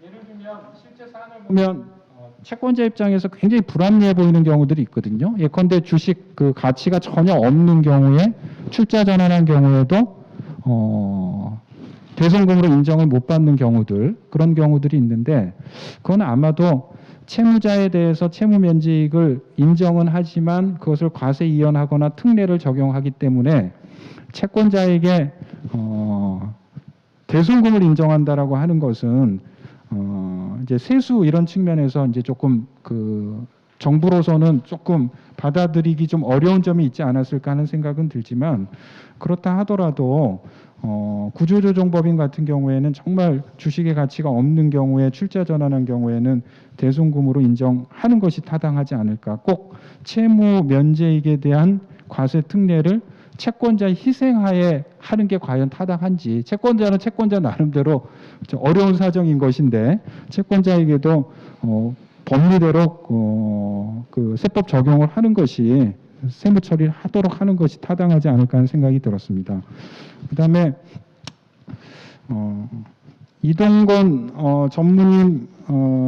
예를 들면 실제 사안을 보면 채권자 입장에서 굉장히 불합리해 보이는 경우들이 있거든요. 예컨대 주식 그 가치가 전혀 없는 경우에 출자 전환한 경우에도 대손금으로 인정을 못 받는 경우들 그런 경우들이 있는데 그건 아마도 채무자에 대해서 채무 면제이익을 인정은 하지만 그것을 과세 이연하거나 특례를 적용하기 때문에 채권자에게 대손금을 인정한다라고 하는 것은 이제 세수 이런 측면에서 이제 조금 그 정부로서는 조금 받아들이기 좀 어려운 점이 있지 않았을까 하는 생각은 들지만 그렇다 하더라도 구조조정법인 같은 경우에는 정말 주식의 가치가 없는 경우에 출자 전환한 경우에는 대손금으로 인정하는 것이 타당하지 않을까. 꼭 채무 면제이익에 대한 과세 특례를 채권자의 희생하에 하는 게 과연 타당한지 채권자는 채권자 나름대로 좀 어려운 사정인 것인데 채권자에게도 법리대로 그 세법 적용을 하는 것이 세무 처리를 하도록 하는 것이 타당하지 않을까 하는 생각이 들었습니다. 그다음에 이동건 전무님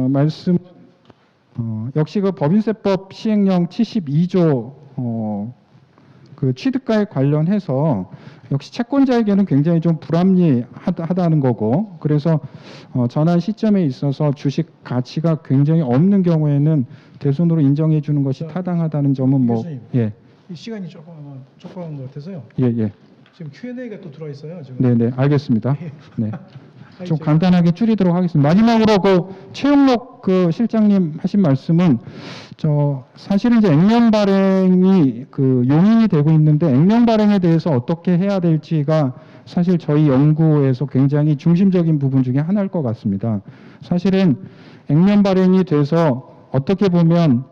말씀 역시 그 법인세법 시행령 72조 그 취득가액 관련해서 역시 채권자에게는 굉장히 좀 불합리하다는 거고 그래서 전환 시점에 있어서 주식 가치가 굉장히 없는 경우에는 대손으로 인정해 주는 것이 타당하다는 점은 뭐 교수님, 예. 이 시간이 조금 촉박한 것 같아서요. 예. 지금 Q&A가 또 들어와 있어요. 지금. 네, 알겠습니다. 네. 좀 제가- 간단하게 줄이도록 하겠습니다. 마지막으로 그 최용록 그 실장님 하신 말씀은 사실은 이제 액면 발행이 그 용인이 되고 있는데 액면 발행에 대해서 어떻게 해야 될지가 사실 저희 연구에서 굉장히 중심적인 부분 중에 하나일 것 같습니다. 사실은 액면 발행이 돼서 어떻게 보면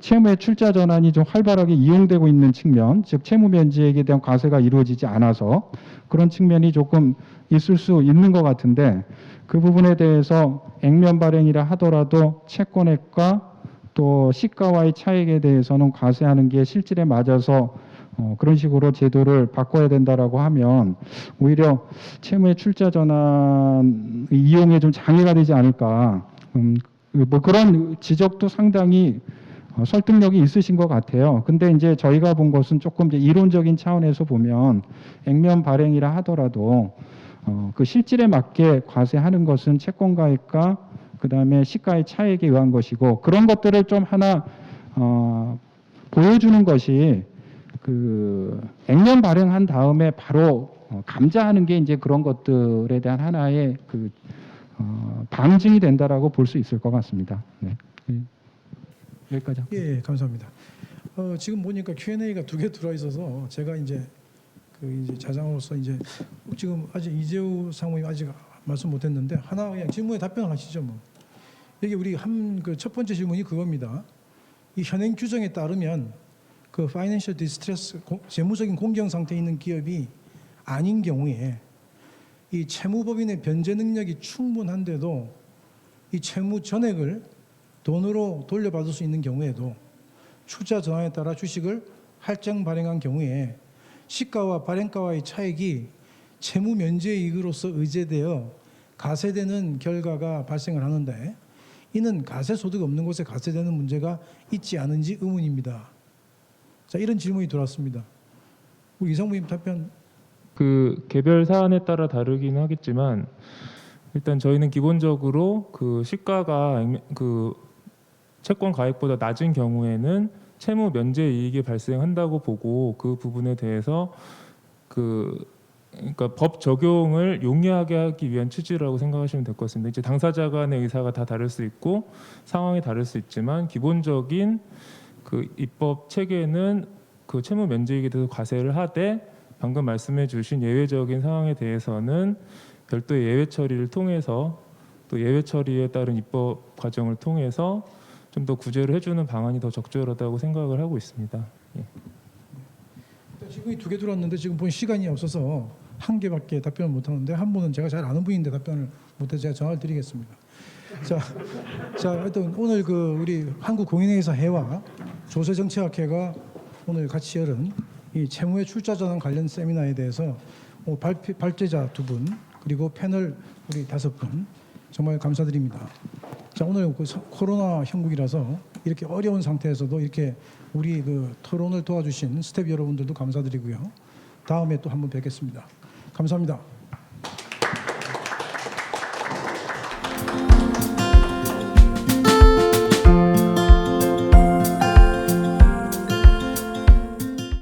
채무의 출자 전환이 좀 활발하게 이용되고 있는 측면, 즉 채무 면제액에 대한 과세가 이루어지지 않아서 그런 측면이 조금 있을 수 있는 것 같은데 그 부분에 대해서 액면 발행이라 하더라도 채권액과 또 시가와의 차익에 대해서는 과세하는 게 실질에 맞아서 그런 식으로 제도를 바꿔야 된다라고 하면 오히려 채무의 출자 전환 이용에 좀 장애가 되지 않을까. 뭐 그런 지적도 상당히 설득력이 있으신 것 같아요. 근데 이제 저희가 본 것은 조금 이제 이론적인 차원에서 보면 액면 발행이라 하더라도 그 실질에 맞게 과세하는 것은 채권 가액과 그다음에 시가의 차익에 의한 것이고 그런 것들을 좀 하나 보여주는 것이 그 액면 발행한 다음에 바로 감자하는 게 이제 그런 것들에 대한 하나의 그 방증이 된다라고 볼 수 있을 것 같습니다. 네. 여기까지. 예, 감사합니다. 지금 보니까 Q&A가 2개 들어와 있어서 제가 이제 이제 자장으로서 이제 지금 아직 이재우 상무님 아직 말씀 못했는데 하나 그냥 질문에 답변을 하시죠 뭐. 여기 우리 그 첫 번째 질문이 그겁니다. 이 현행 규정에 따르면 그 파이낸셜 디스트레스 재무적인 공경 상태에 있는 기업이 아닌 경우에 이 채무법인의 변제 능력이 충분한데도 이 채무 전액을 돈으로 돌려받을 수 있는 경우에도 출자 전환에 따라 주식을 할증 발행한 경우에 시가와 발행가와의 차익이 채무 면제 이익으로서 의제되어 가세되는 결과가 발생을 하는데 이는 가세 소득 없는 곳에 가세되는 문제가 있지 않은지 의문입니다. 자, 이런 질문이 들어왔습니다. 우리 이상무님 답변. 그 개별 사안에 따라 다르긴 하겠지만 일단 저희는 기본적으로 그 시가가 그 채권 가액보다 낮은 경우에는 채무 면제 이익이 발생한다고 보고 그 부분에 대해서 그러니까 법 적용을 용이하게 하기 위한 취지라고 생각하시면 될 것 같습니다. 이제 당사자 간의 의사가 다 다를 수 있고 상황이 다를 수 있지만 기본적인 그 입법 체계는 그 채무 면제 이익에 대해서 과세를 하되 방금 말씀해 주신 예외적인 상황에 대해서는 별도의 예외 처리를 통해서 또 예외 처리에 따른 입법 과정을 통해서 좀 더 구제를 해주는 방안이 더 적절하다고 생각을 하고 있습니다. 예. 질문이 2개 들어왔는데 지금 본 시간이 없어서 1개밖에 답변을 못 하는데 한 분은 제가 잘 아는 분인데 답변을 못해서 제가 전화를 드리겠습니다. 자, 하여튼 오늘 그 우리 한국공인회계사 회와 조세정책학회가 오늘 같이 열은 이 채무의 출자 전환 관련 세미나에 대해서 발제자 2분 그리고 패널 우리 5분 정말 감사드립니다. 자, 오늘 그 코로나 형국이라서 이렇게 어려운 상태에서도 이렇게 우리 그 토론을 도와주신 스태프 여러분들도 감사드리고요. 다음에 또 한번 뵙겠습니다. 감사합니다.